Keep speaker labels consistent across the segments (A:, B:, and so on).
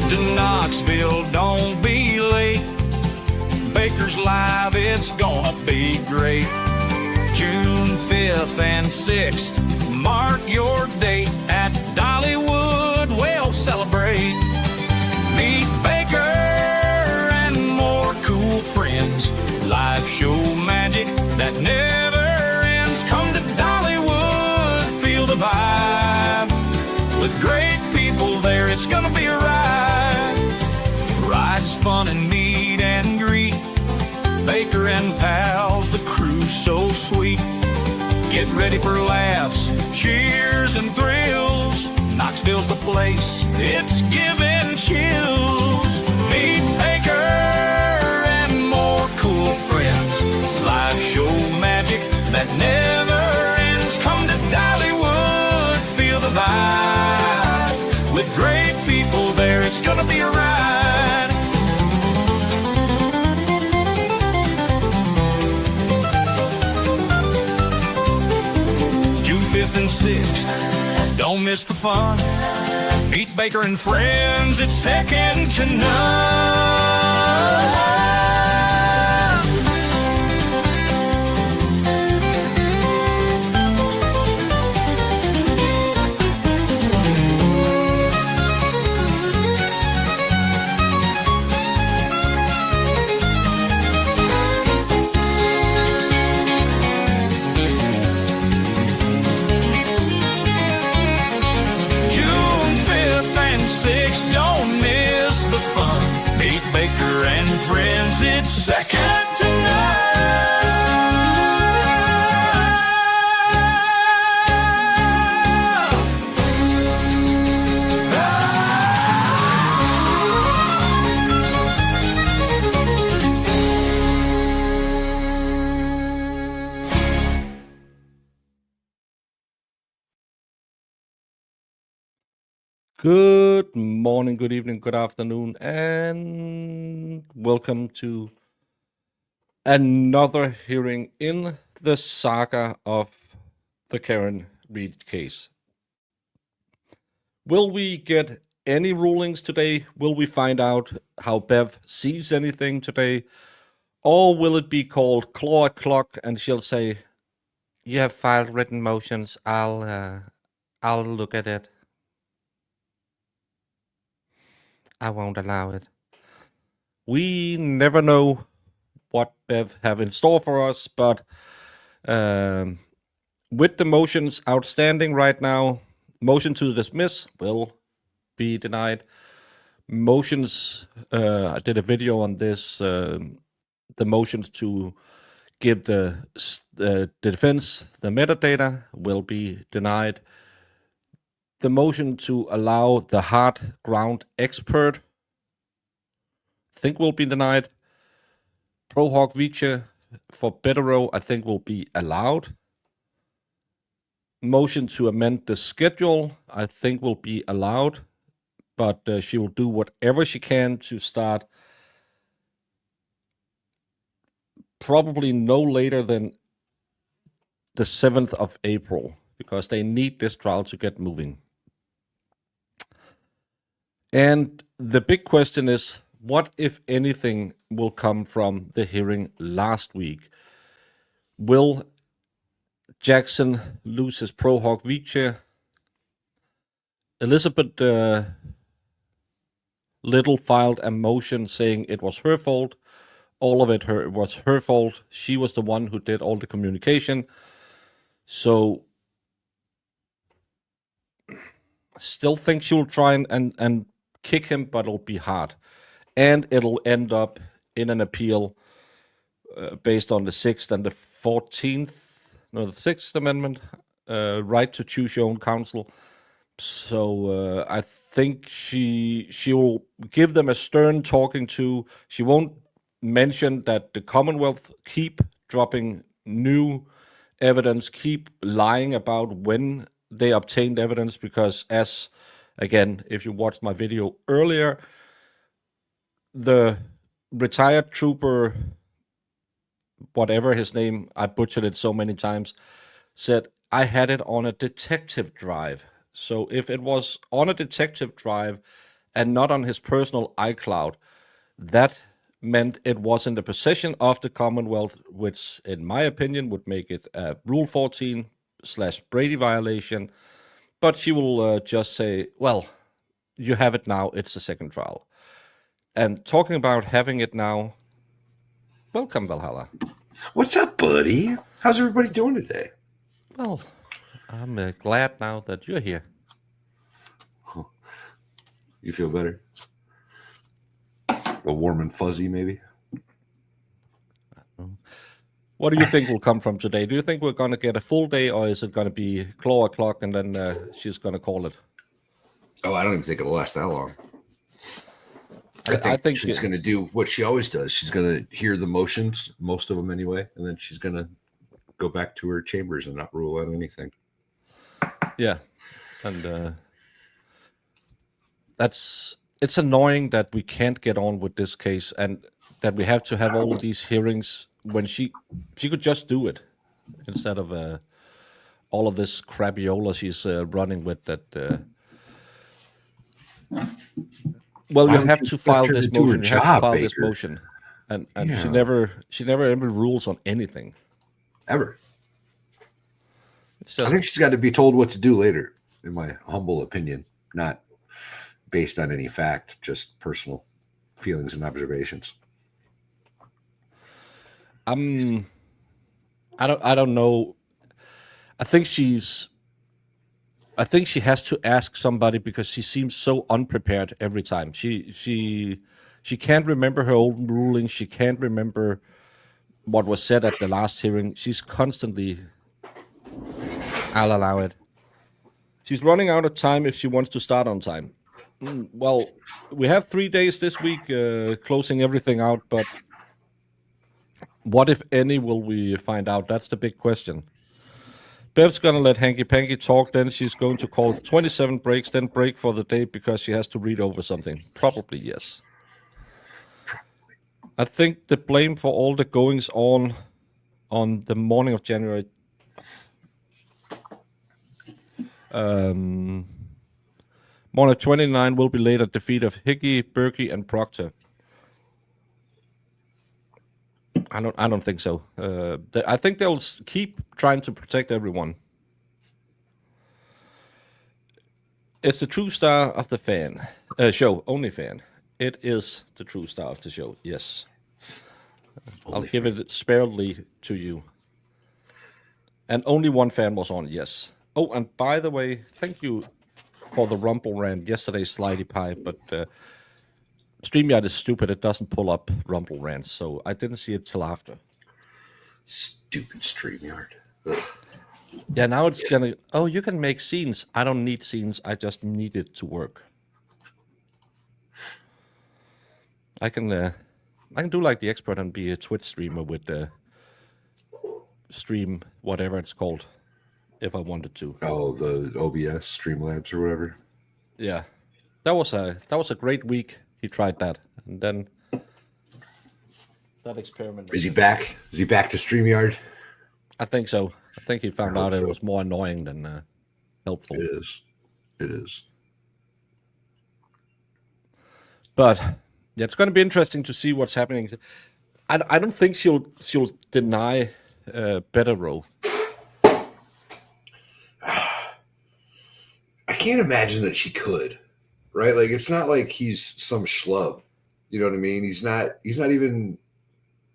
A: Head to Knoxville, don't be late. Baker's Live, it's gonna be great. June 5th and 6th, mark your date at Dollywood, we'll celebrate. Meet Baker and more cool friends. Live show magic that never ends. Come to Dollywood, feel the vibe. With great people there, it's gonna be a ride. Rides, fun, and meet and greet. Baker and pals, the crew's so sweet. Get ready for laughs, cheers, and thrills. Knoxville's the place, it's giving chills. Meet Baker and more cool friends. Live show magic that never ends. Come to Dollywood, feel the vibe. With great people there, it's gonna be a ride. June 5th and 6th, don't miss the fun. Meet Baker and friends, it's second to none. Baker and friends, it's second to
B: Good morning, good evening, good afternoon, and welcome to another hearing in the saga of the Karen Read case. Will we get any rulings today? Will we find out how Bev sees anything today? Or will it be called claw o'clock and she'll say, "You have filed written motions, I'll look at it. I won't allow it." We never know what Bev have in store for us, but with the motions outstanding right now, motion to dismiss will be denied. Motions, I did a video on this, the motions to give the defense the metadata will be denied. The motion to allow the hard ground expert, I think, will be denied. Pro Hoc Vice for Betero, I think, will be allowed. Motion to amend the schedule, I think, will be allowed, but she will do whatever she can to start probably no later than the 7th of April, because they need this trial to get moving. And the big question is, what, if anything, will come from the hearing last week? Will Jackson lose his Pro Hoc Vice? Elizabeth Little filed a motion saying it was her fault. All of it was her fault. She was the one who did all the communication. So I still think she'll try and kick him, but it'll be hard. And it'll end up in an appeal based on the 6th and the 14th, no, the 6th Amendment, right to choose your own counsel. So I think she will give them a stern talking to. She won't mention that the Commonwealth keep dropping new evidence, keep lying about when they obtained evidence, because again, if you watched my video earlier, the retired trooper, whatever his name, I butchered it so many times, said, I had it on a detective drive. So if it was on a detective drive and not on his personal iCloud, that meant it was in the possession of the Commonwealth, which, in my opinion, would make it a Rule 14/Brady violation. But she will just say, well, you have it now. It's a second trial. And talking about having it now, welcome, Valhalla.
C: What's up, buddy? How's everybody doing today?
B: Well, I'm glad now that you're here.
C: You feel better? A warm and fuzzy, maybe?
B: What do you think will come from today? Do you think we're going to get a full day, or is it going to be claw o'clock and then she's going to call it?
C: Oh, I don't even think it'll last that long.
B: I think
C: she's going to do what she always does. She's going to hear the motions, most of them anyway, and then she's going to go back to her chambers and not rule out anything.
B: Yeah, and it's annoying that we can't get on with this case and that we have to have all of these hearings when she could just do it instead of all of this crabiola she's running with. That well, you have to file this motion. You have to file this motion, and yeah. she never ever rules on anything
C: ever.
B: It's just,
C: I think she's got to be told what to do later, in my humble opinion, not based on any fact, just personal feelings and observations.
B: I don't know. I think she has to ask somebody because she seems so unprepared every time. She can't remember her old ruling. She can't remember what was said at the last hearing. She's constantly, I'll allow it. She's running out of time if she wants to start on time. Well, we have 3 days this week closing everything out, but what, if any, will we find out? That's the big question. Bev's going to let Hanky Panky talk, then she's going to call 27 breaks, then break for the day because she has to read over something. Probably, yes. I think the blame for all the goings on the morning of January... morning 29 will be laid at the feet of Hickey, Berkey, and Proctor. I don't think so. I think they'll keep trying to protect everyone. It's the true star of the show, only fan. It is the true star of the show, yes. I'll give it sparingly to you. And only one fan was on, yes. Oh, and by the way, thank you for the Rumble rant yesterday, Slidey Pie, but StreamYard is stupid. It doesn't pull up Rumble rants, so I didn't see it till after.
C: Stupid StreamYard.
B: Ugh. Yeah, now it's gonna... Oh, you can make scenes. I don't need scenes. I just need it to work. I can do like the expert and be a Twitch streamer with the stream, whatever it's called, if I wanted to.
C: Oh, the OBS Streamlabs or whatever.
B: Yeah, that was a great week. He tried that, and then that experiment.
C: Is he back? Is he back to StreamYard?
B: I think so. I think he found out it was more annoying than helpful.
C: It is. It is.
B: But yeah, it's going to be interesting to see what's happening. I don't think she'll deny Better Row.
C: I can't imagine that she could, right? Like, it's not like he's some schlub. You know what I mean? He's not even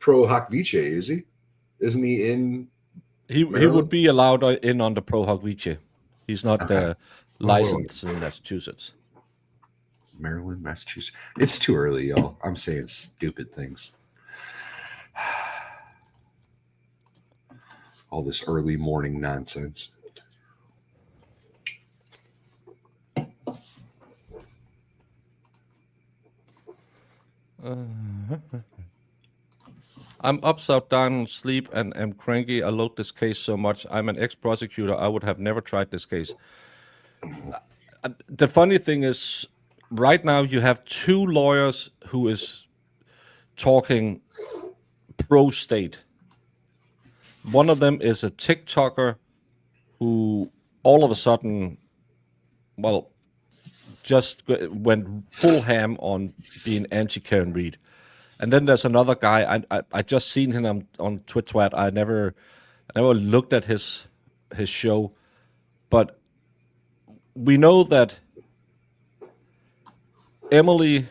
C: pro hoc vice, is he? Isn't he in?
B: He would be allowed in on the pro hoc vice. He's not licensed in Massachusetts.
C: Maryland, Massachusetts. It's too early, y'all. I'm saying stupid things. All this early morning nonsense.
B: I'm upside down in sleep and am cranky. I load this case so much. I'm an ex-prosecutor. I would have never tried this case. The funny thing is, right now you have two lawyers who is talking pro-state. One of them is a TikToker who all of a sudden, well, just went full ham on being anti-Karen Reed. And then there's another guy. I just seen him on Twitch. I never looked at his show, but we know that Emily,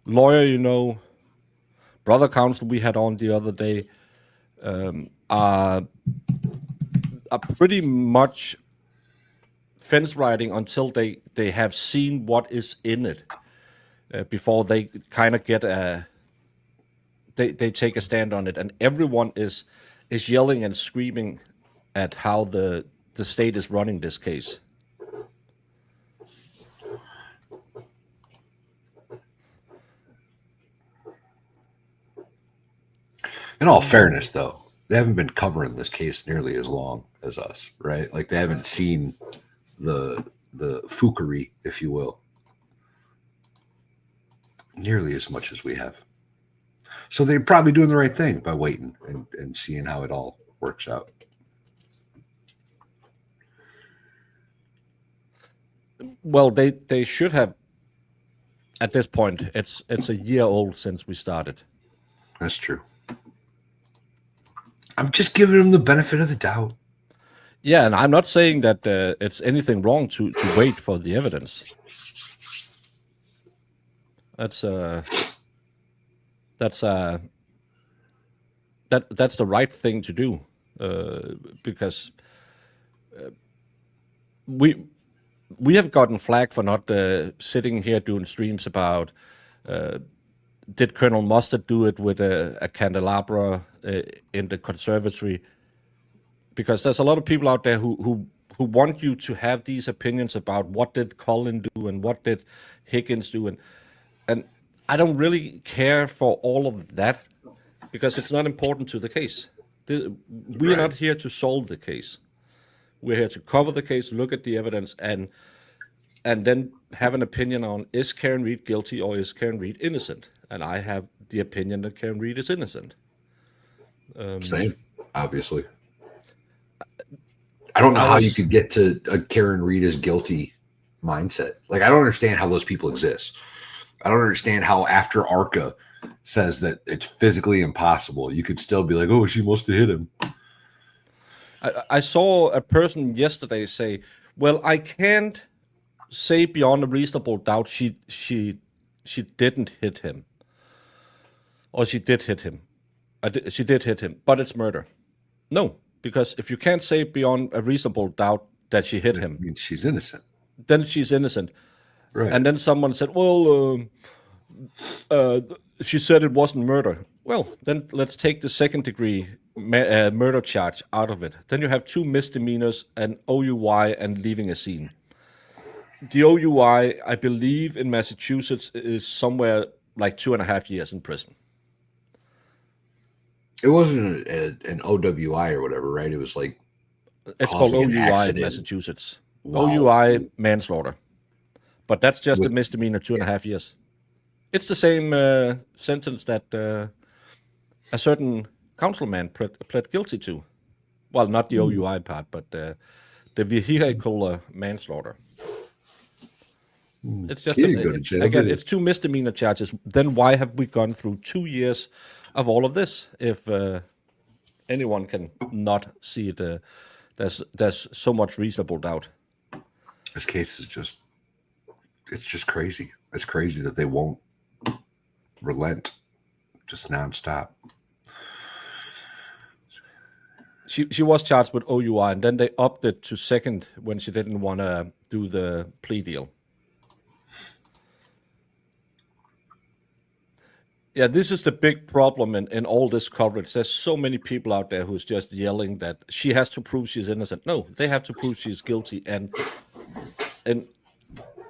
B: lawyer, brother counsel we had on the other day, are pretty much fence riding until they have seen what is in it before they kind of get they take a stand on it, and everyone is yelling and screaming at how the state is running this case.
C: In all fairness, though, they haven't been covering this case nearly as long as us, right? Like they haven't seen the fookery, if you will, nearly as much as we have. So they're probably doing the right thing by waiting and seeing how it all works out.
B: Well, they should have. At this point, it's a year old since we started.
C: That's true. I'm just giving them the benefit of the doubt.
B: Yeah, and I'm not saying that it's anything wrong to wait for the evidence. That's the right thing to do, because we have gotten flack for not sitting here doing streams about did Colonel Mustard do it with a candelabra in the conservatory, because there's a lot of people out there who want you to have these opinions about what did Colin do and what did Higgins do, and I don't really care for all of that, because it's not important to the case. We are not here to solve the case. We're here to cover the case, look at the evidence, and then have an opinion on, is Karen Reed guilty or is Karen Reed innocent? And I have the opinion that Karen Reed is innocent.
C: Same, obviously. I don't know how you could get to a Karen Reed is guilty mindset. Like, I don't understand how those people exist. I don't understand how after ARCA says that it's physically impossible, you could still be like, oh, she must have hit him.
B: I saw a person yesterday say, well, I can't say beyond a reasonable doubt she didn't hit him. Or she did hit him. She did hit him, but it's murder. No, because if you can't say beyond a reasonable doubt that she hit him,
C: means she's innocent.
B: Then she's innocent.
C: Right.
B: And then someone said, well, she said it wasn't murder. Well, then let's take the second degree murder charge out of it. Then you have 2 misdemeanors, an OUI, and leaving a scene. The OUI, I believe, in Massachusetts is somewhere like 2.5 years in prison.
C: It wasn't an OWI or whatever, right? It was like
B: it's called OUI in Massachusetts. Wow. OUI manslaughter, but that's just a misdemeanor, 2.5 years. It's the same sentence that a certain councilman pled guilty to. Well, not the OUI part, but the vehicular manslaughter. It's just again, it's 2 misdemeanor charges. Then why have we gone through 2 years of all of this if anyone can not see it? There's so much reasonable doubt.
C: This case is it's just crazy. It's crazy that they won't relent, just nonstop.
B: She was charged with OUI, and then they upped it to second when she didn't want to do the plea deal. Yeah, this is the big problem in all this coverage. There's so many people out there who's just yelling that she has to prove she's innocent. No, they have to prove she's guilty, and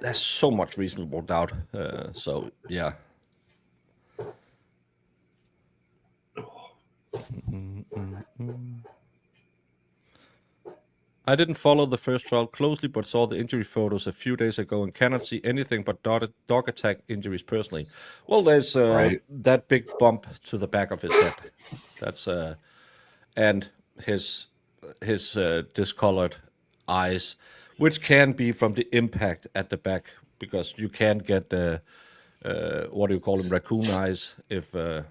B: there's so much reasonable doubt. So yeah. I didn't follow the first trial closely, but saw the injury photos a few days ago and cannot see anything but dog attack injuries personally. Well, there's that big bump to the back of his head. That's and his discolored eyes. which can be from the impact at the back, because you can get what do you call them, raccoon eyes, if you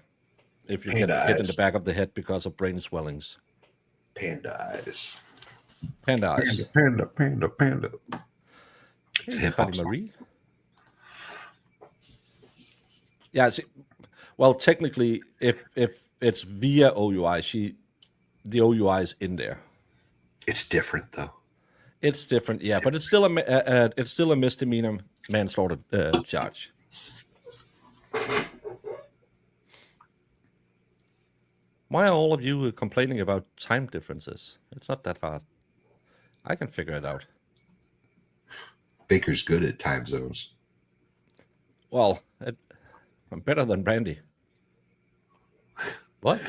B: get
C: Panda
B: hit in
C: eyes.
B: the back of the head because of brain swellings.
C: Panda eyes.
B: Panda eyes.
C: Panda. It's
B: Hey,
C: hip
B: Cardi
C: hop song.
B: Marie. Yeah, well, technically, if it's via OUI, the OUI is in there.
C: It's different though.
B: It's different, yeah, but it's still a misdemeanor manslaughter charge. Why are all of you complaining about time differences? It's not that hard. I can figure it out.
C: Baker's good at time zones.
B: Well, I'm better than Brandy. What?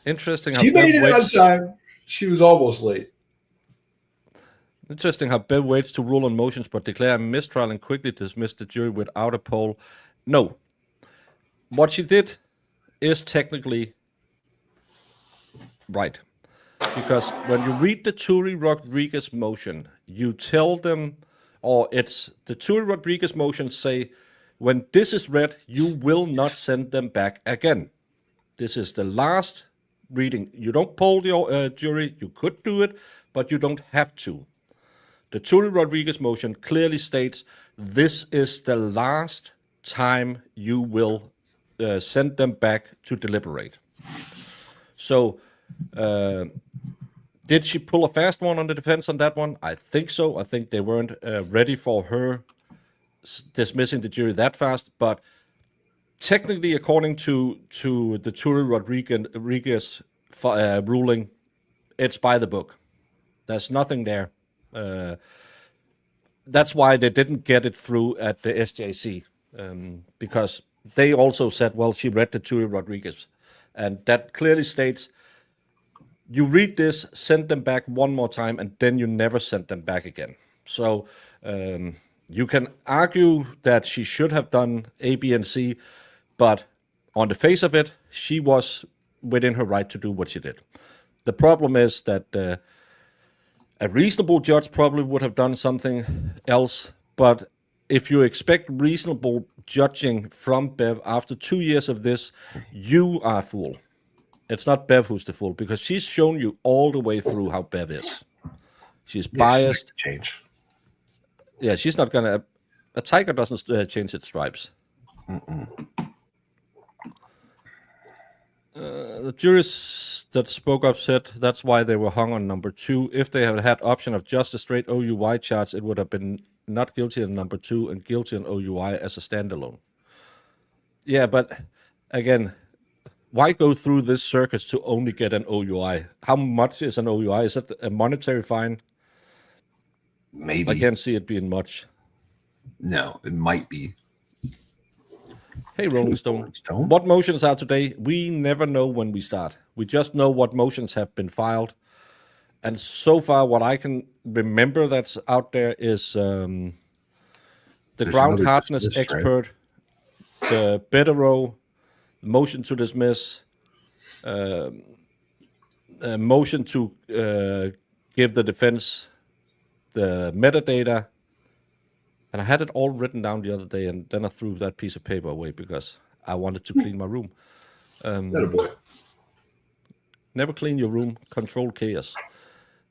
B: Interesting how
C: She made
B: Bev
C: it on
B: waits.
C: time. She was almost late.
B: Interesting how Bev waits to rule on motions but declare a mistrial and quickly dismiss the jury without a poll. No. What she did is technically right. Because when you read the Turi Rodriguez motion, you tell them, or it's the Turi Rodriguez motion say, when this is read, you will not send them back again. This is the last reading. You don't poll the jury. You could do it, but you don't have to. The Turi Rodriguez motion clearly states this is the last time you will send them back to deliberate. So, did she pull a fast one on the defense on that one? I think so. I think they weren't ready for her dismissing the jury that fast. But technically, according to the Turi Rodriguez ruling, it's by the book. There's nothing there. That's why they didn't get it through at the SJC, because they also said, well, she read the Turi Rodriguez. And that clearly states, you read this, send them back one more time, and then you never send them back again. So you can argue that she should have done A, B, and C, but on the face of it, she was within her right to do what she did. The problem is that a reasonable judge probably would have done something else, but if you expect reasonable judging from Bev after 2 years of this, you are a fool. It's not Bev who's the fool, because she's shown you all the way through how Bev is. She's biased.
C: Change.
B: Yeah, she's not gonna. A tiger doesn't change its stripes. The jurors that spoke up said that's why they were hung on number 2. If they had had option of just a straight OUI charge, it would have been not guilty on number 2 and guilty on OUI as a standalone. Yeah, but again, why go through this circus to only get an OUI? How much is an OUI? Is it a monetary fine?
C: Maybe.
B: I can't see it being much.
C: No, it might be.
B: Hey, Rolling Stone. What motions are today? We never know when we start. We just know what motions have been filed. And so far, what I can remember that's out there is the ground hardness expert, the Betero, motion to dismiss, motion to give the defense the metadata. And I had it all written down the other day, and then I threw that piece of paper away because I wanted to clean my room. Never clean your room. Control chaos.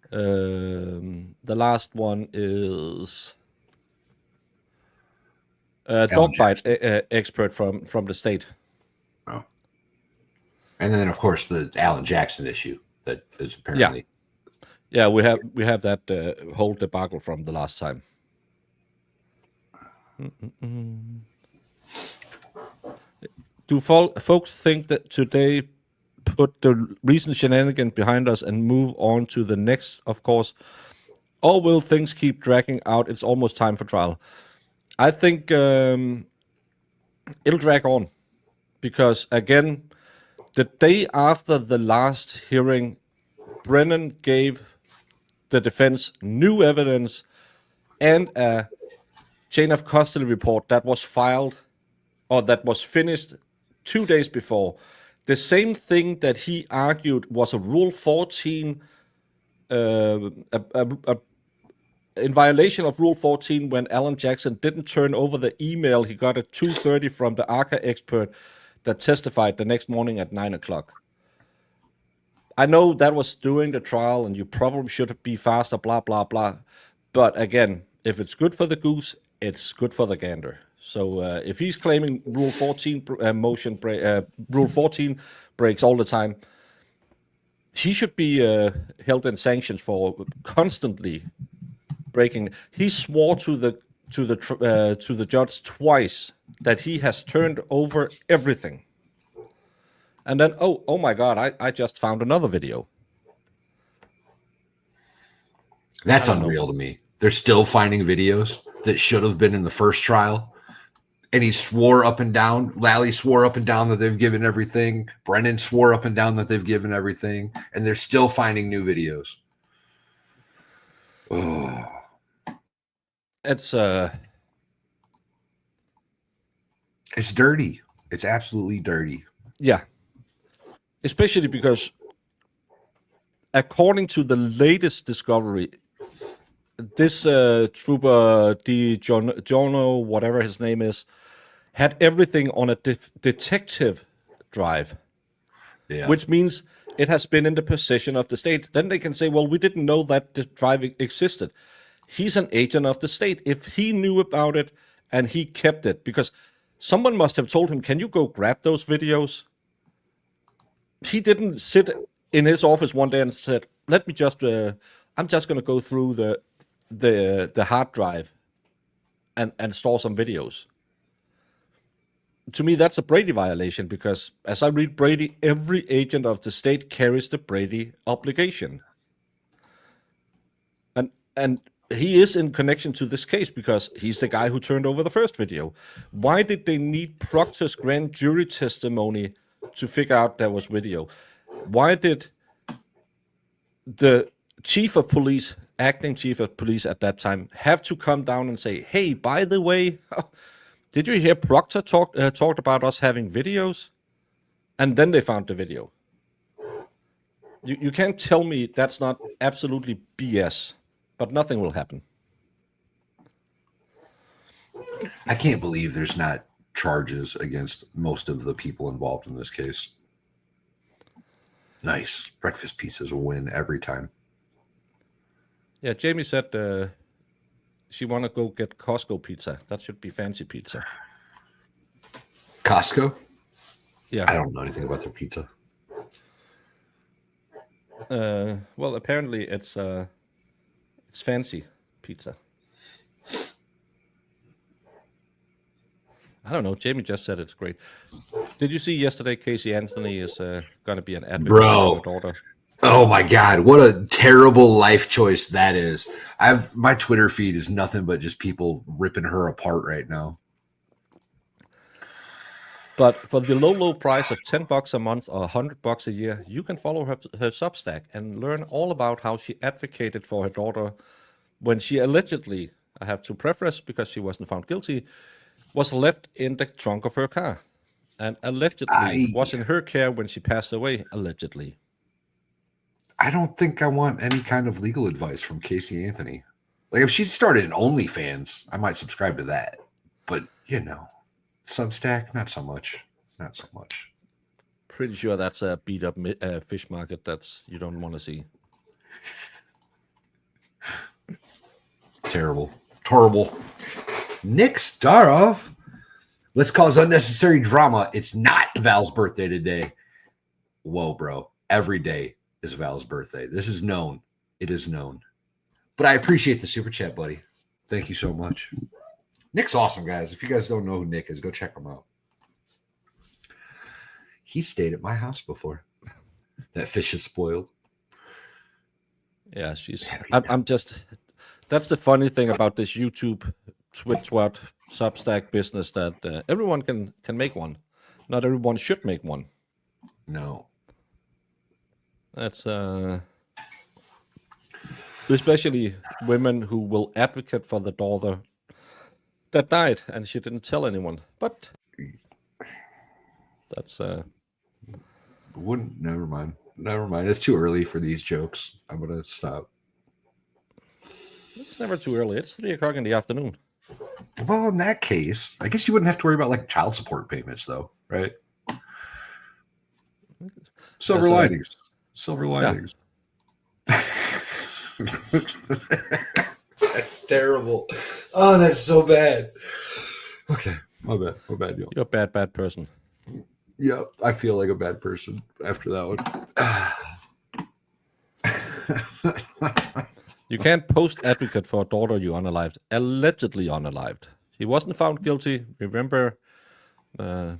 B: The last one is dog bite expert from the state.
C: Oh. And then, of course, the Alan Jackson issue that is apparently.
B: Yeah, we have that whole debacle from the last time. Do folks think that today put the recent shenanigans behind us and move on to the next, of course? Or will things keep dragging out? It's almost time for trial. I think it'll drag on because, again, the day after the last hearing, Brennan gave the defense new evidence and a chain of custody report that was filed or that was finished 2 days before. The same thing that he argued was a Rule 14 in violation of Rule 14 when Alan Jackson didn't turn over the email he got at 2:30 from the ARCA expert that testified the next morning at 9 o'clock. I know that was during the trial, and you probably should be faster, blah, blah, blah. But again, if it's good for the goose, it's good for the gander. So if he's claiming Rule 14 Rule 14 breaks all the time, he should be held in sanctions for constantly breaking. He swore to the judge twice that he has turned over everything. And then, oh my God, I just found another video.
C: That's unreal to me. They're still finding videos that should have been in the first trial. And he swore up and down. Lally swore up and down that they've given everything. Brennan swore up and down that they've given everything. And they're still finding new videos. Oh.
B: It's
C: dirty. It's absolutely dirty.
B: Yeah. Especially because according to the latest discovery, this trooper Jono, whatever his name is, had everything on a detective drive, which means it has been in the possession of the state. Then they can say, well, we didn't know that the drive existed. He's an agent of the state. If he knew about it and he kept it, because someone must have told him, can you go grab those videos? He didn't sit in his office one day and said, let me just, I'm just going to go through the hard drive and store some videos. To me, that's a Brady violation because as I read Brady, every agent of the state carries the Brady obligation. And he is in connection to this case because he's the guy who turned over the first video. Why did they need Proctor's grand jury testimony to figure out there was video? Why did the chief of police, acting chief of police at that time, have to come down and say, hey, by the way, did you hear Proctor talked about us having videos? And then they found the video. You can't tell me that's not absolutely BS, but nothing will happen.
C: I can't believe there's not charges against most of the people involved in this case. Nice. Breakfast pizza's a win every time.
B: Yeah, Jamie said she want to go get Costco pizza. That should be fancy pizza.
C: Costco?
B: Yeah.
C: I don't know anything about their pizza.
B: Well, apparently it's fancy pizza. I don't know. Jamie just said it's great. Did you see yesterday Casey Anthony is going to be an advocate for her daughter?
C: Oh my God, what a terrible life choice that is. My Twitter feed is nothing but just people ripping her apart right now.
B: But for the low price of $10 a month or $100 a year, you can follow her Substack and learn all about how she advocated for her daughter when she allegedly, I have to preface because she wasn't found guilty, was left in the trunk of her car and allegedly was in her care when she passed away, allegedly.
C: I don't think I want any kind of legal advice from Casey Anthony. Like if she started an OnlyFans, I might subscribe to that. But, you know, Substack, not so much. Not so much.
B: Pretty sure that's a beat up fish market that's you don't want to see.
C: Terrible. Horrible. Nick Starov. Let's cause unnecessary drama. It's not Val's birthday today. Whoa, bro. Every day is Val's birthday. This is known. It is known. But I appreciate the super chat, buddy. Thank you so much. Nick's awesome, guys. If you guys don't know who Nick is, go check him out. He stayed at my house before. That fish is spoiled.
B: Yeah, I'm just... That's the funny thing about this YouTube, Twitch, Substack business that everyone can make one. Not everyone should make one.
C: No.
B: That's especially women who will advocate for the daughter that died and she didn't tell anyone. But that's
C: never mind. Never mind. It's too early for these jokes. I'm gonna stop.
B: It's never too early. It's 3 o'clock in the afternoon.
C: Well, in that case, I guess you wouldn't have to worry about like child support payments, though, right? Silver
B: Yes,
C: linings. Silver linings. That's terrible. Oh, that's so bad. Okay, my bad. My bad, yo.
B: You're a bad person.
C: Yep, I feel like a bad person after that one.
B: You can't post advocate for a daughter you unalived, allegedly unalived. He wasn't found guilty. Remember, in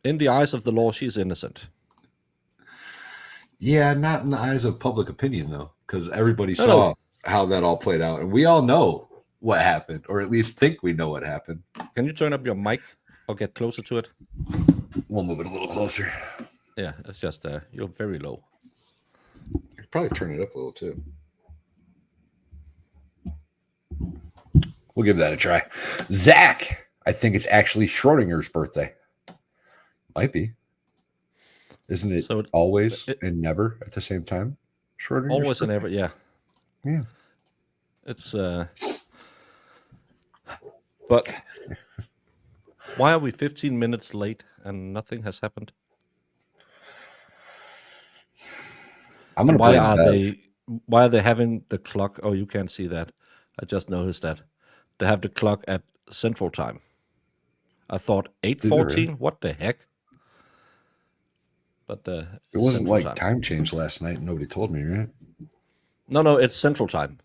B: the eyes of the law, she's innocent.
C: Yeah, not in the eyes of public opinion, though, because everybody
B: No,
C: saw
B: no.
C: how that all played out. And we all know what happened, or at least think we know what happened.
B: Can you turn up your mic or get closer to it?
C: We'll move it a little closer.
B: Yeah, it's just you're very low.
C: I could probably turn it up a little, too. We'll give that a try. Zach, I think it's actually Schrodinger's birthday. Might be. Isn't it
B: So
C: always and never at the same time? Schrodinger's
B: Always and
C: birthday?
B: ever, yeah.
C: Yeah.
B: It's but why are we 15 minutes late and nothing has happened?
C: I'm gonna
B: Why
C: blame
B: are
C: Bev.
B: why are they having the clock? Oh, you can't see that. I just noticed that. They have the clock at Central Time. I thought 8:14. What the heck? But
C: It wasn't
B: Central
C: like time change last night. Nobody told me, right?
B: No, it's Central Time.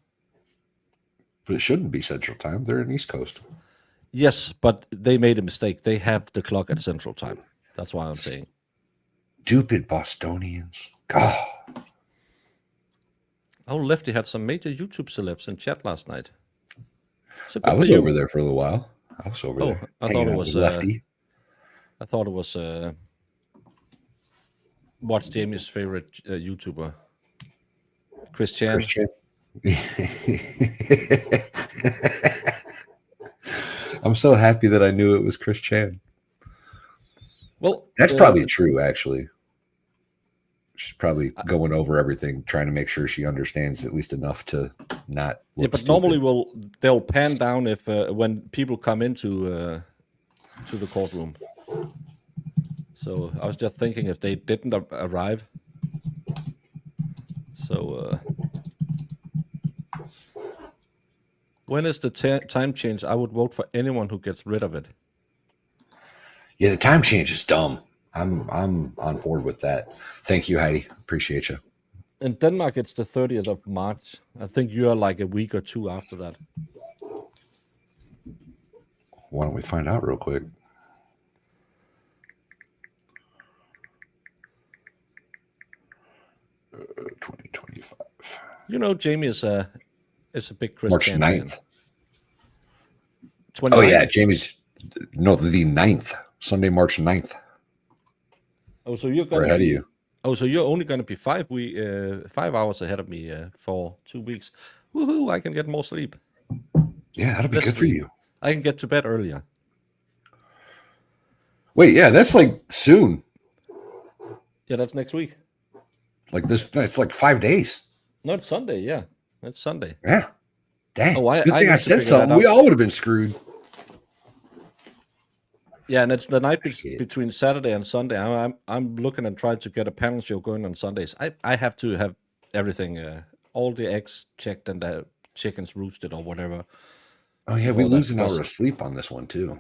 C: But it shouldn't be Central Time. They're in East Coast.
B: Yes, but they made a mistake. They have the clock at Central Time. That's why I'm saying.
C: Stupid Bostonians. God.
B: Oh, Lefty had some major YouTube celebs in chat last night. So
C: I
B: good
C: was
B: for you.
C: over there for a little while. I was over there.
B: I
C: hanging
B: thought it
C: out
B: was
C: with Lefty.
B: I thought it was what's Jamie's favorite YouTuber? Chris Chan.
C: Christian. I'm so happy that I knew it was Chris Chan.
B: Well,
C: That's probably true, actually. She's probably going over everything, trying to make sure she understands at least enough to not look
B: yeah, but
C: stupid.
B: normally they'll pan down if when people come into to the courtroom. So I was just thinking if they didn't arrive. So when is the time change? I would vote for anyone who gets rid of it.
C: Yeah, the time change is dumb. I'm on board with that. Thank you, Heidi. Appreciate you.
B: In Denmark, it's the 30th of March. I think you are like a week or two after that.
C: Why don't we find out real quick? Uh, 2025.
B: You know, Jamie is a big Chris
C: March
B: Chan
C: 9th.
B: fan.
C: Oh,
B: 29th?
C: yeah. Jamie's, no, the 9th. Sunday, March 9th.
B: Oh, so you're
C: We're
B: gonna
C: ahead
B: be,
C: of you.
B: Oh, so you're only going to be 5 hours ahead of me for 2 weeks. Woohoo! I can get more sleep.
C: Yeah, that'll be
B: Less
C: good for
B: sleep.
C: you.
B: I can get to bed earlier.
C: Wait, yeah, that's like soon.
B: Yeah, that's next week.
C: Like this, it's like 5 days.
B: No, it's Sunday. Yeah, it's Sunday.
C: Yeah. Dang.
B: Oh, I
C: good thing
B: need
C: I
B: to
C: said
B: figure that
C: something. We
B: out.
C: all would have been screwed.
B: Yeah, and it's the night
C: see it.
B: between Saturday and Sunday. I'm looking and trying to get a panel show going on Sundays. I have to have everything, all the eggs checked and the chickens roosted or whatever.
C: Oh, yeah, we
B: Before that,
C: lose an hour
B: because
C: of sleep on this one, too.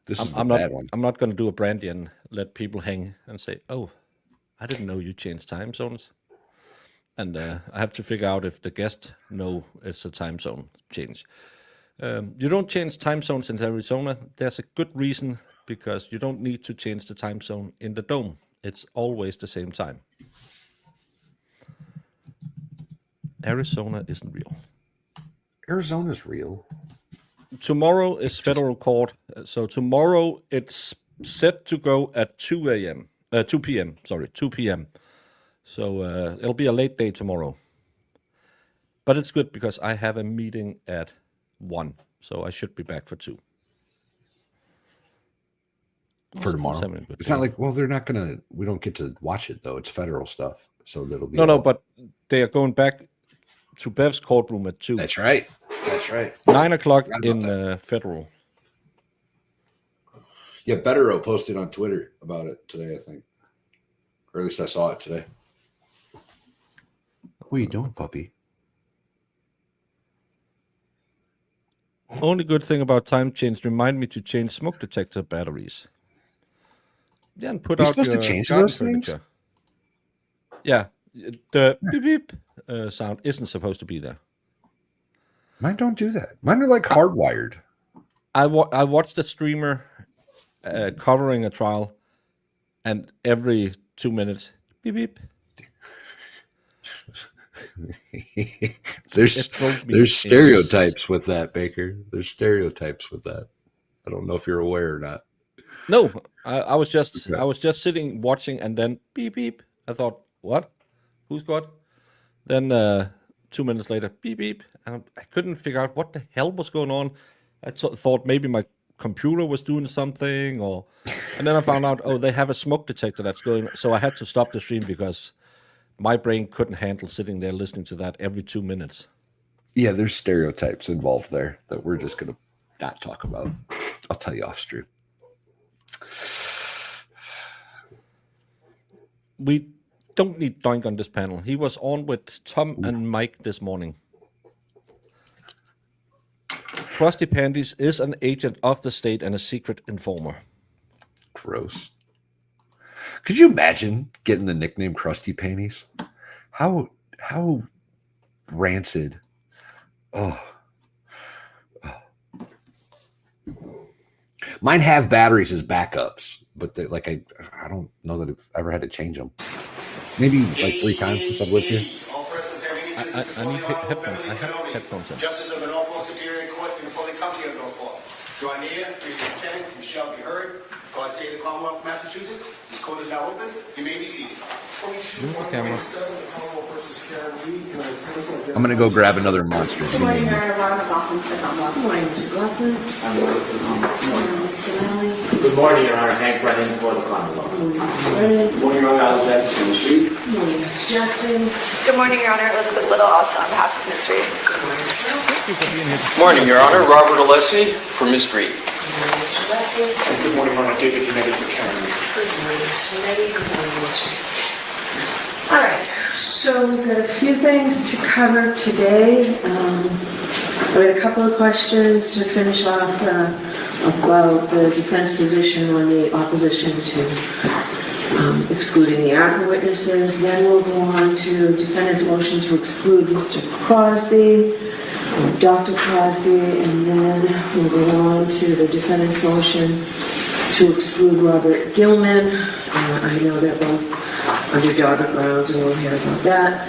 C: This is the
B: I'm
C: bad
B: not
C: one.
B: I'm not going to do a brandy and let people hang and say, "Oh, I didn't know you changed time zones." And I have to figure out if the guests know it's a time zone change. You don't change time zones in Arizona. There's a good reason, because you don't need to change the time zone in the dome. It's always the same time. Arizona isn't real.
C: Arizona's real.
B: Tomorrow is federal court. So tomorrow it's set to go at 2 a.m. 2 p.m. Sorry, 2 p.m. So it'll be a late day tomorrow. But it's good because I have a meeting at 1. So I should be back for 2.
C: for tomorrow.
B: having a good
C: It's not
B: day.
C: like, well, they're not gonna. We don't get to watch it though. It's federal stuff, so that'll be.
B: No,
C: all-
B: but they are going back to Bev's courtroom at 2.
C: That's right. That's right.
B: 9 o'clock
C: Forgot about
B: in federal.
C: Yeah, Bettero posted on Twitter about it today, I think, or at least I saw it today. What are you doing, puppy?
B: Only good thing about time change, remind me to change smoke detector batteries. Yeah, and put
C: You're
B: out
C: supposed to
B: your
C: change
B: garden
C: those things?
B: furniture. Yeah, the beep beep sound isn't supposed to be there.
C: Mine don't do that. Mine are like hardwired.
B: I watched a streamer covering a trial, and every 2 minutes, beep beep.
C: there's
B: It drove me
C: there's
B: insane.
C: stereotypes with that, Baker. There's stereotypes with that. I don't know if you're aware or not.
B: No, I was just
C: Okay.
B: I was just sitting watching, and then beep beep. I thought, what? Who's got? Then 2 minutes later, beep beep, and I couldn't figure out what the hell was going on. I thought maybe my computer was doing something, and then I found out, oh, they have a smoke detector that's going. So I had to stop the stream because my brain couldn't handle sitting there listening to that every 2 minutes.
C: Yeah, there's stereotypes involved there that we're just gonna not talk about. I'll tell you off stream.
B: We don't need Doink on this panel. He was on with Tom and Mike this morning. Krusty Panties is an agent of the state and a secret informer.
C: Gross. Could you imagine getting the nickname Krusty Panties? How rancid. Oh. Mine have batteries as backups, but they, like I don't know that I've ever had to change them. Maybe like 3 times since I've lived here.
B: I need headphones. I have headphones in.
D: Justice of the Norfolk Superior Court in the Fully County of Norfolk. Draw near, raise your attendance, you shall be heard. God save the Commonwealth of Massachusetts. This court is now open. You may be seated.
B: Move the camera.
C: I'm gonna go grab another monster.
E: Good morning, Mayor Robert Goffin, for Commonwealth. Good morning, Mr. Gluckman. Good morning, Mr. Lally.
F: Good morning, Your Honor. Hank Brennan for the Commonwealth.
E: Good morning, Mr. Brennan.
F: Good morning, Your Honor. Al Jackson, the street.
E: Good morning, Mr. Jackson.
G: Good morning, Your Honor. Elizabeth Little, also on behalf of Ms. Reed.
E: Good morning, Mr. Lally.
H: Morning, Your Honor. Robert Alessi for Ms. Reed.
E: Good morning, Mr. Leslie.
F: Good morning, Your Honor. David Kennedy for Karen.
E: Good morning, Mr. Nettie. Good morning, Ms. Reed. All right, so we've got a few things to cover today. I've got a couple of questions to finish off about the defense position on the opposition to excluding the ARPA witnesses. Then we'll go on to defendant's motion to exclude Mr. Crosby, Dr. Crosby, and then we'll go on to the defendant's motion to exclude Robert Gilman. I know they're both under dogger grounds, and we'll hear about that.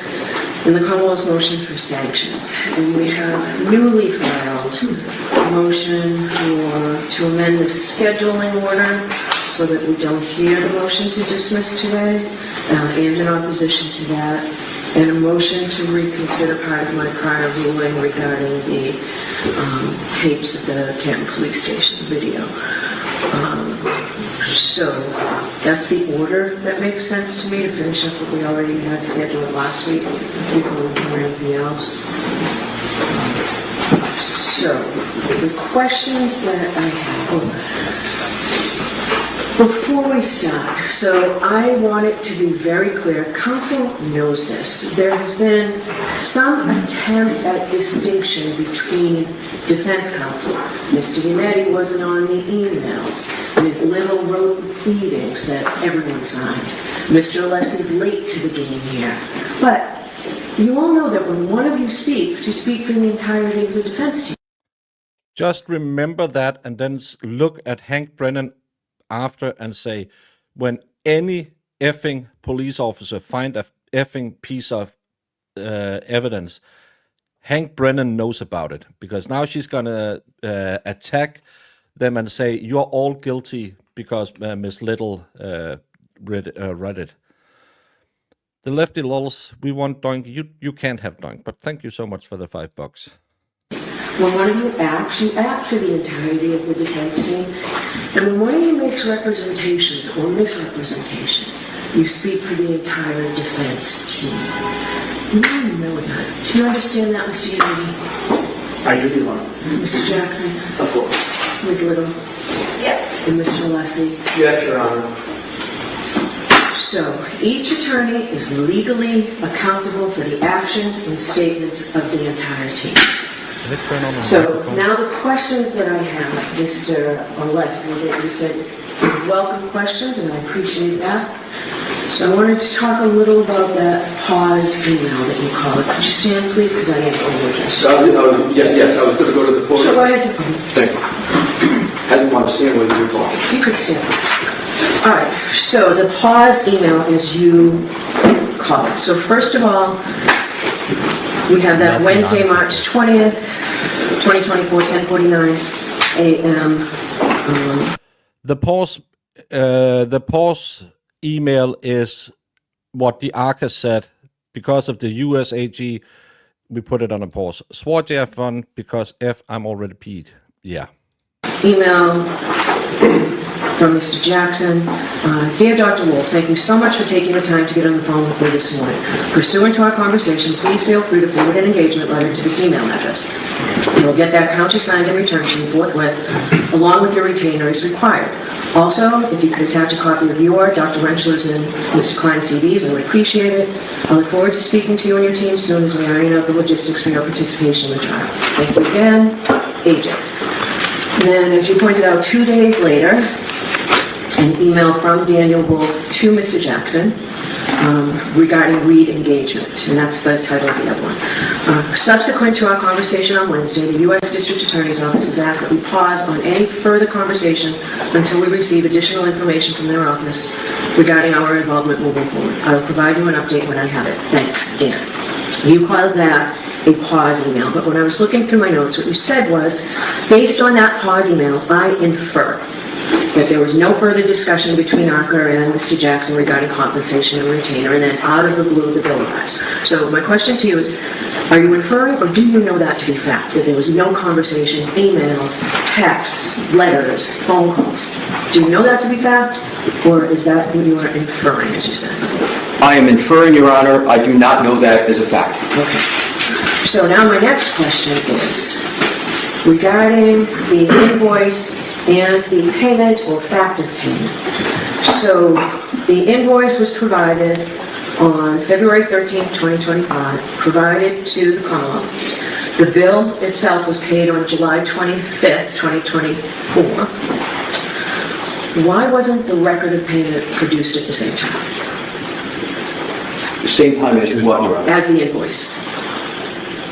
E: And the Commonwealth's motion for sanctions. And we have newly filed a motion to amend the scheduling order so that we don't hear the motion to dismiss today, and in opposition to that, and a motion to reconsider part of my prior ruling regarding the tapes at the Canton Police Station video. So that's the order that makes sense to me to finish up what we already had scheduled last week. People will hear anything else. So the questions that I have. Before we start, so I want it to be very clear, counsel knows this. There has been some attempt at distinction between defense counsel. Mr. Yannetti wasn't on the emails. Ms. Little wrote the pleadings that everyone signed. Mr. Alessi's late to the game here. But you all know that when one of you speaks, you speak for the entirety of the defense team.
B: Just remember that, and then look at Hank Brennan after and say, when any effing police officer find a effing piece of evidence, Hank Brennan knows about it, because now she's going to attack them and say, you're all guilty because Miss Little read it. The lefty lols, we want Doink. You can't have Doink, but thank you so much for the $5.
E: When one of you act for the entirety of the defense team. And when one of you makes representations or misrepresentations, you speak for the entire defense team. You don't know that. Do you understand that, Mr. Unity?
F: I do, Your Honor.
E: Mr. Jackson?
F: Of course.
E: Ms. Little?
G: Yes.
E: And Mr. Alessi?
H: Yes, Your Honor.
E: So, each attorney is legally accountable for the actions and statements of the entire team. So, now the questions that I have, Mr. Alessi, that you said were welcome questions, and I appreciate that. So I wanted to talk a little about that pause email that you called. Could you stand, please, because I am over
H: Yes, I was going to go to the podium.
E: Sure, go ahead to podium.
H: Thank you. I didn't want to stand where you were talking.
E: You could stand. All right, so the pause email is you call it. So first of all, we have that Wednesday, March 20th, 2024, 10:49 a.m.
B: The pause email is what the ARCA said. Because of the US AG, we put it on a pause. Swore F1 because F, I'm already peed. Yeah.
E: Email from Mr. Jackson. Dear Dr. Wolf, thank you so much for taking the time to get on the phone with me this morning. Pursuant to our conversation, please feel free to forward an engagement letter to this email address. You'll get that countersigned and returned to you forthwith, along with your retainer as required. Also, if you could attach a copy of your, Dr. Rentschler's, and Mr. Klein's CVs, I would appreciate it. I look forward to speaking to you and your team soon as we iron out the logistics for your participation in the trial. Thank you again, AJ. And then, as you pointed out, 2 days later, an email from Daniel Wolf to Mr. Jackson regarding Reed engagement, and that's the title of the other one. Subsequent to our conversation on Wednesday, the U.S. District Attorney's Office has asked that we pause on any further conversation until we receive additional information from their office regarding our involvement moving forward. I will provide you an update when I have it. Thanks, Dan. You called that a pause email, but when I was looking through my notes, what you said was, based on that pause email, I infer that there was no further discussion between ARCA and Mr. Jackson regarding compensation and retainer, and then out of the blue, the bill arrives. So my question to you is, are you inferring, or do you know that to be fact, that there was no conversation, emails, texts, letters, phone calls? Do you know that to be fact, or is that what you are inferring, as you said?
H: I am inferring, Your Honor, I do not know that as a fact.
E: Okay. So now my next question is regarding the invoice and the payment or fact of payment. So the invoice was provided on February 13th, 2025, provided to the Commonwealth. The bill itself was paid on July 25th, 2024. Why wasn't the record of payment produced at the same time?
H: The same time as what, Your Honor?
E: As the invoice.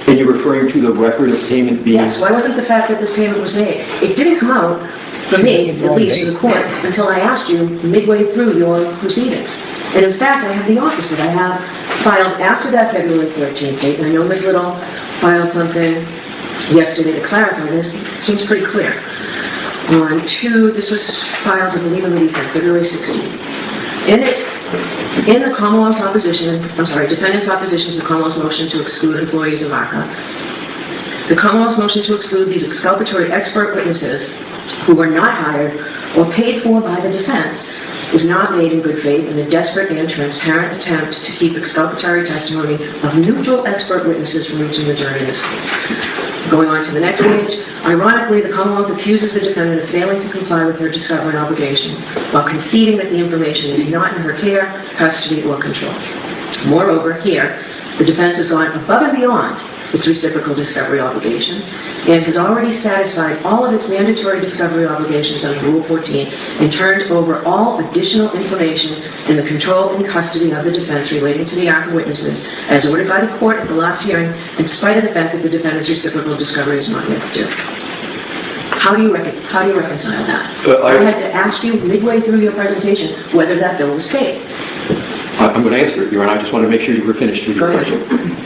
H: And you're referring to the record of payment being...
E: Yes, why wasn't the fact that this payment was made? It didn't come out, for me, at least for the court, until I asked you midway through your proceedings. And in fact, I have the opposite. I have filed after that February 13th date, and I know Ms. Little filed something yesterday to clarify this. It seems pretty clear. This was filed, I believe, on the weekend, February 16th. In the Commonwealth's defendant's opposition to the Commonwealth's motion to exclude employees of ARCA, the Commonwealth's motion to exclude these exculpatory expert witnesses who were not hired or paid for by the defense was not made in good faith in a desperate and transparent attempt to keep exculpatory testimony of neutral expert witnesses from reaching the jury in this case. Going on to the next page, ironically, the Commonwealth accuses the defendant of failing to comply with her discovery obligations while conceding that the information is not in her care, custody, or control. Moreover, here, the defense has gone above and beyond its reciprocal discovery obligations and has already satisfied all of its mandatory discovery obligations under Rule 14 and turned over all additional information in the control and custody of the defense relating to the ARCA witnesses as ordered by the court at the last hearing, in spite of the fact that the defendant's reciprocal discovery is not yet due. How do you reconcile that? I had to ask you midway through your presentation whether that bill was paid.
H: I'm going to answer it, Your Honor. I just want to make sure you were finished with your
E: Go ahead.
H: question.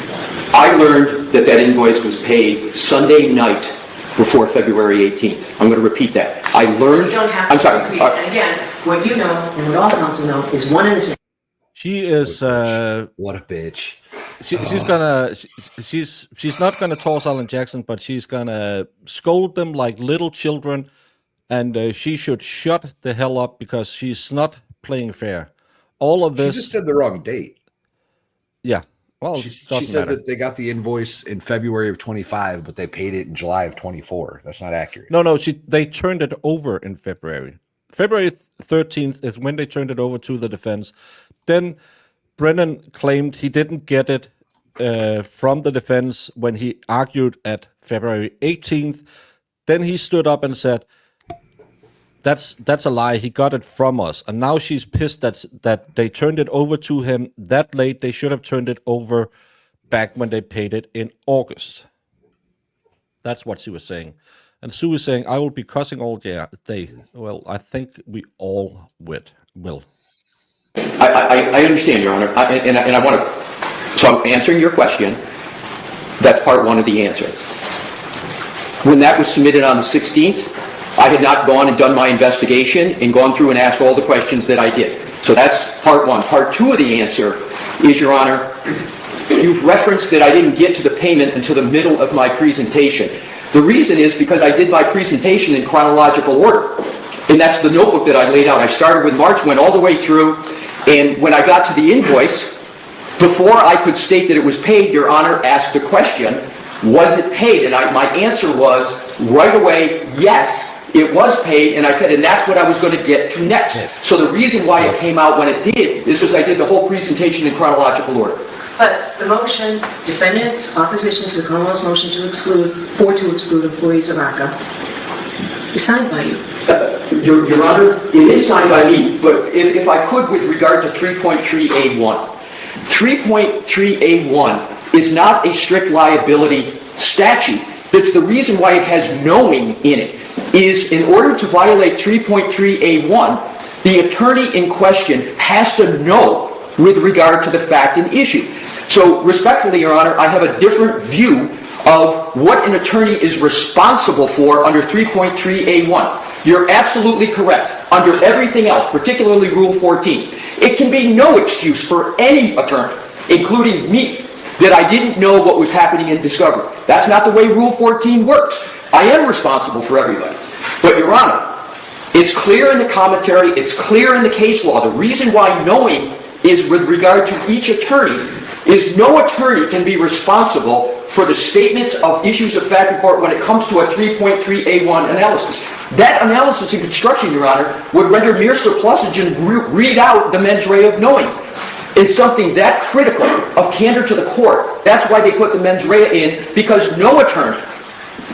H: I learned that invoice was paid Sunday night before February 18th. I'm going to repeat that. I learned...
E: You don't have to
H: I'm sorry.
E: repeat it. And again, what you know and what all counsel know is one and the same.
B: She is
C: What a bitch.
B: she's not gonna toss Alan Jackson, but she's gonna scold them like little children, and she should shut the hell up because she's not playing fair. All of
C: She
B: this,
C: just said the wrong date.
B: yeah. Well,
C: She
B: it doesn't
C: said
B: matter.
C: that they got the invoice in February of 25, but they paid it in July of 24. That's not accurate.
B: No, they turned it over in February. February 13th is when they turned it over to the defense. Then Brennan claimed he didn't get it from the defense when he argued at February 18th. Then he stood up and said, that's a lie. He got it from us. And now she's pissed that they turned it over to him that late. They should have turned it over back when they paid it in August. That's what she was saying. And Sue is saying, I will be cussing all day. Well, I think we all will.
H: I understand, Your Honor, and I want to, so I'm answering your question. That's part one of the answer. When that was submitted on the 16th, I had not gone and done my investigation and gone through and asked all the questions that I did. So that's part one. Part two of the answer is, Your Honor, you've referenced that I didn't get to the payment until the middle of my presentation. The reason is because I did my presentation in chronological order. And that's the notebook that I laid out. I started with March, went all the way through, and when I got to the invoice, before I could state that it was paid, Your Honor asked the question, was it paid? And my answer was, right away, yes, it was paid, and I said, and that's what I was going to get to next. So the reason why it came out when it did is because I did the whole presentation in chronological order.
E: But the motion, defendant's opposition to the Commonwealth's motion to exclude employees of ARCA, is signed by you.
H: Your Honor, it is signed by me, but if I could with regard to 3.3A1. 3.3A1 is not a strict liability statute. That's the reason why it has knowing in it, is in order to violate 3.3A1, the attorney in question has to know with regard to the fact and issue. So respectfully, Your Honor, I have a different view of what an attorney is responsible for under 3.3A1. You're absolutely correct. Under everything else, particularly Rule 14, it can be no excuse for any attorney, including me, that I didn't know what was happening in discovery. That's not the way Rule 14 works. I am responsible for everybody. But, Your Honor, it's clear in the commentary, it's clear in the case law. The reason why knowing is with regard to each attorney is no attorney can be responsible for the statements of issues of fact in court when it comes to a 3.3A1 analysis. That analysis and construction, Your Honor, would render mere surplusage and read out the mens rea of knowing. It's something that critical of candor to the court. That's why they put the mens rea in, because no attorney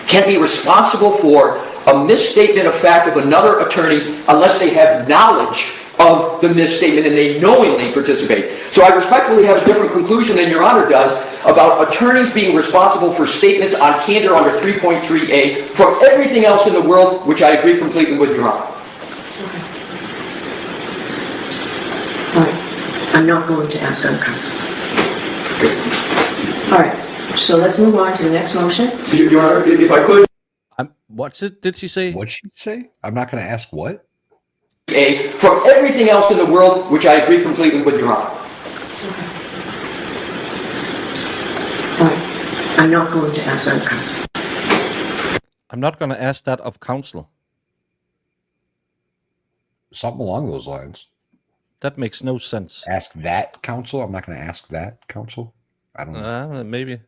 H: can be responsible for a misstatement of fact of another attorney unless they have knowledge of the misstatement and they knowingly participate. So I respectfully have a different conclusion than Your Honor does about attorneys being responsible for statements on candor under 3.3A from everything else in the world, which I agree completely with Your Honor.
E: All right. I'm not going to ask other counsel. All right. So let's move on to the next motion.
H: Your Honor, if I could.
B: What's it? Did she say?
C: What'd she say? I'm not going to ask what?
H: From everything else in the world, which I agree completely with Your Honor.
E: All right. I'm not going to ask other counsel.
B: I'm not going to ask that of counsel.
C: Something along those lines.
B: That makes no sense.
C: Ask that counsel. I'm not going to ask that counsel. I don't know.
B: Maybe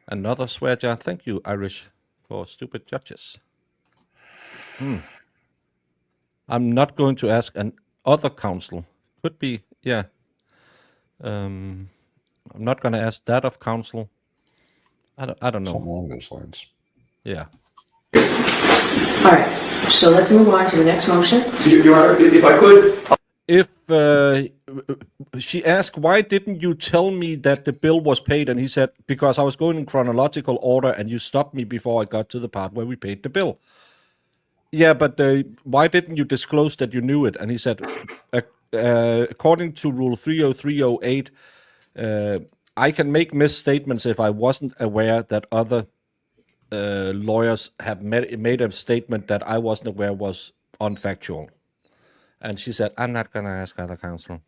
B: another swear jar. Thank you, Irish, for stupid judges. I'm not going to ask an other counsel. Could be, yeah. I'm not going to ask that of counsel. I don't know.
C: Something along those lines.
B: Yeah.
E: All right. So let's move on to the next motion.
H: Your Honor, if I could.
B: If she asked, why didn't you tell me that the bill was paid? And he said, because I was going in chronological order and you stopped me before I got to the part where we paid the bill. Yeah, but why didn't you disclose that you knew it? And he said, according to Rule 30308, I can make misstatements if I wasn't aware that other lawyers have made a statement that I wasn't aware was unfactual. And she said, I'm not going to ask other counsel.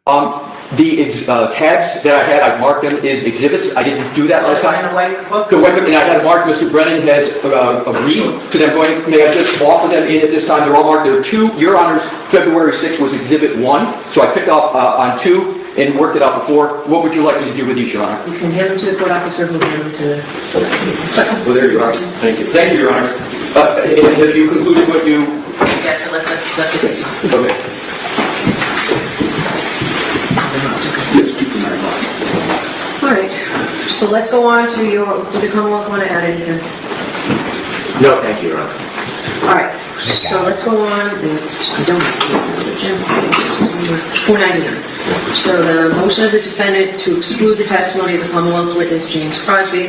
H: The tabs that I had, I marked them as exhibits. I didn't do that last time.
E: And a white book?
H: The web, and I had marked, Mr. Brennan has agreed to them going, may I just offer them in at this time? They're all marked. There are two. Your Honors, February 6th was exhibit 1, so I picked off on 2 and worked it out before. What would you like me to do with these, Your Honor?
E: You can hand them to the court officer, who will hand them to...
H: Well, there you are. Thank you. Thank you, Your Honor. Have you concluded what you...
E: Yes, but let's get this.
H: Okay.
E: All right, so let's go on to did the Commonwealth want to add anything?
F: No, thank you, Your Honor.
E: All right, so let's go on, I don't have the Jim, 499. So the motion of the defendant to exclude the testimony of the Commonwealth's witness, James Crosby.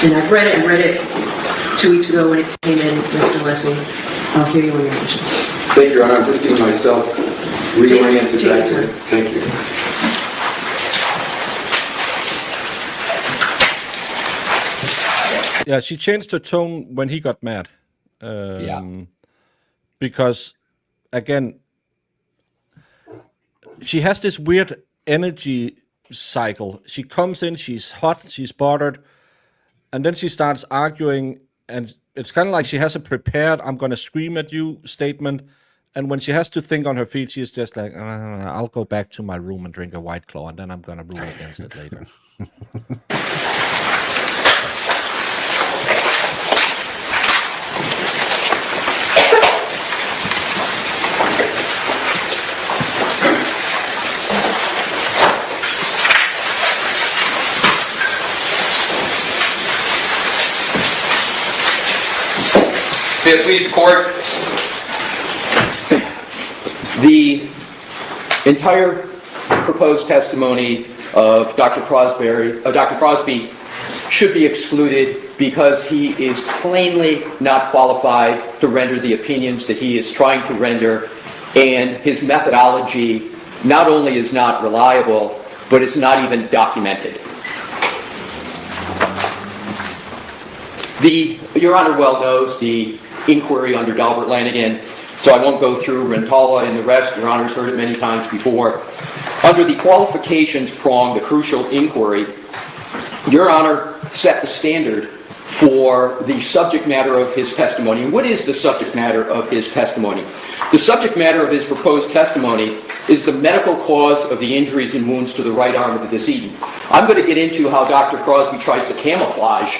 E: And I've read it 2 weeks ago when it came in, Mr. Leslie. I'll hear you on your motion.
H: Thank you, Your Honor. I'm just getting myself reoriented back to it. Thank you.
B: Yeah, she changed her tone when he got mad. Because, again, she has this weird energy cycle. She comes in, she's hot, she's bothered, and then she starts arguing, and it's kind of like she has a prepared, I'm going to scream at you statement, and when she has to think on her feet, she's just like, I'll go back to my room and drink a White Claw, and then I'm going to rule against it later.
H: May it please the court. The entire proposed testimony of Dr. Crosby should be excluded because he is plainly not qualified to render the opinions that he is trying to render, and his methodology not only is not reliable, but it's not even documented. Your Honor well knows the inquiry under Dalbert Lanigan, so I won't go through Rentala and the rest. Your Honor's heard it many times before. Under the qualifications prong, the crucial inquiry, Your Honor set the standard for the subject matter of his testimony. And what is the subject matter of his testimony? The subject matter of his proposed testimony is the medical cause of the injuries and wounds to the right arm of the decedent. I'm going to get into how Dr. Crosby tries to camouflage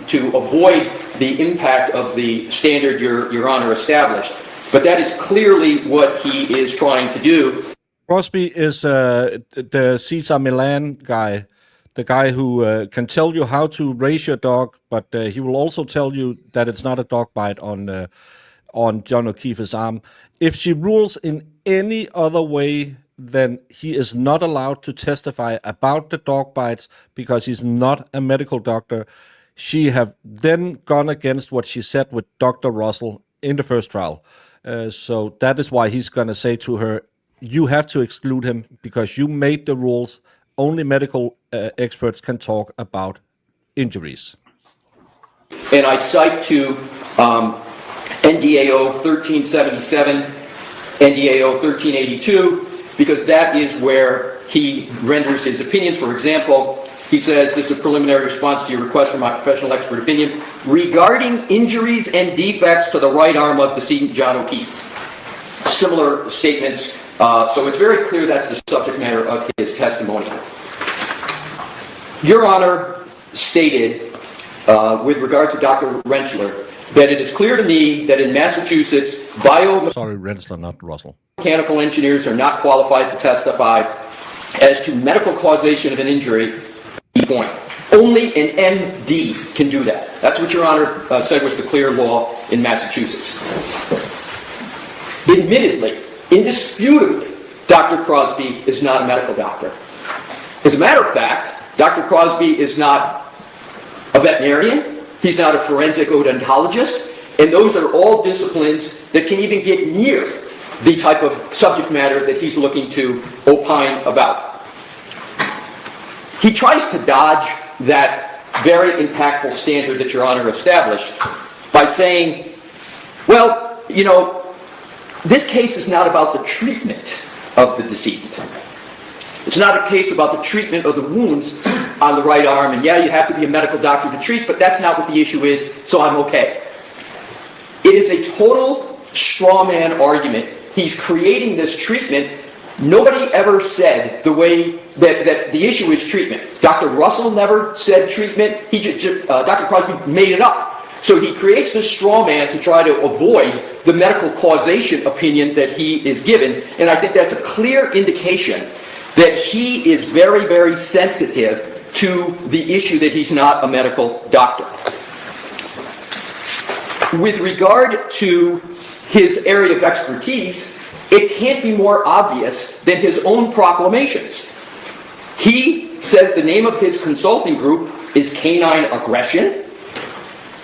H: to avoid the impact of the standard Your Honor established. But that is clearly what he is trying to do.
B: Crosby is the Cesar Millan guy, the guy who can tell you how to raise your dog, but he will also tell you that it's not a dog bite on John O'Keefe's arm. If she rules in any other way, then he is not allowed to testify about the dog bites because he's not a medical doctor. She have then gone against what she said with Dr. Russell in the first trial. So that is why he's going to say to her, you have to exclude him because you made the rules. Only medical experts can talk about injuries.
H: And I cite to NDAO 1377, NDAO 1382, because that is where he renders his opinions. For example, he says, this is a preliminary response to your request for my professional expert opinion regarding injuries and defects to the right arm of decedent John O'Keefe. Similar statements. So it's very clear that's the subject matter of his testimony. Your Honor stated, with regard to Dr. Rentschler, that it is clear to me that in Massachusetts,
B: Sorry, Rentschler, not Russell.
H: Mechanical engineers are not qualified to testify as to medical causation of an injury. Point. Only an MD can do that. That's what Your Honor said was the clear law in Massachusetts. Admittedly, indisputably, Dr. Crosby is not a medical doctor. As a matter of fact, Dr. Crosby is not a veterinarian. He's not a forensic odontologist. And those are all disciplines that can even get near the type of subject matter that he's looking to opine about. He tries to dodge that very impactful standard that Your Honor established by saying, well, you know, this case is not about the treatment of the decedent. It's not a case about the treatment of the wounds on the right arm, and yeah, you have to be a medical doctor to treat, but that's not what the issue is, so I'm okay. It is a total straw man argument. He's creating this treatment. Nobody ever said the way that the issue is treatment. Dr. Russell never said treatment. Dr. Crosby made it up. So he creates this straw man to try to avoid the medical causation opinion that he is given, and I think that's a clear indication that he is very, very sensitive to the issue that he's not a medical doctor. With regard to his area of expertise, it can't be more obvious than his own proclamations. He says the name of his consulting group is Canine Aggression.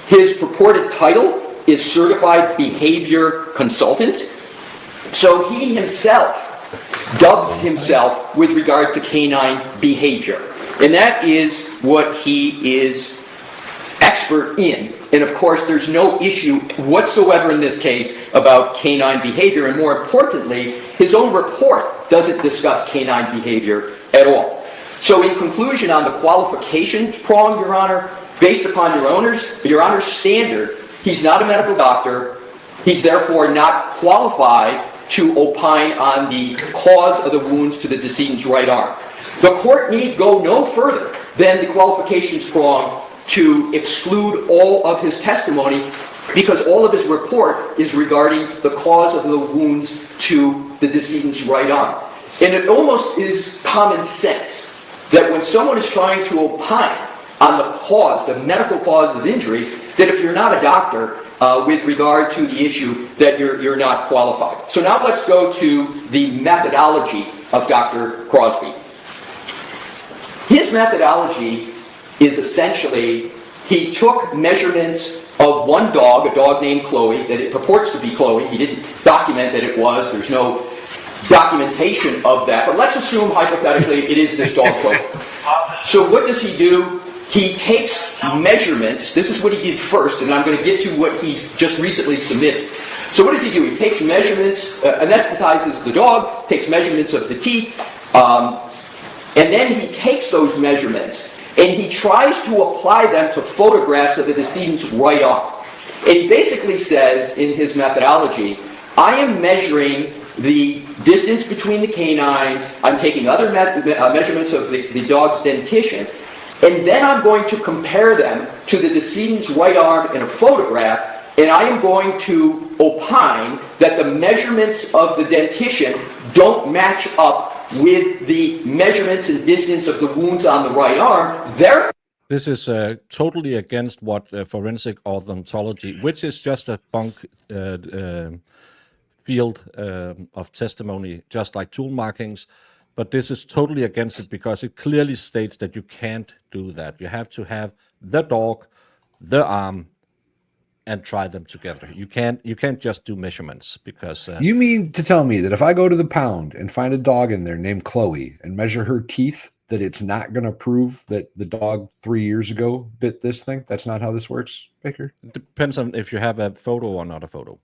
H: His purported title is Certified Behavior Consultant. So he himself dubs himself with regard to canine behavior. And that is what he is expert in. And of course, there's no issue whatsoever in this case about canine behavior. And more importantly, his own report doesn't discuss canine behavior at all. So in conclusion, on the qualifications prong, Your Honor, based upon Your Honor's standard, he's not a medical doctor. He's therefore not qualified to opine on the cause of the wounds to the decedent's right arm. The court need go no further than the qualifications prong to exclude all of his testimony, because all of his report is regarding the cause of the wounds to the decedent's right arm. And it almost is common sense that when someone is trying to opine on the cause, the medical cause of injury, that if you're not a doctor, with regard to the issue, that you're not qualified. So now let's go to the methodology of Dr. Crosby. His methodology is essentially, he took measurements of one dog, a dog named Chloe, that it purports to be Chloe. He didn't document that it was. There's no documentation of that. But let's assume, hypothetically, it is this dog Chloe. So what does he do? He takes measurements. This is what he did first, and I'm going to get to what he's just recently submitted. So what does he do? He takes measurements, anesthetizes the dog, takes measurements of the teeth, and then he takes those measurements and he tries to apply them to photographs of the decedent's right arm. And he basically says in his methodology, I am measuring the distance between the canines, I'm taking other measurements of the dog's dentition, and then I'm going to compare them to the decedent's right arm in a photograph, and I am going to opine that the measurements of the dentition don't match up with the measurements and distance of the wounds on the right arm. Therefore,
B: this is totally against what forensic odontology, which is just a field of testimony, just like tool markings. But this is totally against it because it clearly states that you can't do that. You have to have the dog, the arm, and try them together. You can't just do measurements because...
C: You mean to tell me that if I go to the pound and find a dog in there named Chloe and measure her teeth, that it's not going to prove that the dog 3 years ago bit this thing? That's not how this works, Baker?
B: It depends on if you have a photo or not a photo.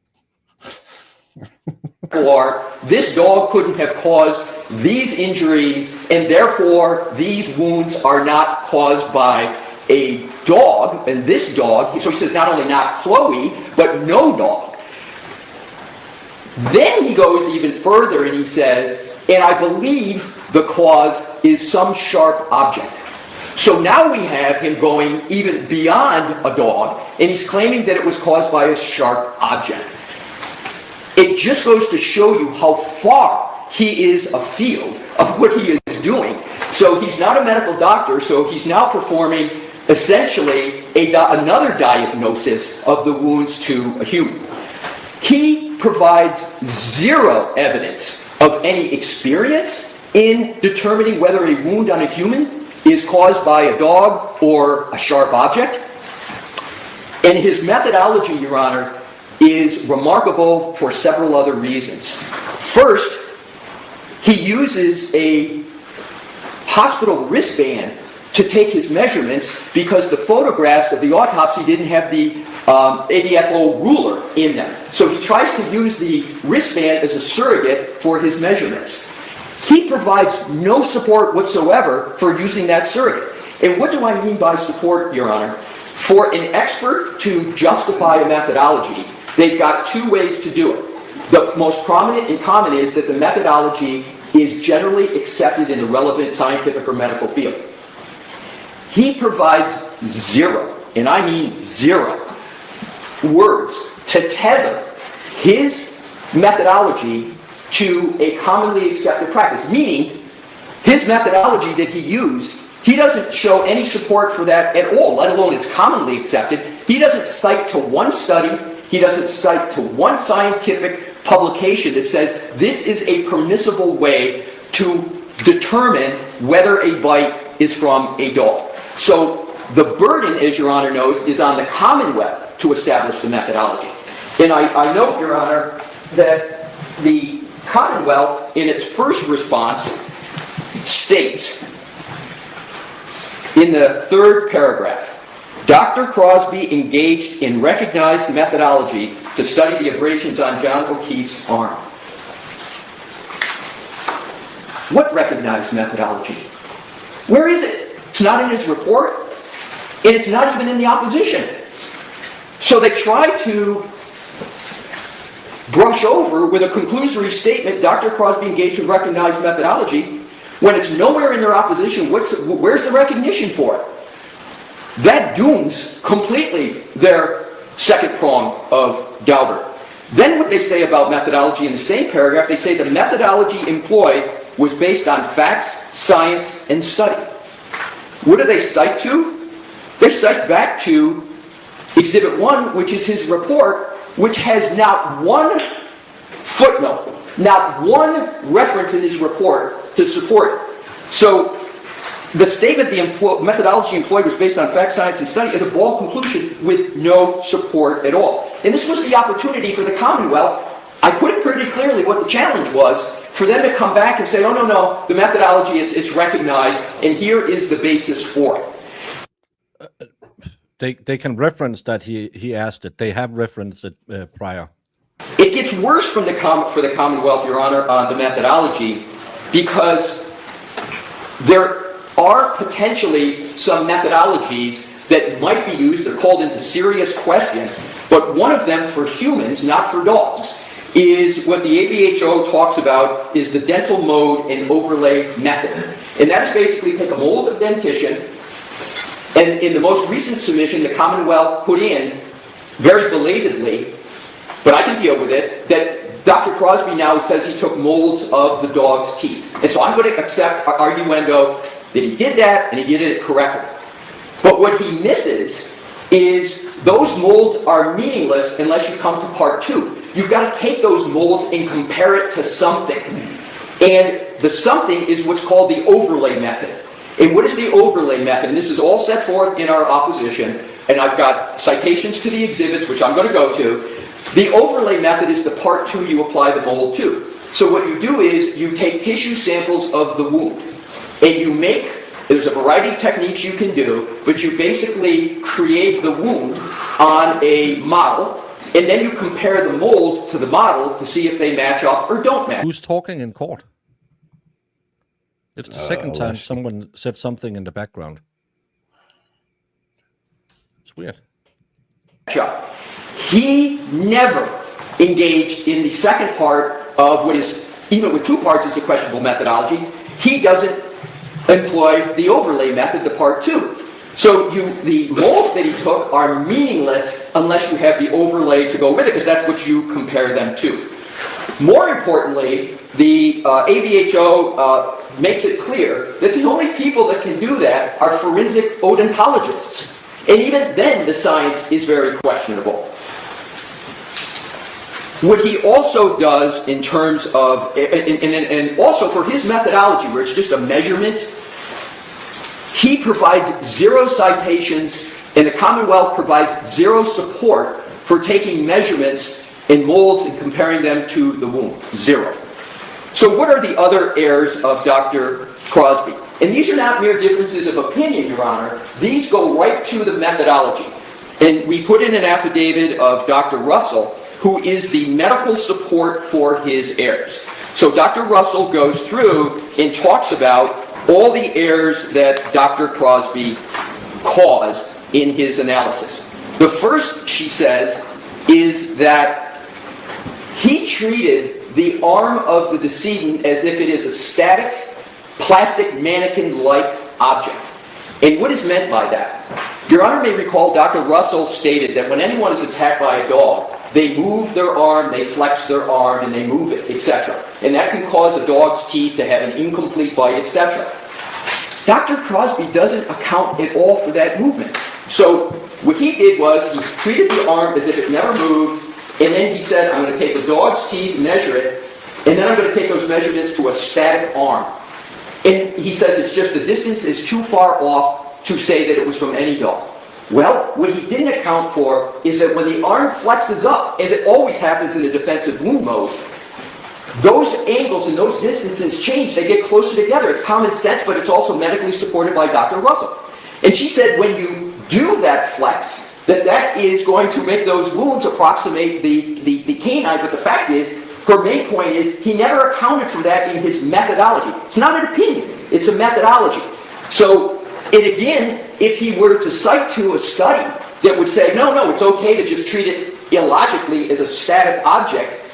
H: or this dog couldn't have caused these injuries, and therefore these wounds are not caused by a dog, and this dog, so he says not only not Chloe, but no dog. Then he goes even further and he says, and I believe the cause is some sharp object. So now we have him going even beyond a dog, and he's claiming that it was caused by a sharp object. It just goes to show you how far he is afield of what he is doing. So he's not a medical doctor, so he's now performing essentially another diagnosis of the wounds to a human. He provides zero evidence of any experience in determining whether a wound on a human is caused by a dog or a sharp object. And his methodology, Your Honor, is remarkable for several other reasons. First, he uses a hospital wristband to take his measurements because the photographs of the autopsy didn't have the ADFO ruler in them. So he tries to use the wristband as a surrogate for his measurements. He provides no support whatsoever for using that surrogate. And what do I mean by support, Your Honor? For an expert to justify a methodology, they've got two ways to do it. The most prominent and common is that the methodology is generally accepted in the relevant scientific or medical field. He provides zero, and I mean zero, words to tether his methodology to a commonly accepted practice, meaning his methodology that he used, he doesn't show any support for that at all, let alone it's commonly accepted. He doesn't cite to one study, he doesn't cite to one scientific publication that says this is a permissible way to determine whether a bite is from a dog. So the burden, as Your Honor knows, is on the Commonwealth to establish the methodology. And I note, Your Honor, that the Commonwealth, in its first response, states in the third paragraph, Dr. Crosby engaged in recognized methodology to study the abrasions on John O'Keefe's arm. What recognized methodology? Where is it? It's not in his report, and it's not even in the opposition. So they try to brush over with a conclusory statement, Dr. Crosby engaged in recognized methodology, when it's nowhere in their opposition. Where's the recognition for it? That dooms completely their second prong of Daubert. Then what they say about methodology in the same paragraph, they say the methodology employed was based on facts, science, and study. What do they cite to? They cite back to Exhibit 1, which is his report, which has not one footnote, not one reference in his report to support it. So the statement the methodology employed was based on fact, science, and study is a bald conclusion with no support at all. And this was the opportunity for the Commonwealth. I put it pretty clearly what the challenge was, for them to come back and say, oh, no, the methodology, it's recognized, and here is the basis for it.
B: They can reference that he asked it. They have referenced it prior.
H: It gets worse for the Commonwealth, Your Honor, on the methodology, because there are potentially some methodologies that might be used, they're called into serious question, but one of them for humans, not for dogs, is what the ABHO talks about is the dental mode and overlay method. And that is basically take a mold of dentition, and in the most recent submission, the Commonwealth put in, very belatedly, but I can deal with it, that Dr. Crosby now says he took molds of the dog's teeth. And so I'm going to accept arguendo that he did that, and he did it correctly. But what he misses is those molds are meaningless unless you come to part 2. You've got to take those molds and compare it to something. And the something is what's called the overlay method. And what is the overlay method? And this is all set forth in our opposition, and I've got citations to the exhibits, which I'm going to go to. The overlay method is the part 2 you apply the mold to. So what you do is you take tissue samples of the wound, and you make, there's a variety of techniques you can do, but you basically create the wound on a model, and then you compare the mold to the model to see if they match up or don't match.
B: Who's talking in court? It's the second time someone said something in the background. It's weird.
H: He never engaged in the second part of what is, even with 2 parts, is a questionable methodology. He doesn't employ the overlay method, the part 2. So the molds that he took are meaningless unless you have the overlay to go with it, because that's what you compare them to. More importantly, the ABHO makes it clear that the only people that can do that are forensic odontologists. And even then, the science is very questionable. What he also does in terms of, and also for his methodology, where it's just a measurement, he provides 0 citations, and the Commonwealth provides 0 support for taking measurements in molds and comparing them to the wound. 0. So what are the other errors of Dr. Crosby? And these are not mere differences of opinion, Your Honor. These go right to the methodology. And we put in an affidavit of Dr. Russell, who is the medical support for his errors. So Dr. Russell goes through and talks about all the errors that Dr. Crosby caused in his analysis. The first, she says, is that he treated the arm of the decedent as if it is a static, plastic mannequin-like object. And what is meant by that? Your Honor may recall Dr. Russell stated that when anyone is attacked by a dog, they move their arm, they flex their arm, and they move it, etc. And that can cause a dog's teeth to have an incomplete bite, etc. Dr. Crosby doesn't account at all for that movement. So what he did was he treated the arm as if it never moved, and then he said, I'm going to take the dog's teeth, measure it, and then I'm going to take those measurements to a static arm. And he says it's just the distance is too far off to say that it was from any dog. Well, what he didn't account for is that when the arm flexes up, as it always happens in a defensive wound mode, those angles and those distances change. They get closer together. It's common sense, but it's also medically supported by Dr. Russell. And she said when you do that flex, that is going to make those wounds approximate the canine. But the fact is, her main point is he never accounted for that in his methodology. It's not an opinion. It's a methodology. So, and again, if he were to cite to a study that would say, no, it's okay to just treat it illogically as a static object,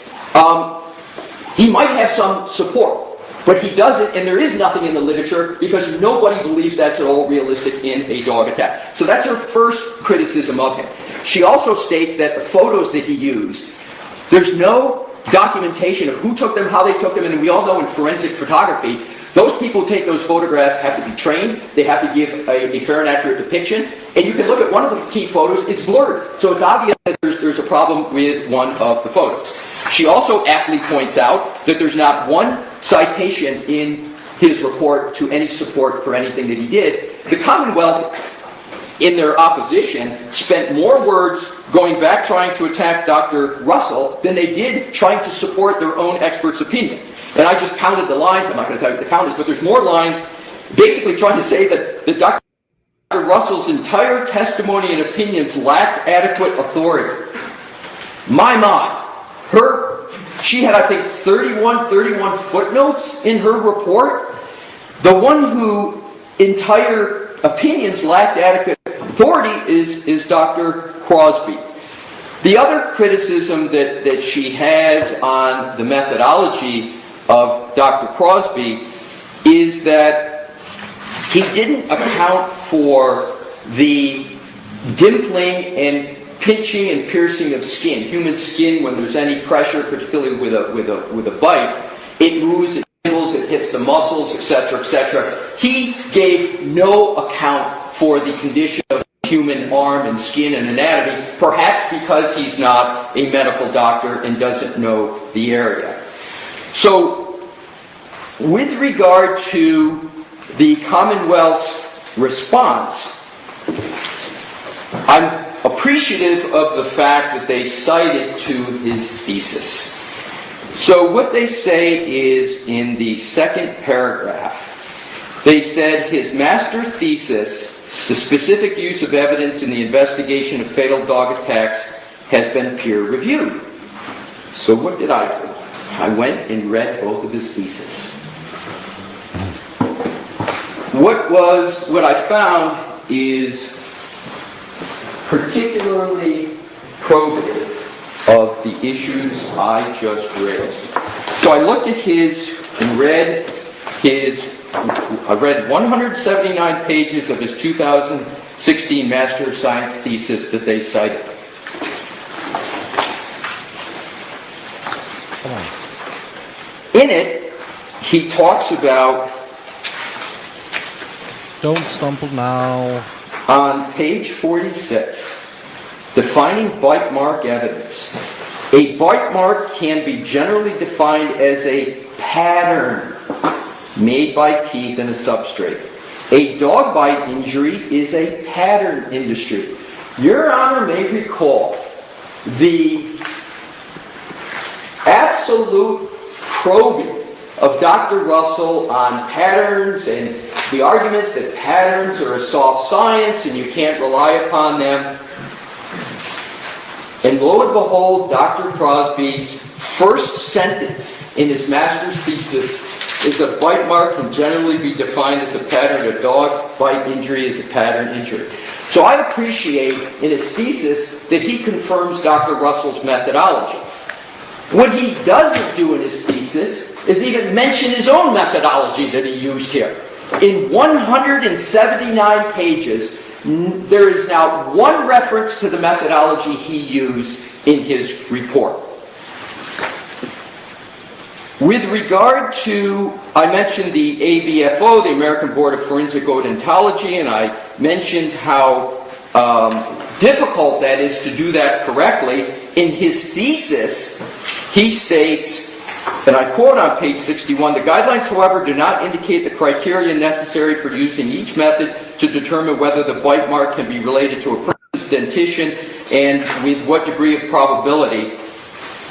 H: he might have some support. But he doesn't, and there is nothing in the literature because nobody believes that's at all realistic in a dog attack. So that's her first criticism of him. She also states that the photos that he used, there's no documentation of who took them, how they took them, and we all know in forensic photography, those people who take those photographs have to be trained, they have to give a fair and accurate depiction, and you can look at one of the key photos, it's blurred. So it's obvious that there's a problem with one of the photos. She also aptly points out that there's not one citation in his report to any support for anything that he did. The Commonwealth, in their opposition, spent more words going back trying to attack Dr. Russell than they did trying to support their own expert's opinion. And I just counted the lines. I'm not going to tell you what the count is, but there's more lines basically trying to say that Dr. Russell's entire testimony and opinions lacked adequate authority. My. She had, I think, 31 footnotes in her report. The one who entire opinions lacked adequate authority is Dr. Crosby. The other criticism that she has on the methodology of Dr. Crosby is that he didn't account for the dimpling and pinching and piercing of skin. Human skin, when there's any pressure, particularly with a bite, it moves, it tingles, it hits the muscles, etc., etc. He gave no account for the condition of the human arm and skin and anatomy, perhaps because he's not a medical doctor and doesn't know the area. So, with regard to the Commonwealth's response, I'm appreciative of the fact that they cited to his thesis. So what they say is in the second paragraph, they said his master thesis, the specific use of evidence in the investigation of fatal dog attacks, has been peer reviewed. So what did I do? I went and read both of his theses. What I found is particularly probative of the issues I just raised. So I looked at his and read 179 pages of his 2016 Master of Science thesis that they cited. In it, he talks about,
B: Don't stumble now.
H: on page 46, defining bite mark evidence. A bite mark can be generally defined as a pattern made by teeth in a substrate. A dog bite injury is a pattern industry. Your Honor may recall the absolute probing of Dr. Russell on patterns and the arguments that patterns are a soft science and you can't rely upon them. And lo and behold, Dr. Crosby's first sentence in his master's thesis is a bite mark can generally be defined as a pattern. A dog bite injury is a pattern injury. So I appreciate in his thesis that he confirms Dr. Russell's methodology. What he doesn't do in his thesis is even mention his own methodology that he used here. In 179 pages, there is now one reference to the methodology he used in his report. With regard to, I mentioned the ABFO, the American Board of Forensic Odontology, and I mentioned how difficult that is to do that correctly. In his thesis, he states, and I quote on page 61, the guidelines, however, do not indicate the criteria necessary for using each method to determine whether the bite mark can be related to a person's dentition and with what degree of probability.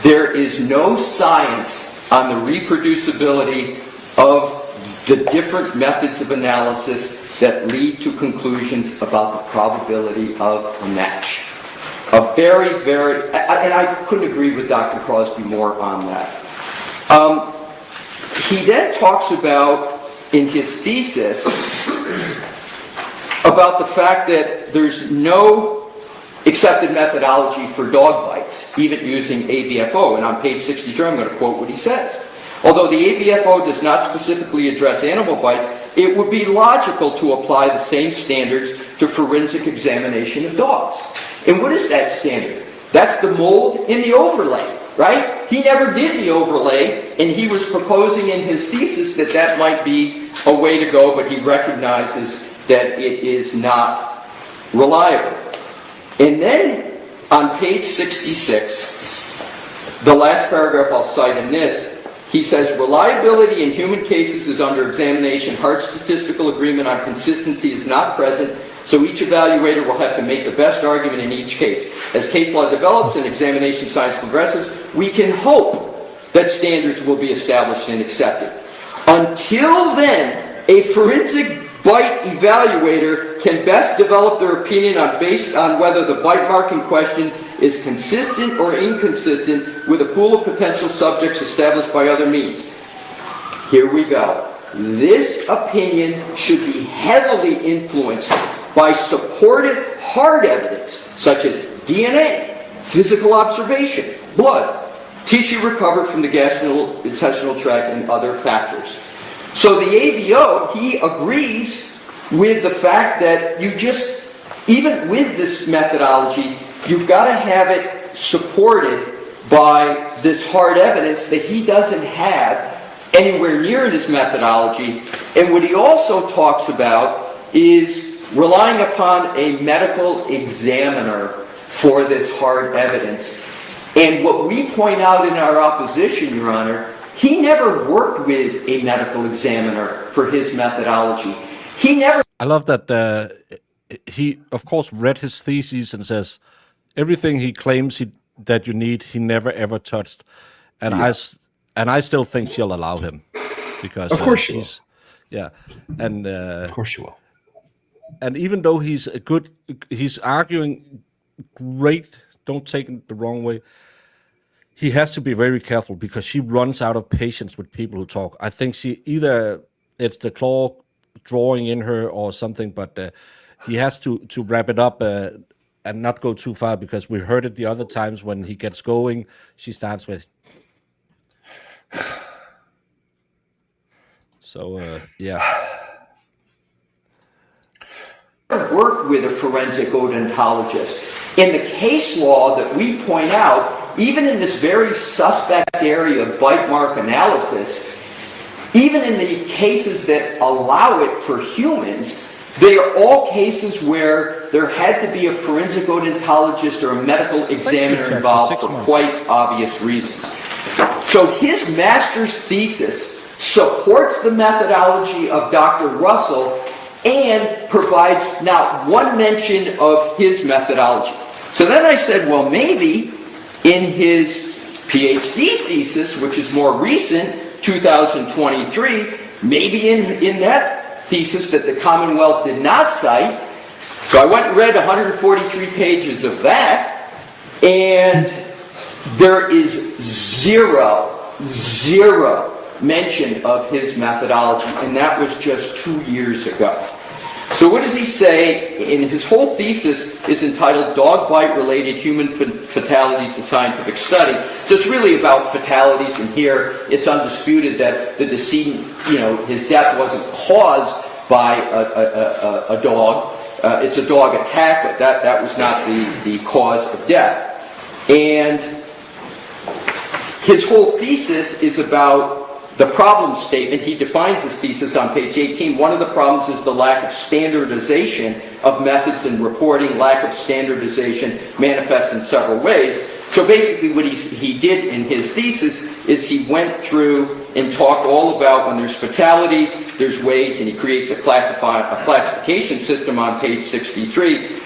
H: There is no science on the reproducibility of the different methods of analysis that lead to conclusions about the probability of a match. A very, very, and I couldn't agree with Dr. Crosby more on that. He then talks about, in his thesis, about the fact that there's no accepted methodology for dog bites, even using ABFO. And on page 63, I'm going to quote what he says. Although the ABFO does not specifically address animal bites, it would be logical to apply the same standards to forensic examination of dogs. And what is that standard? That's the mold in the overlay, right? He never did the overlay, and he was proposing in his thesis that that might be a way to go, but he recognizes that it is not reliable. And then on page 66, the last paragraph I'll cite in this, he says, reliability in human cases is under examination. Hard statistical agreement on consistency is not present, so each evaluator will have to make the best argument in each case. As case law develops and examination science progresses, we can hope that standards will be established and accepted. Until then, a forensic bite evaluator can best develop their opinion based on whether the bite mark in question is consistent or inconsistent with a pool of potential subjects established by other means. Here we go. This opinion should be heavily influenced by supportive hard evidence, such as DNA, physical observation, blood, tissue recovered from the gastrointestinal tract, and other factors. So the ABO, he agrees with the fact that you just, even with this methodology, you've got to have it supported by this hard evidence that he doesn't have anywhere near in his methodology. And what he also talks about is relying upon a medical examiner for this hard evidence. And what we point out in our opposition, Your Honor, he never worked with a medical examiner for his methodology. He never...
B: I love that he, of course, read his theses and says everything he claims that you need, he never ever touched. And I still think she'll allow him because
C: of course she will.
B: Yeah, and
C: of course you will.
B: And even though he's arguing great. Don't take it the wrong way. He has to be very careful because she runs out of patience with people who talk. I think it's the claw drawing in her or something, but he has to wrap it up and not go too far because we heard it the other times when he gets going, she starts with. So, yeah.
H: Worked with a forensic odontologist. In the case law that we point out, even in this very suspect area of bite mark analysis, even in the cases that allow it for humans, they are all cases where there had to be a forensic odontologist or a medical examiner involved for quite obvious reasons. So his master's thesis supports the methodology of Dr. Russell and provides not one mention of his methodology. So then I said, well, maybe in his PhD thesis, which is more recent, 2023, maybe in that thesis that the Commonwealth did not cite. So I went and read 143 pages of that, and there is zero mention of his methodology, and that was just 2 years ago. So what does he say? In his whole thesis is entitled Dog Bite Related Human Fatalities, a Scientific Study. So it's really about fatalities, and here it's undisputed that the decedent, his death wasn't caused by a dog. It's a dog attack, but that was not the cause of death. And his whole thesis is about the problem statement. He defines his thesis on page 18. One of the problems is the lack of standardization of methods in reporting. Lack of standardization manifests in several ways. So basically what he did in his thesis is he went through and talked all about when there's fatalities, there's ways, and he creates a classification system on page 63.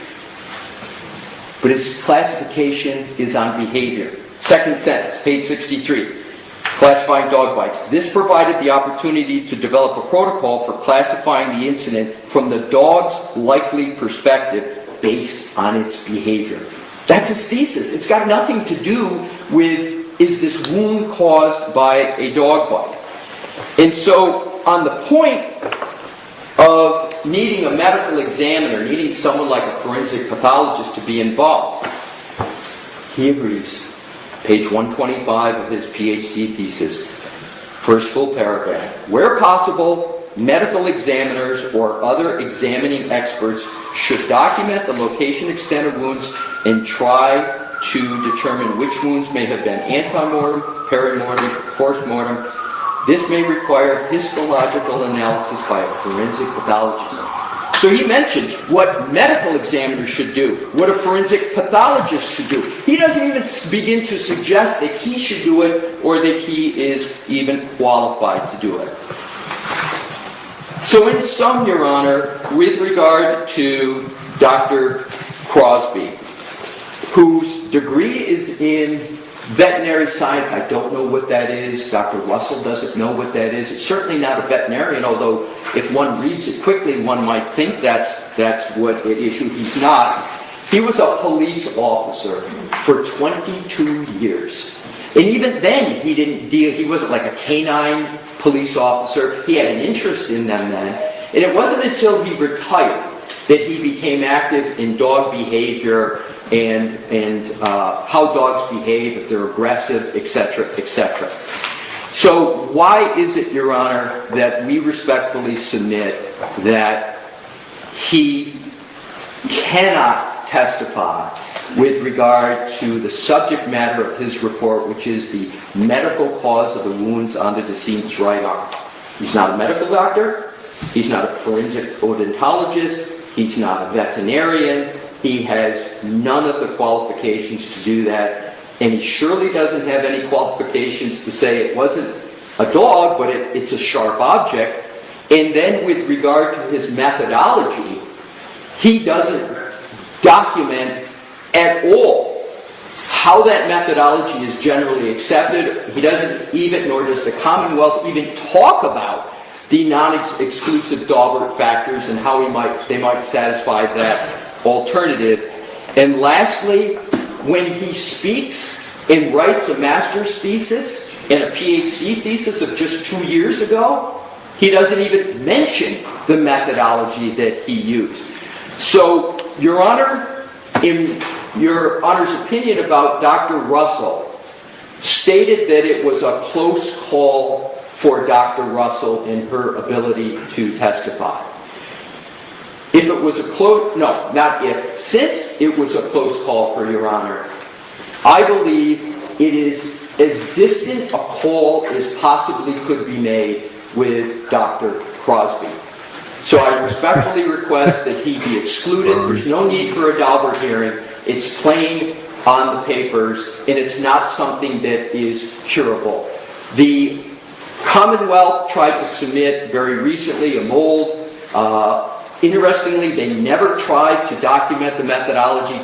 H: But his classification is on behavior. Second sentence, page 63. Classifying dog bites. This provided the opportunity to develop a protocol for classifying the incident from the dog's likely perspective based on its behavior. That's his thesis. It's got nothing to do with, is this wound caused by a dog bite? And so, on the point of needing a medical examiner, needing someone like a forensic pathologist to be involved, he agrees. Page 125 of his PhD thesis, first full paragraph. Where possible, medical examiners or other examining experts should document the location, extent of wounds, and try to determine which wounds may have been antemortem, perimortem, postmortem. This may require histological analysis by a forensic pathologist. So he mentions what medical examiners should do, what a forensic pathologist should do. He doesn't even begin to suggest that he should do it or that he is even qualified to do it. So in sum, Your Honor, with regard to Dr. Crosby, whose degree is in veterinary science, I don't know what that is. Dr. Russell doesn't know what that is. It's certainly not a veterinarian, although if one reads it quickly, one might think that's what it issued. He's not. He was a police officer for 22 years. And even then, he wasn't like a canine police officer. He had an interest in them then. And it wasn't until he retired that he became active in dog behavior and how dogs behave, if they're aggressive, etc., etc. So why is it, Your Honor, that we respectfully submit that he cannot testify with regard to the subject matter of his report, which is the medical cause of the wounds on the decedent's right arm? He's not a medical doctor. He's not a forensic odontologist. He's not a veterinarian. He has none of the qualifications to do that, and he surely doesn't have any qualifications to say it wasn't a dog, but it's a sharp object. And then with regard to his methodology, he doesn't document at all how that methodology is generally accepted. He doesn't even, nor does the Commonwealth even talk about the non-exclusive Daubert factors and how they might satisfy that alternative. And lastly, when he speaks and writes a master's thesis and a PhD thesis of just 2 years ago, he doesn't even mention the methodology that he used. So, Your Honor, in Your Honor's opinion about Dr. Russell, stated that it was a close call for Dr. Russell in her ability to testify. If it was a close, no, not if, since it was a close call for Your Honor, I believe it is as distant a call as possibly could be made with Dr. Crosby. So I respectfully request that he be excluded. There's no need for a Daubert hearing. It's plain on the papers, and it's not something that is curable. The Commonwealth tried to submit very recently a mold. Interestingly, they never tried to document the methodology,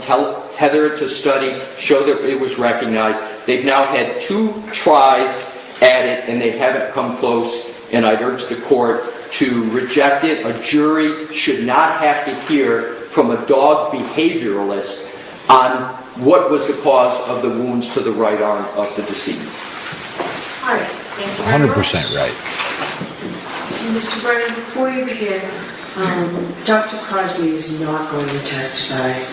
H: tether it to study, show that it was recognized. They've now had 2 tries at it, and they haven't come close, and I'd urge the court to reject it. A jury should not have to hear from a dog behavioralist on what was the cause of the wounds to the right arm of the decedent.
E: All right, thank you very much.
C: 100% right.
E: Mr. Brennan, before you begin, Dr. Crosby is not going to testify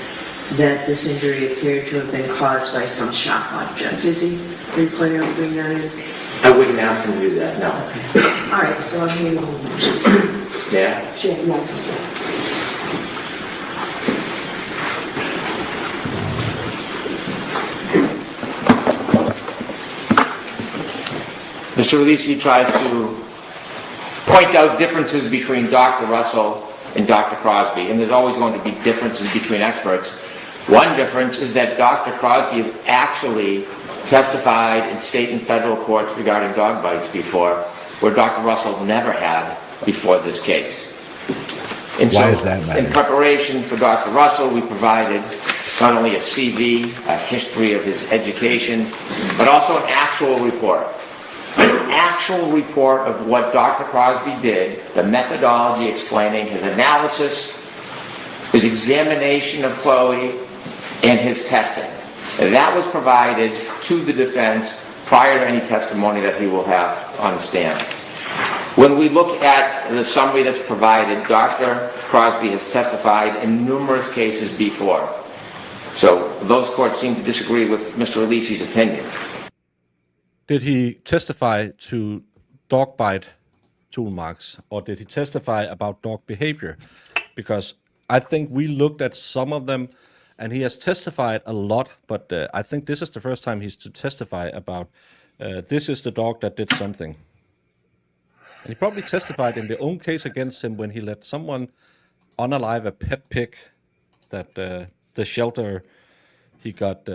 E: that this injury appeared to have been caused by some sharp object, is he? Are you planning on bringing that in?
F: I wouldn't ask him to do that, no.
E: Okay. All right, so I'm hearing a motion.
F: Yeah?
E: Sure, yes.
F: Mr. Alisi tries to point out differences between Dr. Russell and Dr. Crosby, and there's always going to be differences between experts. One difference is that Dr. Crosby has actually testified in state and federal courts regarding dog bites before, where Dr. Russell never had before this case. And
C: Why does that matter?
F: In preparation for Dr. Russell, we provided not only a CV, a history of his education, but also an actual report. An actual report of what Dr. Crosby did, the methodology explaining his analysis, his examination of Chloe, and his testing. And that was provided to the defense prior to any testimony that he will have on the stand. When we look at the summary that's provided, Dr. Crosby has testified in numerous cases before. So those courts seem to disagree with Mr. Alisi's opinion.
B: Did he testify to dog bite tool marks, or did he testify about dog behavior? Because I think we looked at some of them, and he has testified a lot, but I think this is the first time he's to testify about this is the dog that did something. And he probably testified in their own case against him when he let someone unalive a pet pig that the shelter he got...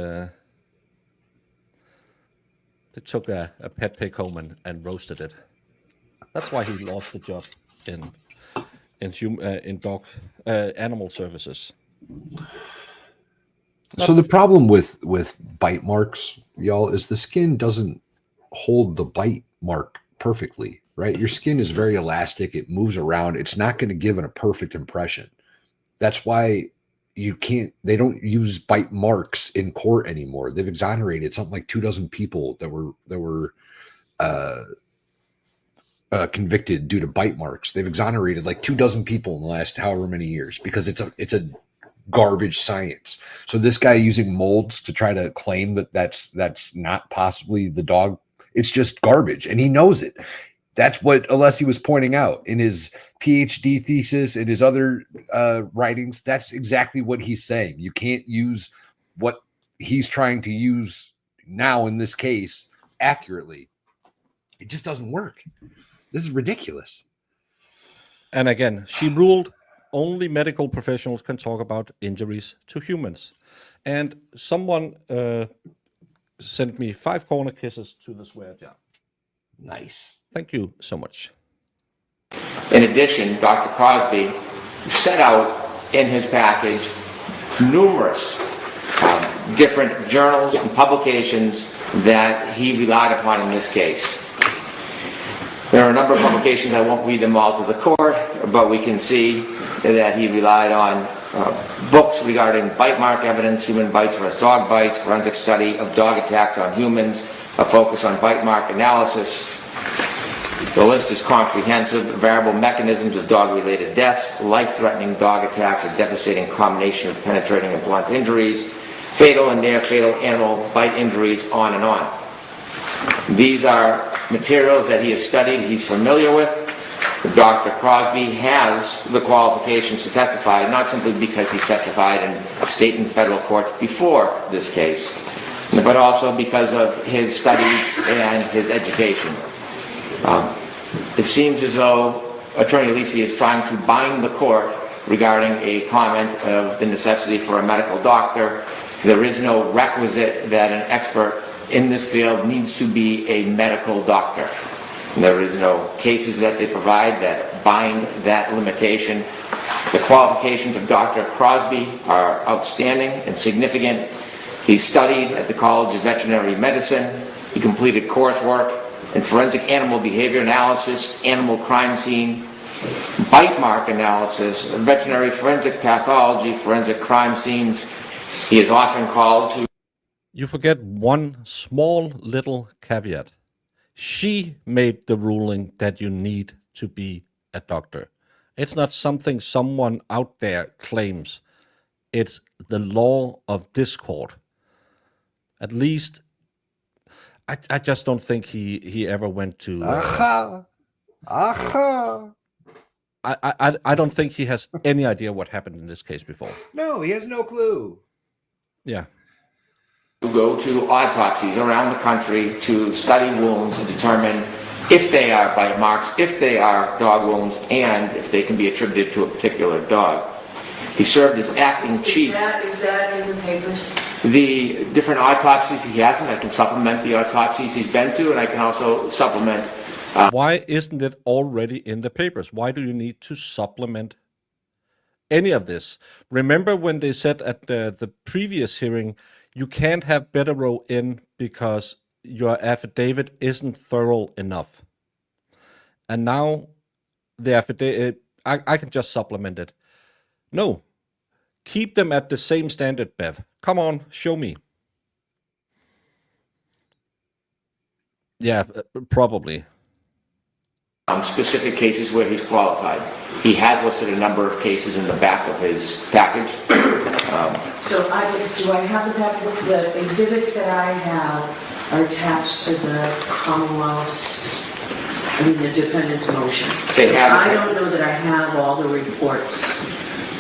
B: They took a pet pig home and roasted it. That's why he lost the job in dog animal services.
C: So the problem with bite marks, y'all, is the skin doesn't hold the bite mark perfectly, right? Your skin is very elastic. It moves around. It's not going to give it a perfect impression. That's why they don't use bite marks in court anymore. They've exonerated something like 24 people that were convicted due to bite marks. They've exonerated like 24 people in the last however many years because it's a garbage science. So this guy using molds to try to claim that that's not possibly the dog, it's just garbage, and he knows it. That's what Alesi was pointing out in his PhD thesis and his other writings. That's exactly what he's saying. You can't use what he's trying to use now in this case accurately. It just doesn't work. This is ridiculous.
B: And again, she ruled only medical professionals can talk about injuries to humans. And someone sent me 5 corner kisses to the swear jar.
C: Nice.
B: Thank you so much.
F: In addition, Dr. Crosby set out in his package numerous different journals and publications that he relied upon in this case. There are a number of publications, I won't read them all to the court, but we can see that he relied on books regarding bite mark evidence, human bites versus dog bites, forensic study of dog attacks on humans, a focus on bite mark analysis. The list is comprehensive. Variable mechanisms of dog-related deaths, life-threatening dog attacks, a devastating combination of penetrating and blunt injuries, fatal and near-fatal animal bite injuries, on and on. These are materials that he has studied, he's familiar with. Dr. Crosby has the qualifications to testify, not simply because he's testified in state and federal courts before this case, but also because of his studies and his education. It seems as though Attorney Alisi is trying to bind the court regarding a comment of the necessity for a medical doctor. There is no requisite that an expert in this field needs to be a medical doctor. There is no cases that they provide that bind that limitation. The qualifications of Dr. Crosby are outstanding and significant. He studied at the College of Veterinary Medicine. He completed coursework in forensic animal behavior analysis, animal crime scene, bite mark analysis, veterinary forensic pathology, forensic crime scenes. He is often called to...
B: You forget one small little caveat. She made the ruling that you need to be a doctor. It's not something someone out there claims. It's the law of this court. At least, I just don't think he ever went to. I don't think he has any idea what happened in this case before.
I: No, he has no clue.
B: Yeah.
F: To go to autopsies around the country to study wounds and determine if they are bite marks, if they are dog wounds, and if they can be attributed to a particular dog. He served as acting chief.
E: Is that in the papers?
F: The different autopsies he has, and I can supplement the autopsies he's been to, and I can also supplement.
B: Why isn't it already in the papers? Why do you need to supplement any of this? Remember when they said at the previous hearing, you can't have Betterow in because your affidavit isn't thorough enough. And now the affidavit, I can just supplement it. No, keep them at the same standard, Bev. Come on, show me. Yeah, probably.
F: Specific cases where he's qualified. He has listed a number of cases in the back of his package.
E: So do I have the packet? The exhibits that I have are attached to the the defendant's motion.
F: They have.
E: I don't know that I have all the reports.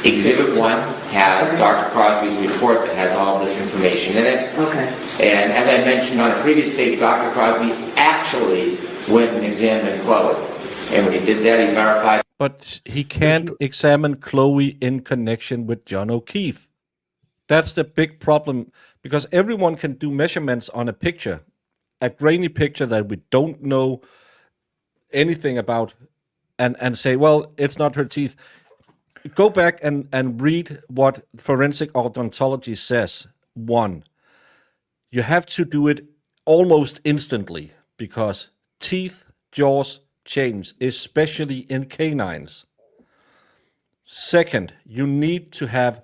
F: Exhibit 1 has Dr. Crosby's report that has all this information in it.
E: Okay.
F: And as I mentioned on a previous tape, Dr. Crosby actually went and examined Chloe. And when he did that, he verified.
B: But he can't examine Chloe in connection with John O'Keefe. That's the big problem, because everyone can do measurements on a picture, a grainy picture that we don't know anything about, and say, well, it's not her teeth. Go back and read what forensic odontology says. 1, you have to do it almost instantly, because teeth, jaws change, especially in canines. 2nd, you need to have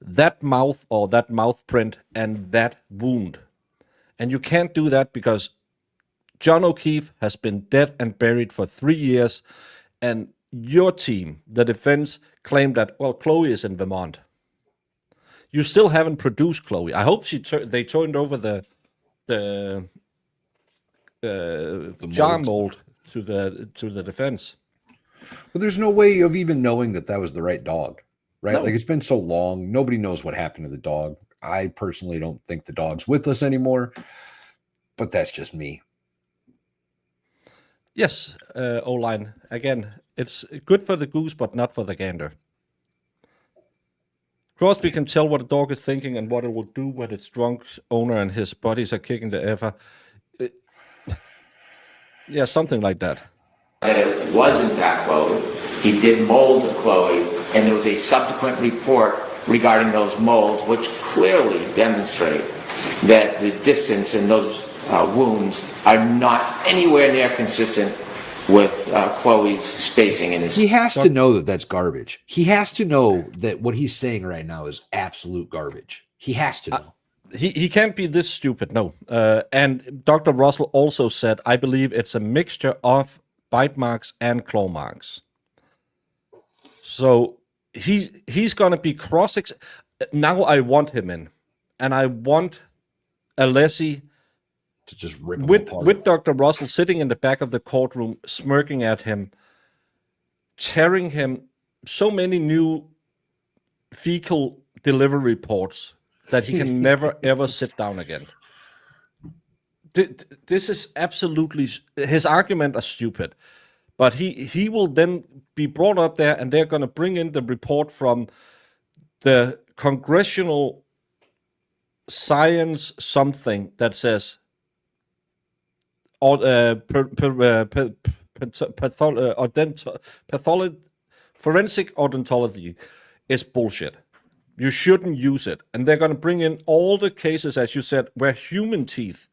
B: that mouth or that mouth print and that wound. And you can't do that because John O'Keefe has been dead and buried for 3 years, and your team, the defense, claimed that, well, Chloe is in Vermont. You still haven't produced Chloe. I hope they turned over the jar mold to the defense.
C: But there's no way of even knowing that was the right dog, right?
B: No.
C: Like, it's been so long. Nobody knows what happened to the dog. I personally don't think the dog's with us anymore, but that's just me.
B: Yes, O-line. Again, it's good for the goose, but not for the gander. Crosby can tell what a dog is thinking and what it will do when its drunk owner and his buddies are kicking the ever. Yeah, something like that.
F: That it was in fact Chloe. He did mold of Chloe, and there was a subsequent report regarding those molds, which clearly demonstrate that the distance in those wounds are not anywhere near consistent with Chloe's spacing in his.
C: He has to know that that's garbage. He has to know that what he's saying right now is absolute garbage. He has to know.
B: He can't be this stupid, no. And Dr. Russell also said, I believe it's a mixture of bite marks and claw marks. So he's going to be now I want him in. And I want Alessi
C: To just rip him apart.
B: with Dr. Russell sitting in the back of the courtroom, smirking at him, tearing him so many new fecal delivery reports that he can never, ever sit down again. This is absolutely... His argument are stupid. But he will then be brought up there, and they're going to bring in the report from the Congressional Science something that says... forensic odontology is bullshit. You shouldn't use it. And they're going to bring in all the cases, as you said, where human teeth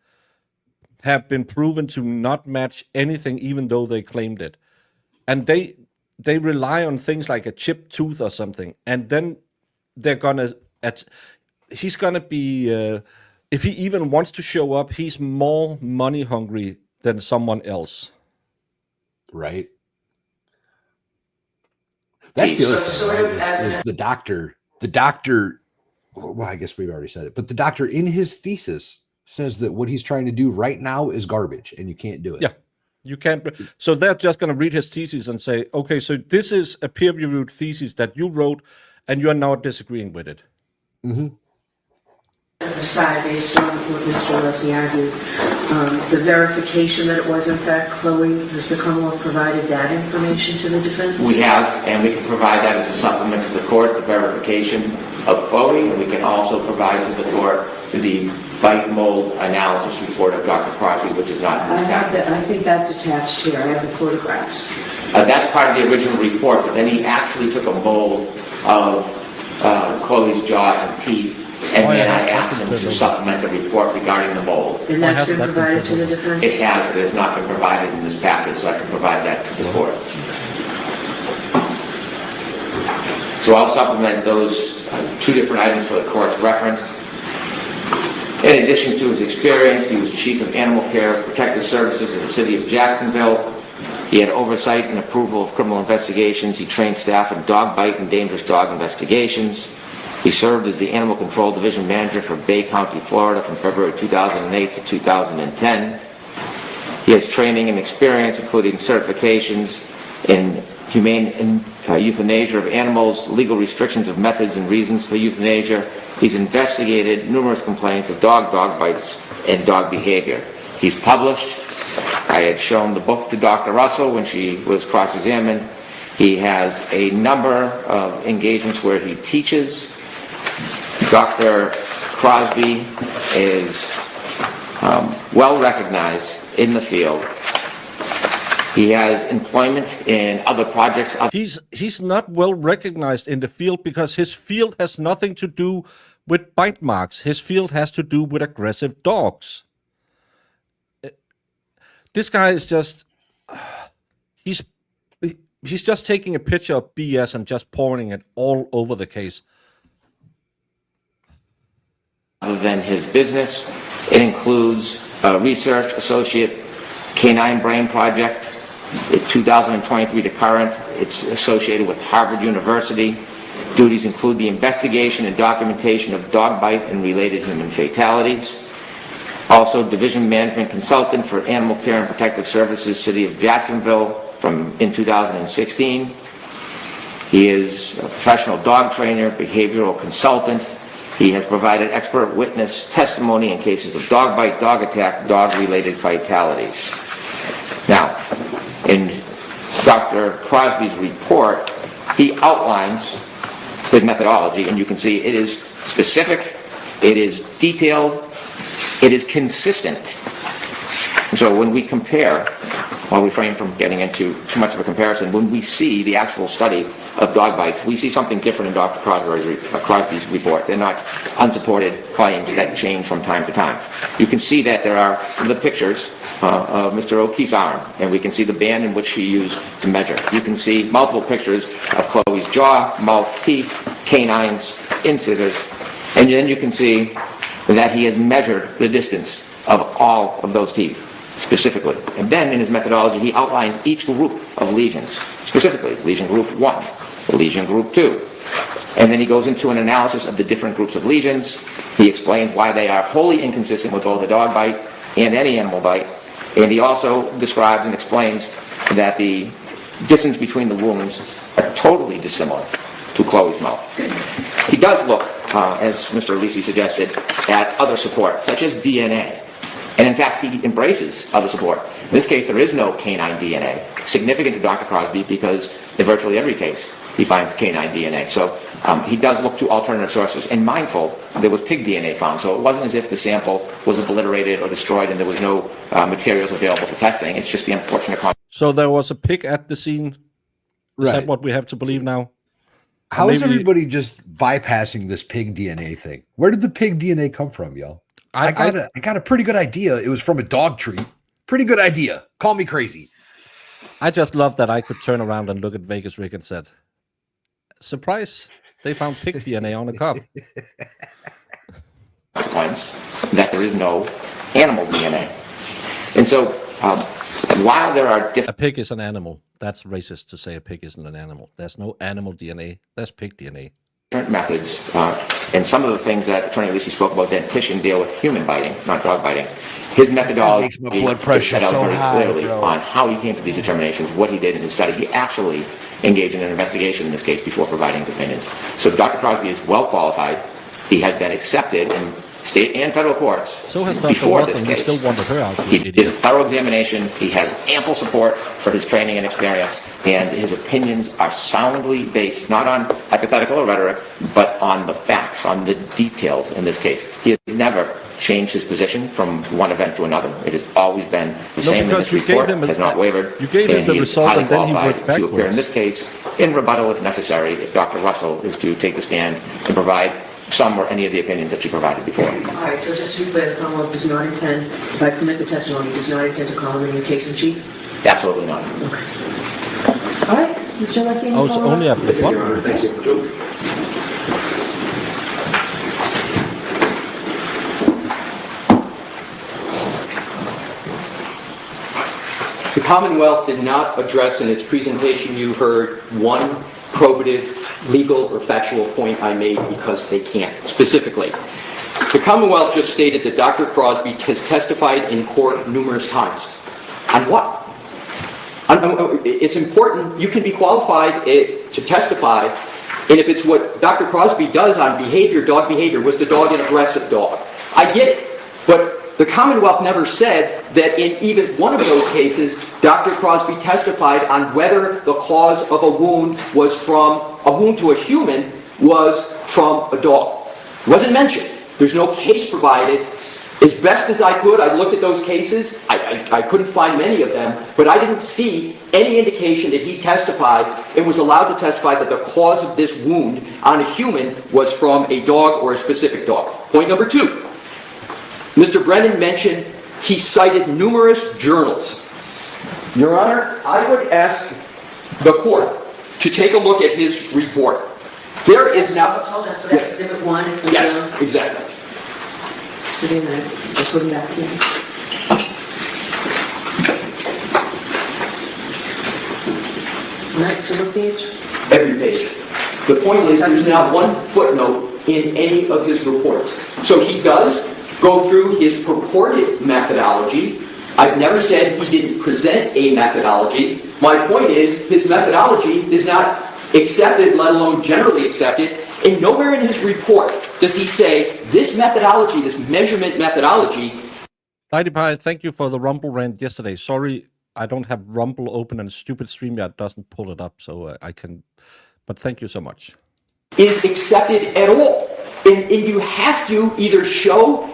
B: have been proven to not match anything, even though they claimed it. And they rely on things like a chipped tooth or something. And then they're going to... He's going to be... if he even wants to show up, he's more money hungry than someone else.
C: Right. That's the other
E: So
C: thing, right,
E: as
C: is the doctor, well, I guess we've already said it, but the doctor in his thesis says that what he's trying to do right now is garbage and you can't do it.
B: Yeah. You can't. So they're just going to read his thesis and say, okay, so this is a peer-reviewed thesis that you wrote, and you are now disagreeing with it.
E: aside, based on what Mr. Leslie argued, the verification that it was in fact Chloe, has the Commonwealth provided that information to the defense?
F: We have, and we can provide that as a supplement to the court, the verification of Chloe, and we can also provide to the court the bite mold analysis report of Dr. Crosby, which is not in this package.
E: I think that's attached here. I have the photographs.
F: That's part of the original report, but then he actually took a mold of Chloe's jaw and teeth, and
B: Oh, yeah,
F: then I
B: that's
F: asked him to
B: internal.
F: supplement the report regarding the mold.
E: And
B: I
E: that's
B: have
E: been
B: that
E: provided to the
B: control.
E: defense?
F: It has, but it's not been provided in this package, so I can provide that to the court. So I'll supplement those two different items for the court's reference. In addition to his experience, he was Chief of Animal Care Protective Services in the city of Jacksonville. He had oversight and approval of criminal investigations. He trained staff in dog bite and dangerous dog investigations. He served as the Animal Control Division Manager for Bay County, Florida from February 2008 to 2010. He has training and experience, including certifications in humane euthanasia of animals, legal restrictions of methods and reasons for euthanasia. He's investigated numerous complaints of dog bites, and dog behavior. He's published. I had shown the book to Dr. Russell when she was cross-examined. He has a number of engagements where he teaches. Dr. Crosby is well recognized in the field. He has employment in other projects.
B: He's not well recognized in the field because his field has nothing to do with bite marks. His field has to do with aggressive dogs. This guy is just he's just taking a picture of BS and just pouring it all over the case.
F: Other than his business, it includes a research associate, Canine Brain Project, 2023 to current. It's associated with Harvard University. Duties include the investigation and documentation of dog bite and related human fatalities. Also, Division Management Consultant for Animal Care and Protective Services, City of Jacksonville in 2016. He is a professional dog trainer, behavioral consultant. He has provided expert witness testimony in cases of dog bite, dog attack, dog-related fatalities. Now, in Dr. Crosby's report, he outlines his methodology, and you can see it is specific, it is detailed, it is consistent. So when we compare, I'll refrain from getting into too much of a comparison, when we see the actual study of dog bites, we see something different in Dr. Crosby's report. They're not unsupported claims that change from time to time. You can see that there are the pictures of Mr. O'Keefe's arm, and we can see the band in which he used to measure. You can see multiple pictures of Chloe's jaw, mouth, teeth, canines, incisors, and then you can see that he has measured the distance of all of those teeth specifically. And then in his methodology, he outlines each group of lesions, specifically lesion group 1, lesion group 2. And then he goes into an analysis of the different groups of lesions. He explains why they are wholly inconsistent with both a dog bite and any animal bite. And he also describes and explains that the distance between the wounds are totally dissimilar to Chloe's mouth. He does look, as Mr. Alisi suggested, at other support, such as DNA. And in fact, he embraces other support. In this case, there is no canine DNA, significant to Dr. Crosby because in virtually every case, he finds canine DNA. So he does look to alternative sources. And mindful, there was pig DNA found. So it wasn't as if the sample was obliterated or destroyed and there was no materials available for testing. It's just the unfortunate
B: So there was a pig at the scene. Is
C: Right.
B: that what we have to believe now?
C: How is
B: Maybe-
C: everybody just bypassing this pig DNA thing? Where did the pig DNA come from, y'all? I got a pretty good idea. It was from a dog treat. Pretty good idea. Call me crazy.
B: I just love that I could turn around and look at Vegas Rick and said, surprise, they found pig DNA on a cup.
F: consequence that there is no animal DNA. And so while there are different
B: A pig is an animal. That's racist to say a pig isn't an animal. There's no animal DNA. There's pig DNA.
F: methods, and some of the things that Attorney Lucy spoke about dentition deal with human biting, not dog biting. His methodology
I: makes my blood pressure
F: is set out
I: so
F: very
I: high,
F: clearly
I: bro.
F: on how he came to these determinations, what he did in his study. He actually engaged in an investigation in this case before providing his opinions. So Dr. Crosby is well qualified. He has been accepted in state and federal courts
B: So has Dr.
F: before this
B: Russell. You
F: case.
B: still wanted her out,
F: He
B: you
F: did a
B: idiot.
F: thorough examination. He has ample support for his training and experience, and his opinions are soundly based not on hypothetical or rhetoric, but on the facts, on the details in this case. He has never changed his position from one event to another. It has always been the
B: No,
F: same in
B: because
F: this
B: you gave
F: report,
B: him a-
F: has not wavered.
B: you gave him
F: and
B: the
F: he is
B: result,
F: highly
B: and then he
F: qualified
B: worked
F: to appear in
B: backwards.
F: this case in rebuttal if necessary, if Dr. Russell is to take the stand and provide some or any of the opinions that she provided before.
E: All right, so just to be clear, the Commonwealth does not intend, if I permit the testimony, does not intend to call him in your case in chief?
F: Absolutely not.
E: Okay. All right, Mr. Leslie,
B: Oh, it's only a what?
H: The Commonwealth did not address in its presentation, you heard, one probative, legal, or factual point I made because they can't. Specifically, the Commonwealth just stated that Dr. Crosby has testified in court numerous times. On what? It's important, you can be qualified to testify, and if it's what Dr. Crosby does on behavior, dog behavior, was the dog an aggressive dog? I get it, but the Commonwealth never said that in even one of those cases, Dr. Crosby testified on whether the cause of a wound was from a wound to a human was from a dog. It wasn't mentioned. There's no case provided. As best as I could, I looked at those cases. I couldn't find many of them, but I didn't see any indication that he testified and was allowed to testify that the cause of this wound on a human was from a dog or a specific dog. Point number two. Mr. Brennan mentioned he cited numerous journals. Your Honor, I would ask the court to take a look at his report. There is now...
E: Hold on, so that's exhibit 1?
H: Yes, exactly.
E: Just give me a minute, just put it back in. All right, so what page?
H: Every page. The point is, there's not one footnote in any of his reports. So he does go through his purported methodology. I've never said he didn't present a methodology. My point is, his methodology is not accepted, let alone generally accepted, and nowhere in his report does he say, this methodology, this measurement methodology...
B: Lady Pie, thank you for the Rumble rant yesterday. Sorry, I don't have Rumble open and stupid StreamYard doesn't pull it up, so I can... But thank you so much.
H: ...is accepted at all. And you have to either show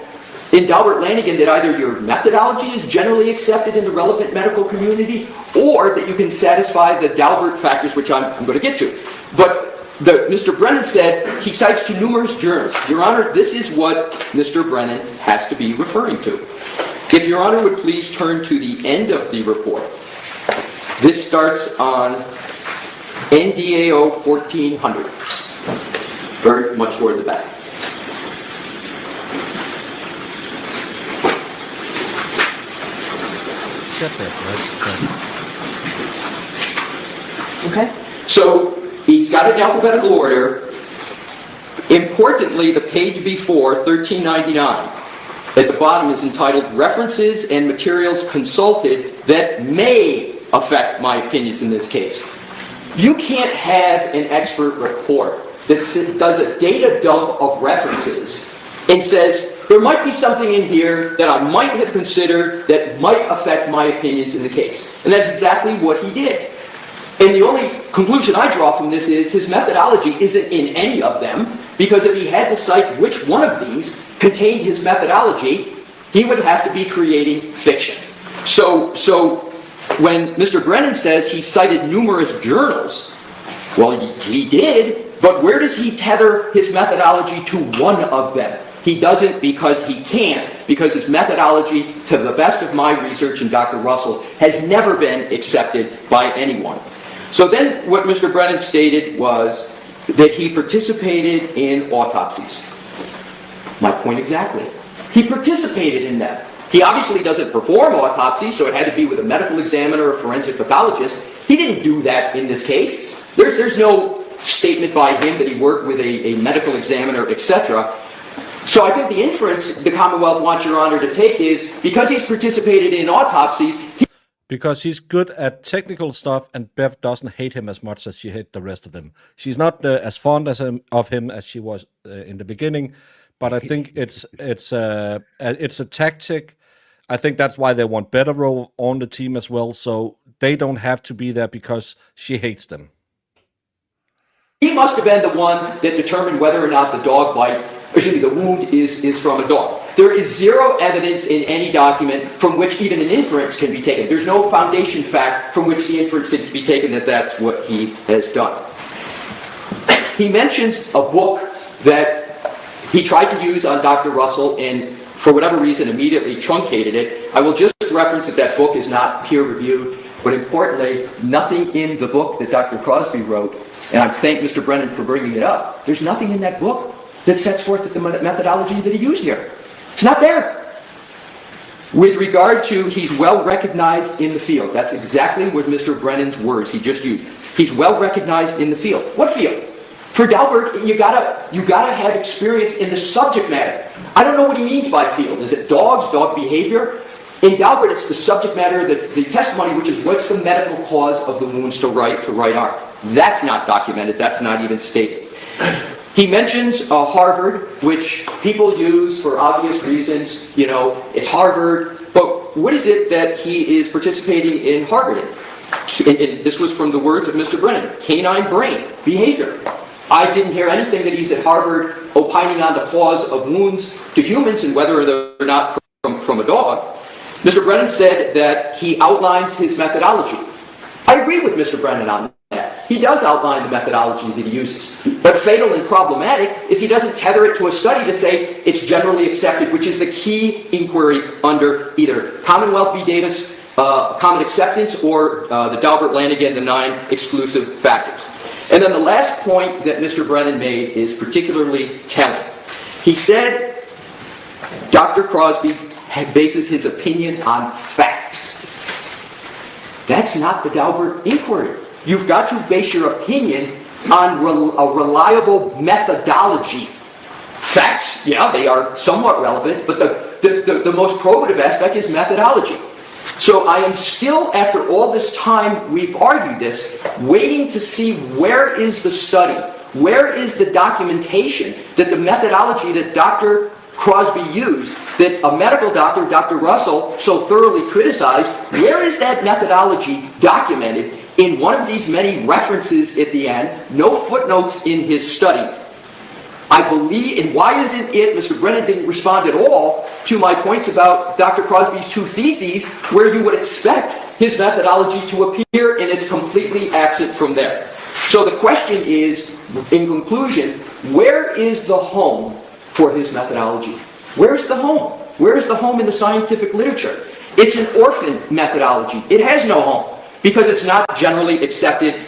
H: in Dalbert Lanigan that either your methodology is generally accepted in the relevant medical community or that you can satisfy the Dalbert factors, which I'm going to get to. But Mr. Brennan said he cites to numerous journals. Your Honor, this is what Mr. Brennan has to be referring to. If Your Honor would please turn to the end of the report. This starts on NDAO 1400. Very much toward the back.
B: Get that, right?
E: Okay.
H: So he's got it in alphabetical order. Importantly, the page before, 1399, at the bottom is entitled References and Materials Consulted That May Affect My Opinions in This Case. You can't have an expert report that does a data dump of references and says, there might be something in here that I might have considered that might affect my opinions in the case. And that's exactly what he did. And the only conclusion I draw from this is his methodology isn't in any of them, because if he had to cite which one of these contained his methodology, he would have to be creating fiction. So when Mr. Brennan says he cited numerous journals, well, he did, but where does he tether his methodology to one of them? He doesn't because he can't, because his methodology, to the best of my research and Dr. Russell's, has never been accepted by anyone. So then what Mr. Brennan stated was that he participated in autopsies. My point exactly. He participated in them. He obviously doesn't perform autopsies, so it had to be with a medical examiner or forensic pathologist. He didn't do that in this case. There's no statement by him that he worked with a medical examiner, etc. So I think the inference the Commonwealth wants Your Honor to take is, because he's participated in autopsies,
B: Because he's good at technical stuff, and Bev doesn't hate him as much as she hates the rest of them. She's not as fond of him as she was in the beginning, but I think it's a tactic. I think that's why they want Betterow on the team as well, so they don't have to be there because she hates them.
H: he must have been the one that determined whether or not the wound is from a dog. There is zero evidence in any document from which even an inference can be taken. There's no foundation fact from which the inference can be taken that that's what he has done. He mentions a book that he tried to use on Dr. Russell and for whatever reason immediately truncated it. I will just reference that book is not peer-reviewed, but importantly, nothing in the book that Dr. Crosby wrote, and I thank Mr. Brennan for bringing it up, there's nothing in that book that sets forth the methodology that he used here. It's not there. With regard to he's well recognized in the field, that's exactly what Mr. Brennan's words he just used. He's well recognized in the field. What field? For Daubert, you gotta have experience in the subject matter. I don't know what he means by field. Is it dogs, dog behavior? In Daubert, it's the subject matter, the testimony, which is what's the medical cause of the wounds to right arm. That's not documented. That's not even stated. He mentions Harvard, which people use for obvious reasons. You know, it's Harvard. But what is it that he is participating in Harvard in? And this was from the words of Mr. Brennan. Canine brain behavior. I didn't hear anything that he's at Harvard opining on the cause of wounds to humans and whether they're not from a dog. Mr. Brennan said that he outlines his methodology. I agree with Mr. Brennan on that. He does outline the methodology that he uses. But fatal and problematic is he doesn't tether it to a study to say it's generally accepted, which is the key inquiry under either Commonwealth v. Davis, common acceptance, or the Daubert-Lanigan, the 9 exclusive factors. And then the last point that Mr. Brennan made is particularly telling. He said Dr. Crosby bases his opinion on facts. That's not the Daubert inquiry. You've got to base your opinion on a reliable methodology. Facts, yeah, they are somewhat relevant, but the most probative aspect is methodology. So I am still, after all this time we've argued this, waiting to see where is the study, where is the documentation that the methodology that Dr. Crosby used, that a medical doctor, Dr. Russell, so thoroughly criticized, where is that methodology documented in one of these many references at the end, no footnotes in his study? I believe, and why isn't it, Mr. Brennan didn't respond at all to my points about Dr. Crosby's 2 theses, where you would expect his methodology to appear, and it's completely absent from there. So the question is, in conclusion, where is the home for his methodology? Where's the home? Where's the home in the scientific literature? It's an orphan methodology. It has no home because it's not generally accepted.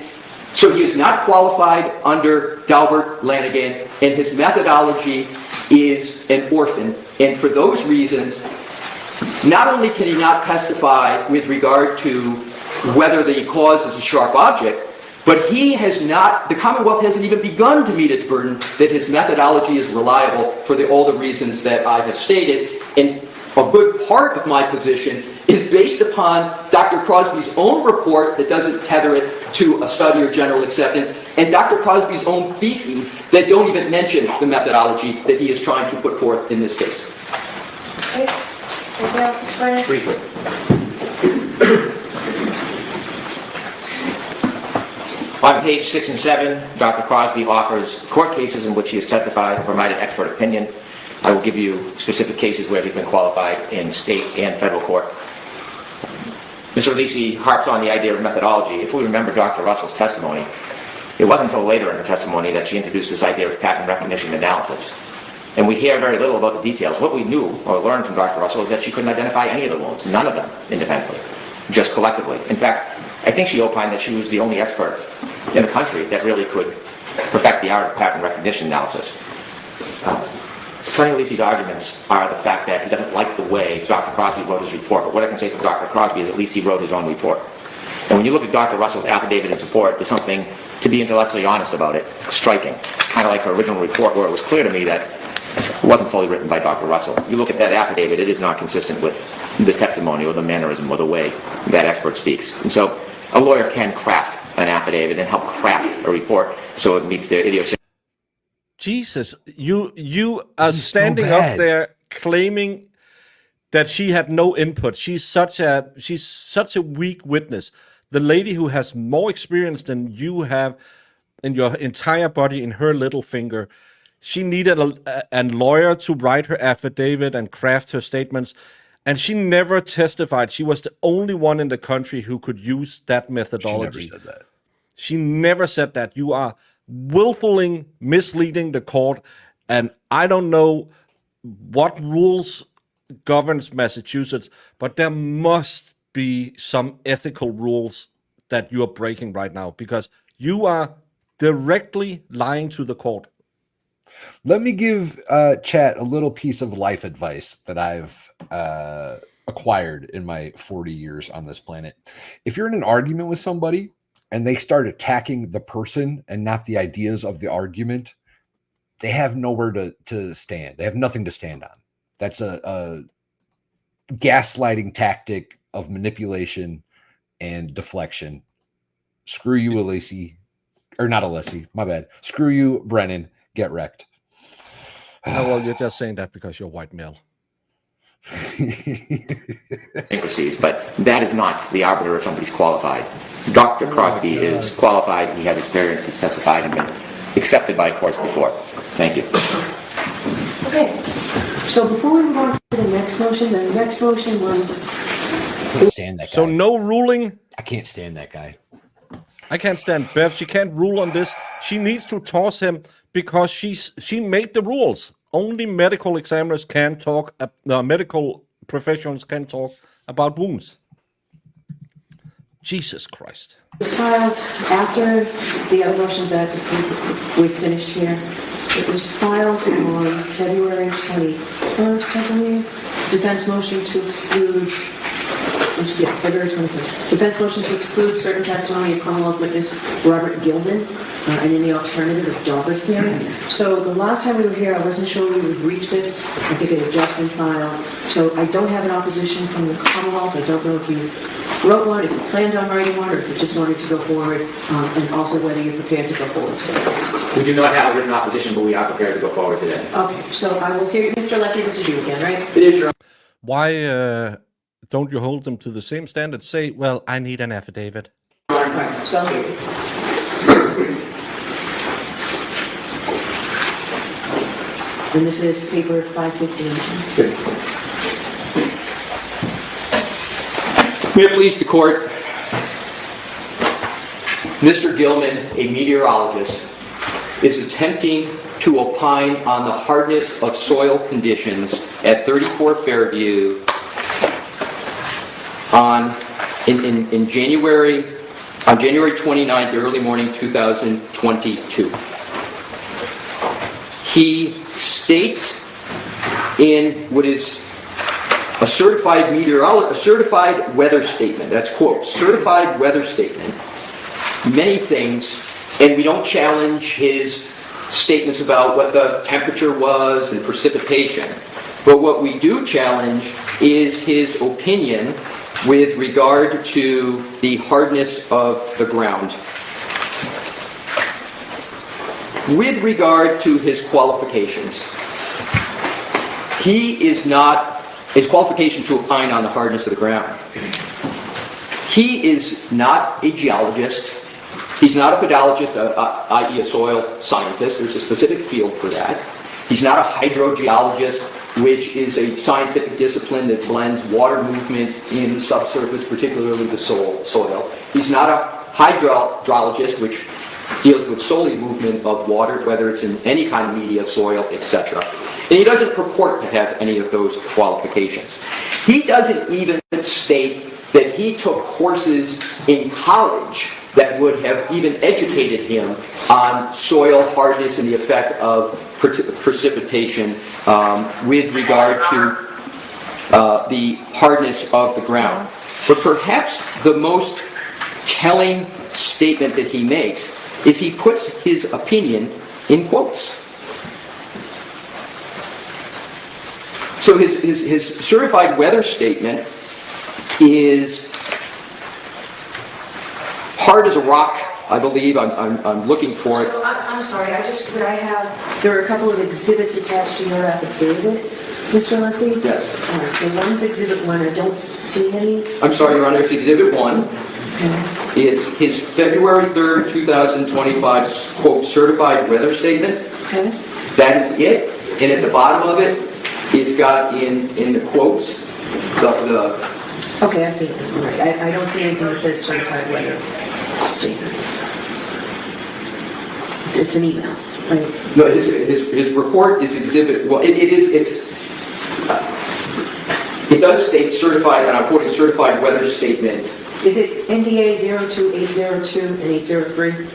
H: So he is not qualified under Daubert-Lanigan, and his methodology is an orphan. And for those reasons, not only can he not testify with regard to whether the cause is a sharp object, but he has not, the Commonwealth hasn't even begun to meet its burden that his methodology is reliable for all the reasons that I have stated. And a good part of my position is based upon Dr. Crosby's own report that doesn't tether it to a study or general acceptance, and Dr. Crosby's own theses that don't even mention the methodology that he is trying to put forth in this case.
E: Okay. Anything else, Mr. Brennan?
F: Briefly. On page 6 and 7, Dr. Crosby offers court cases in which he has testified and provided expert opinion. I will give you specific cases where he's been qualified in state and federal court. Mr. Lisi harps on the idea of methodology. If we remember Dr. Russell's testimony, it wasn't until later in her testimony that she introduced this idea of pattern recognition analysis. And we hear very little about the details. What we knew or learned from Dr. Russell is that she couldn't identify any of the wounds, none of them independently, just collectively. In fact, I think she opined that she was the only expert in the country that really could perfect the art of pattern recognition analysis. Attorney Lisi's arguments are the fact that he doesn't like the way Dr. Crosby wrote his report, but what I can say for Dr. Crosby is at least he wrote his own report. And when you look at Dr. Russell's affidavit in support, there's something, to be intellectually honest about it, striking. Kind of like her original report where it was clear to me that it wasn't fully written by Dr. Russell. You look at that affidavit, it is not consistent with the testimony or the mannerism or the way that expert speaks. And so a lawyer can craft an affidavit and help craft a report so it meets their idiosyncrasy.
B: Jesus, you are
C: He's so
B: standing up
C: bad.
B: there claiming that she had no input. She's such a weak witness. The lady who has more experience than you have in your entire body in her little finger. She needed a lawyer to write her affidavit and craft her statements, and she never testified. She was the only one in the country who could use that methodology.
C: She never said that.
B: She never said that. You are willfully misleading the court, and I don't know what rules governs Massachusetts, but there must be some ethical rules that you are breaking right now, because you are directly lying to the court.
C: Let me give chat a little piece of life advice that I've acquired in my 40 years on this planet. If you're in an argument with somebody and they start attacking the person and not the ideas of the argument, they have nowhere to stand. They have nothing to stand on. That's a gaslighting tactic of manipulation and deflection. Screw you, Alessi. Or not Alessi, my bad. Screw you, Brennan. Get wrecked.
B: Oh, well, you're just saying that because you're white male.
F: But that is not the arbiter if somebody's qualified. Dr. Crosby is qualified, he has experience, he's testified and been accepted by courts before. Thank you.
E: Okay, so before we move on to the next motion was,
C: I can't stand that guy.
B: So no ruling.
C: I can't stand that guy.
B: I can't stand Bev. She can't rule on this. She needs to toss him because she made the rules. Only medical examiners can talk. Medical professionals can talk about wounds. Jesus Christ.
E: it was filed after the other motions that we finished here. It was filed on February 21st, I believe. Defense motion to exclude, February 21st. Defense motion to exclude certain testimony of Commonwealth witness Robert Gilman and any alternative of Daubert hearing. So the last time we were here, I wasn't sure we would reach this. I think it had just been filed. So I don't have an opposition from the Commonwealth. I don't know if you wrote one, if you planned on writing one, or if you just wanted to go forward, and also whether you're prepared to go forward today.
F: We do not have a written opposition, but we are prepared to go forward today.
E: Okay, so I will hear, Mr. Leslie, this is you again, right?
F: It is your
B: Why don't you hold them to the same standard? Say, well, I need an affidavit.
E: All right, so I'll hear you. And this is paper 515.
H: May it please the court, Mr. Gilman, a meteorologist, is attempting to opine on the hardness of soil conditions at 34 Fairview on January 29th, early morning 2022. He states in what is a certified weather statement, that's quote, certified weather statement, many things, and we don't challenge his statements about what the temperature was and precipitation, but what we do challenge is his opinion with regard to the hardness of the ground. With regard to his qualifications, his qualification to opine on the hardness of the ground. He is not a geologist. He's not a pedologist, i.e. a soil scientist. There's a specific field for that. He's not a hydrogeologist, which is a scientific discipline that blends water movement in the subsurface, particularly the soil. He's not a hydrologist, which deals with solely movement of water, whether it's in any kind of media, soil, etc. And he doesn't purport to have any of those qualifications. He doesn't even state that he took courses in college that would have even educated him on soil hardness and the effect of precipitation with regard to the hardness of the ground. But perhaps the most telling statement that he makes is he puts his opinion in quotes. So his certified weather statement is hard as a rock, I believe. I'm looking for it.
E: So I'm sorry, there are a couple of exhibits attached to your affidavit, Mr. Leslie?
H: Yes.
E: All right, so one's Exhibit 1, I don't see any.
H: I'm sorry, Your Honor, it's Exhibit 1.
E: Okay.
H: It's his February 3rd, 2025, quote, certified weather statement.
E: Okay.
H: That is it. And at the bottom of it, it's got in the quotes, the
E: Okay, I see it. All right. I don't see anything that says certified weather statement. It's an email, right?
H: no, his report is Exhibit, well, it does state certified, and I'm quoting certified weather statement.
E: Is it NDA 02802 and 803?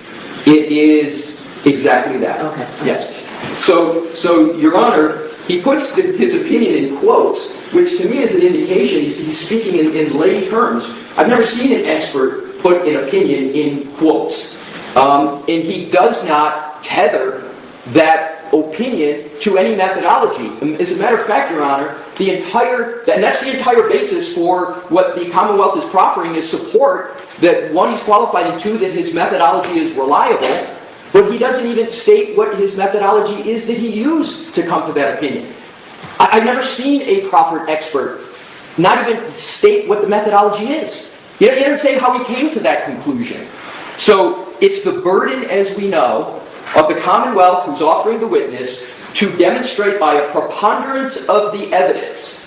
H: It is exactly that.
E: Okay.
H: Yes. So Your Honor, he puts his opinion in quotes, which to me is an indication he's speaking in lay terms. I've never seen an expert put an opinion in quotes. And he does not tether that opinion to any methodology. As a matter of fact, Your Honor, and that's the entire basis for what the Commonwealth is proffering is support that one, he's qualified, and two, that his methodology is reliable, but he doesn't even state what his methodology is that he used to come to that opinion. I've never seen a proffered expert not even state what the methodology is. He doesn't say how he came to that conclusion. So it's the burden, as we know, of the Commonwealth who's offering the witness to demonstrate by a preponderance of the evidence.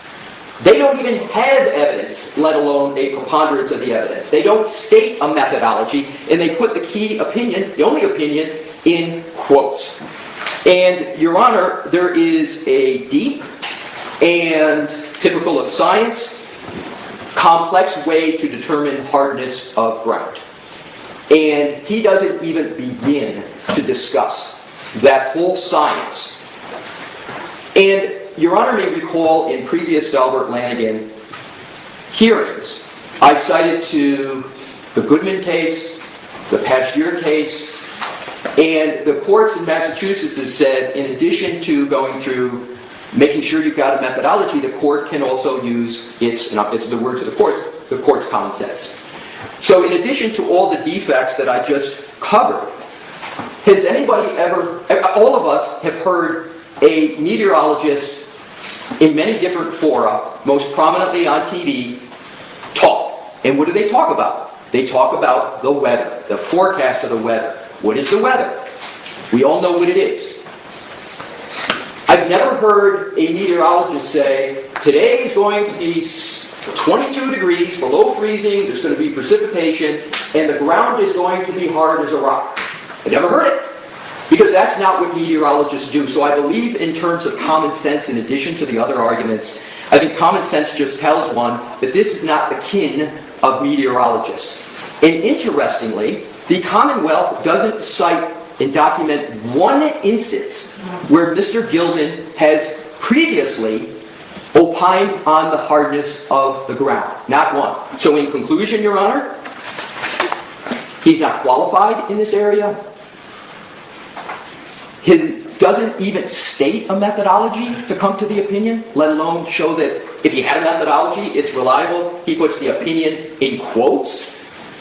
H: They don't even have evidence, let alone a preponderance of the evidence. They don't state a methodology, and they put the key opinion, the only opinion, in quotes. And, Your Honor, there is a deep and, typical of science, complex way to determine hardness of ground. And he doesn't even begin to discuss that whole science. And Your Honor may recall in previous Delbert Lanigan hearings, I cited to the Goodman case, the Pasteur case, and the courts in Massachusetts has said, in addition to going through making sure you've got a methodology, the court can also use it's the words of the court's common sense. So in addition to all the defects that I just covered, has anybody ever, all of us have heard a meteorologist in many different fora, most prominently on TV, talk. And what do they talk about? They talk about the weather, the forecast of the weather. What is the weather? We all know what it is. I've never heard a meteorologist say, today is going to be 22 degrees below freezing, there's going to be precipitation, and the ground is going to be hard as a rock. I never heard it, because that's not what meteorologists do. So I believe in terms of common sense, in addition to the other arguments, I think common sense just tells one that this is not the kin of meteorologists. And interestingly, the Commonwealth doesn't cite and document one instance where Mr. Gilman has previously opined on the hardness of the ground. Not one. So in conclusion, Your Honor, he's not qualified in this area. He doesn't even state a methodology to come to the opinion, let alone show that if he had a methodology, it's reliable. He puts the opinion in quotes.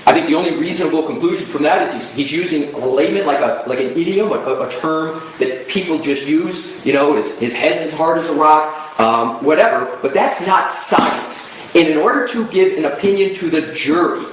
H: I think the only reasonable conclusion from that is he's using a layman, like an idiom, a term that people just use. You know, his head's as hard as a rock, whatever. But that's not science. And in order to give an opinion to the jury,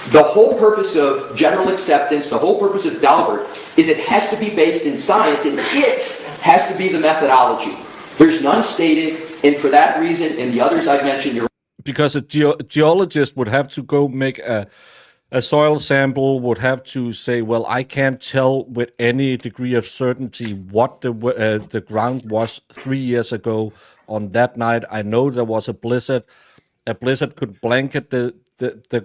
H: the whole purpose of general acceptance, the whole purpose of Daubert, is it has to be based in science, and it has to be the methodology. There's none stated, and for that reason, and the others I've mentioned,
B: because a geologist would have to go make a soil sample, would have to say, well, I can't tell with any degree of certainty what the ground was 3 years ago on that night. I know there was a blizzard. A blizzard could blanket the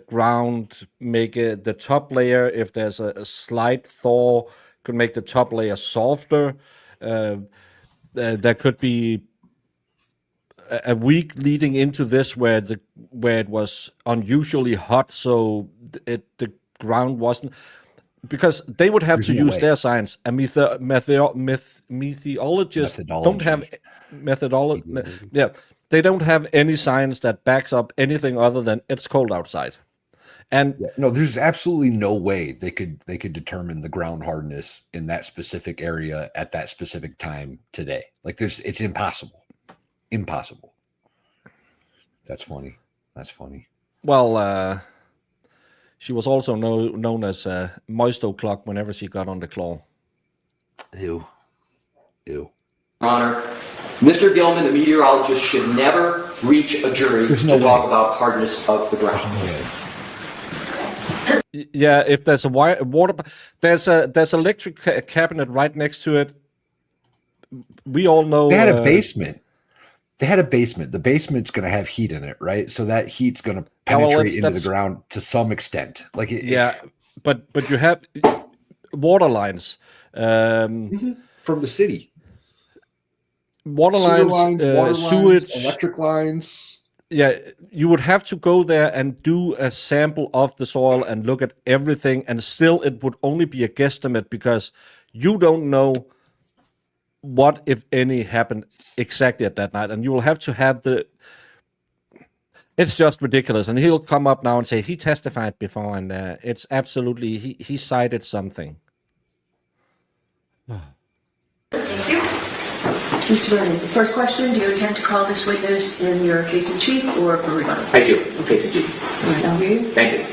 B: ground, make the top layer, if there's a slight thaw, could make the top layer softer. There could be a week leading into this where it was unusually hot, so the ground wasn't, because they would have to
C: no
B: use
C: way.
B: their science. And meteorologists don't have methodology. Yeah, they don't have any science that backs up anything other than it's cold outside. And
C: No, there's absolutely no way they could determine the ground hardness in that specific area at that specific time today. Like it's impossible. Impossible. That's funny. That's funny.
B: well, she was also known as Moist O'Clock whenever she got on the claw.
C: Ew. Ew.
H: Honor, Mr. Gilman, the meteorologist, should never reach a jury
C: There's
H: to
C: no
H: talk
C: way.
H: about hardness of the ground.
B: Yeah, if there's a water, there's electric cabinet right next to it. We all know
C: They had a basement. They had a basement. The basement's going to have heat in it, right? So that heat's going to penetrate into the ground to some extent. Like
B: Yeah, but you have water lines,
C: from the city.
B: water
C: Sewer
B: lines,
C: water
B: sewage.
C: lines, electric lines.
B: Yeah, you would have to go there and do a sample of the soil and look at everything, and still it would only be a guesstimate because you don't know what, if any, happened exactly at that night, and you will have to have the. It's just ridiculous, and he'll come up now and say he testified before, and it's absolutely he cited something.
E: Thank you. Mr. Brennan, the first question, do you intend to call this witness in your case in chief or for rebuttal?
H: I do. Case in chief.
E: All right, I'll hear you.
H: Thank you.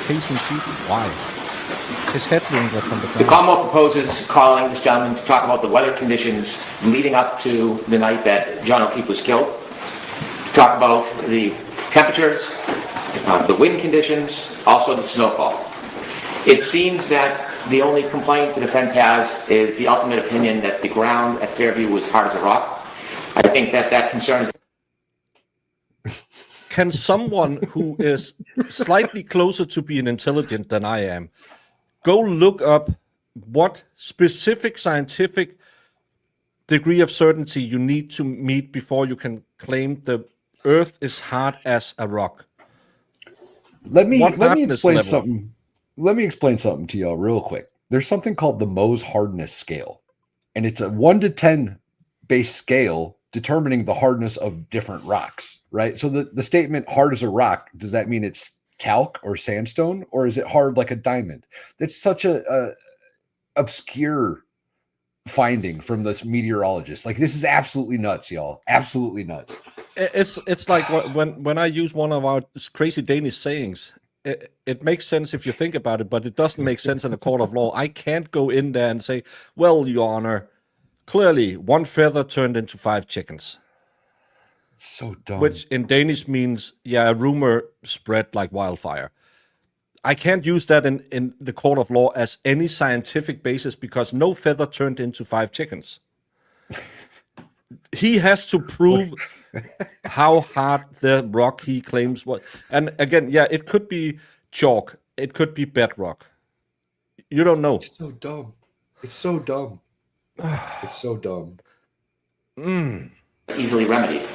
B: Case in chief? Why? His head wound was from the
H: The
B: ground.
H: Commonwealth proposes calling this gentleman to talk about the weather conditions leading up to the night that John O'Keefe was killed. To talk about the temperatures, the wind conditions, also the snowfall. It seems that the only complaint the defense has is the ultimate opinion that the ground at Fairview was hard as a rock. I think that concerns.
B: Can someone who is slightly closer to being intelligent than I am go look up what specific scientific degree of certainty you need to meet before you can claim the Earth is hard as a rock?
C: Let me
B: hardness
C: explain
B: level?
C: something. Let me explain something to y'all real quick. There's something called the Mohs hardness scale, and it's a 1 to 10 base scale determining the hardness of different rocks, right? So the statement hard as a rock, does that mean it's talc or sandstone, or is it hard like a diamond? That's such a obscure finding from this meteorologist. Like, this is absolutely nuts, y'all. Absolutely nuts.
B: It's like when I use one of our crazy Danish sayings. It makes sense if you think about it, but it doesn't make sense in a court of law. I can't go in there and say, well, Your Honor, clearly one feather turned into 5 chickens.
C: So dumb.
B: Which in Danish means, yeah, a rumor spread like wildfire. I can't use that in the court of law as any scientific basis because no feather turned into 5 chickens. He has to prove how hard the rock he claims was. And again, yeah, it could be chalk. It could be bedrock. You don't know.
C: It's so dumb. It's so dumb. It's so dumb.
F: Easily remedied.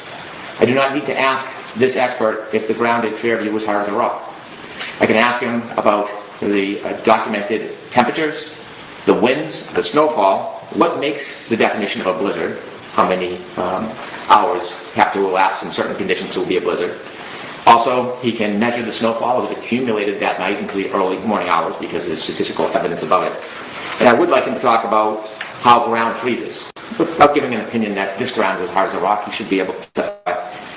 F: I do not need to ask this expert if the ground at Fairview was hard as a rock. I can ask him about the documented temperatures, the winds, the snowfall, what makes the definition of a blizzard, how many hours have to elapse in certain conditions to be a blizzard. Also, he can measure the snowfall as it accumulated that night into the early morning hours because there's statistical evidence about it. And I would like him to talk about how ground freezes. Without giving an opinion that this ground was hard as a rock, he should be able to testify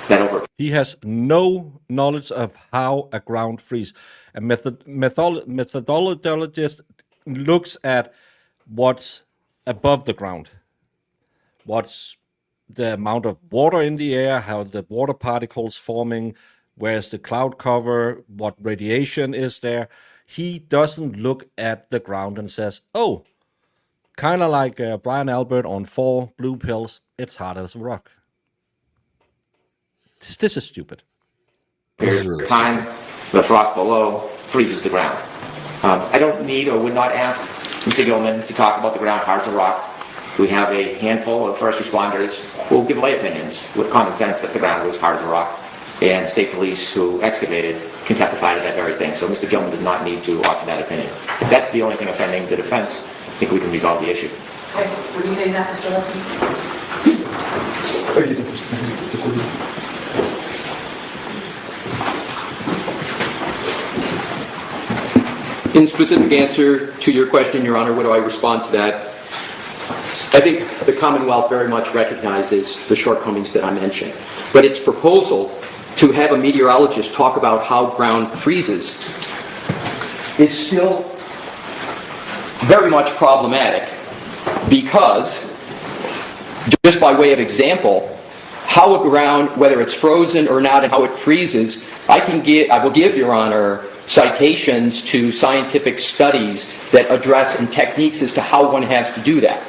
F: that over.
B: He has no knowledge of how a ground freezes. A methodologist looks at what's above the ground. What's the amount of water in the air, how the water particles forming, where's the cloud cover, what radiation is there. He doesn't look at the ground and says, oh, kind of like Brian Albert on 4 blue pills, it's hard as a rock. This is stupid.
F: Period of time, the frost below freezes the ground. I don't need or would not ask Mr. Gilman to talk about the ground hard as a rock. We have a handful of first responders who will give lay opinions with common sense that the ground was hard as a rock. And state police who excavated can testify to that very thing. So Mr. Gilman does not need to offer that opinion. If that's the only thing offending the defense, I think we can resolve the issue.
E: Okay, what do you say that, Mr. Leslie?
H: In specific answer to your question, Your Honor, what do I respond to that? I think the Commonwealth very much recognizes the shortcomings that I mentioned, but its proposal to have a meteorologist talk about how ground freezes is still very much problematic because, just by way of example, how a ground, whether it's frozen or not and how it freezes, I will give, Your Honor, citations to scientific studies that address and techniques as to how one has to do that.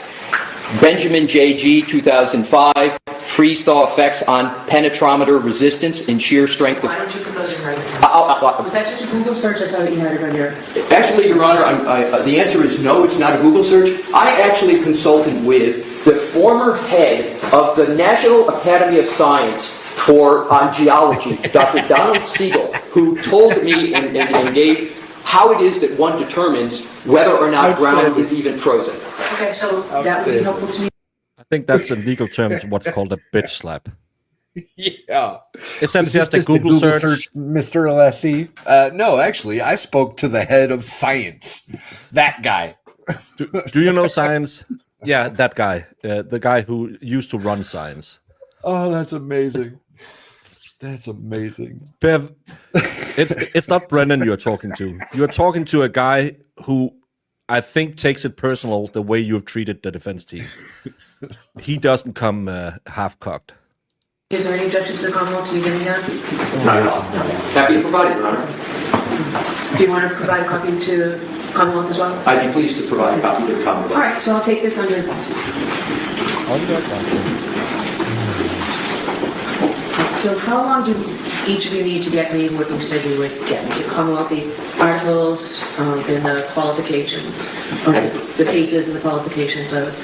H: Benjamin J.G., 2005, freeze-thaw effects on penetrometer resistance and shear strength.
E: Why don't you put those in writing? Was that just a Google search? I saw that you had it on your...
H: Actually, Your Honor, the answer is no, it's not a Google search. I actually consulted with the former head of the National Academy of Science on geology, Dr. Donald Siegel, who told me and gave how it is that one determines whether or not ground is even frozen.
E: Okay, so that would be helpful to me.
B: I think that's in legal terms what's called a bitch slap.
I: Yeah.
B: It's just a Google search.
I: Mr. Alessi. No, actually, I spoke to the head of science. That guy.
B: Do you know science? Yeah, that guy. The guy who used to run science.
I: Oh, that's amazing. That's amazing.
B: Bev, it's not Brennan you're talking to. You're talking to a guy who I think takes it personal the way you've treated the defense team. He doesn't come half-cocked.
E: Is there any objection to the Commonwealth to me getting that?
H: Happy to provide it, Your Honor.
E: Do you want to provide a copy to Commonwealth as well?
H: I'd be pleased to provide a copy to the Commonwealth.
E: All right, so I'll take this under advisement. So how long do each of you need to get me what you said you would get me? Commonwealth, the articles and the qualifications, or the cases and the qualifications of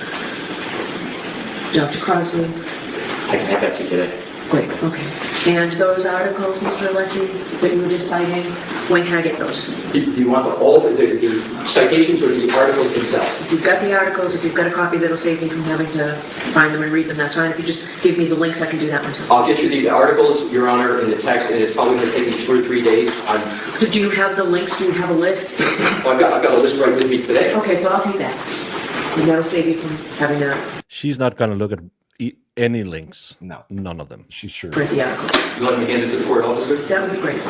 E: Dr. Crosby?
F: I can have that to you today.
E: Great, okay. And those articles, Mr. Alessi, that you were just citing, when can I get those?
H: Do you want all the citations or the articles themselves?
E: If you've got the articles, if you've got a copy that'll save me from having to find them and read them, that's fine. If you just give me the links, I can do that myself.
H: I'll get you the articles, Your Honor, in the text, and it's probably going to take me 2 or 3 days.
E: Do you have the links? Do you have a list?
H: I've got a list right with me today.
E: Okay, so I'll take that. And that'll save you from having to
B: She's not going to look at any links.
I: No.
B: None of them.
I: She's sure.
E: print the articles.
H: You let me hand it to the court officer?
E: That would be great.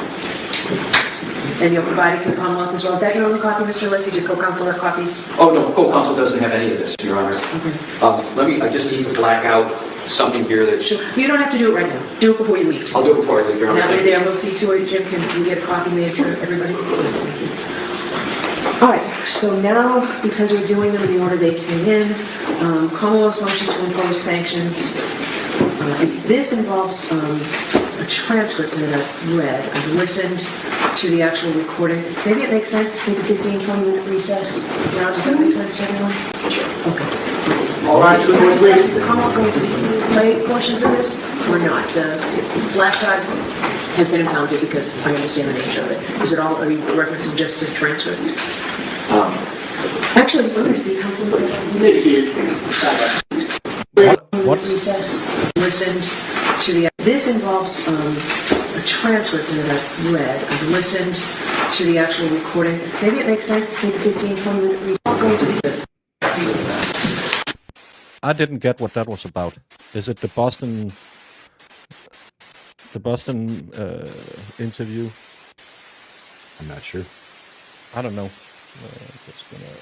E: And you'll provide it to the Commonwealth as well. Is that your only copy, Mr. Alessi? Do co-counsel have copies?
H: Oh, no, co-counsel doesn't have any of this, Your Honor. I just need to black out something here that's...
E: Sure. You don't have to do it right now. Do it before you leave.
H: I'll do it before I leave, Your Honor.
E: That way there, we'll see to it. Jim, can you get a copy made for everybody? All right, so now, because we're doing them in the order they came in, Commonwealth's motion to impose sanctions. This involves a transcript that I've read. I've listened to the actual recording. Maybe it makes sense to take a 15, 20-minute recess. Now, does that make sense to everyone? Okay.
H: All right, so
E: Is the Commonwealth going to play portions of this or not? The flash drive has been impounded because I understand the nature of it. Is it all, are you referencing just the transcript? Actually, let me see, Councilman.
B: What?
E: Recess. Listened to the. This involves a transcript that I've read. I've listened to the actual recording. Maybe it makes sense to take a 15, 20-minute recess. I'm going to be.
B: I didn't get what that was about. Is it the Boston interview?
I: I'm not sure.
B: I don't know. Just gonna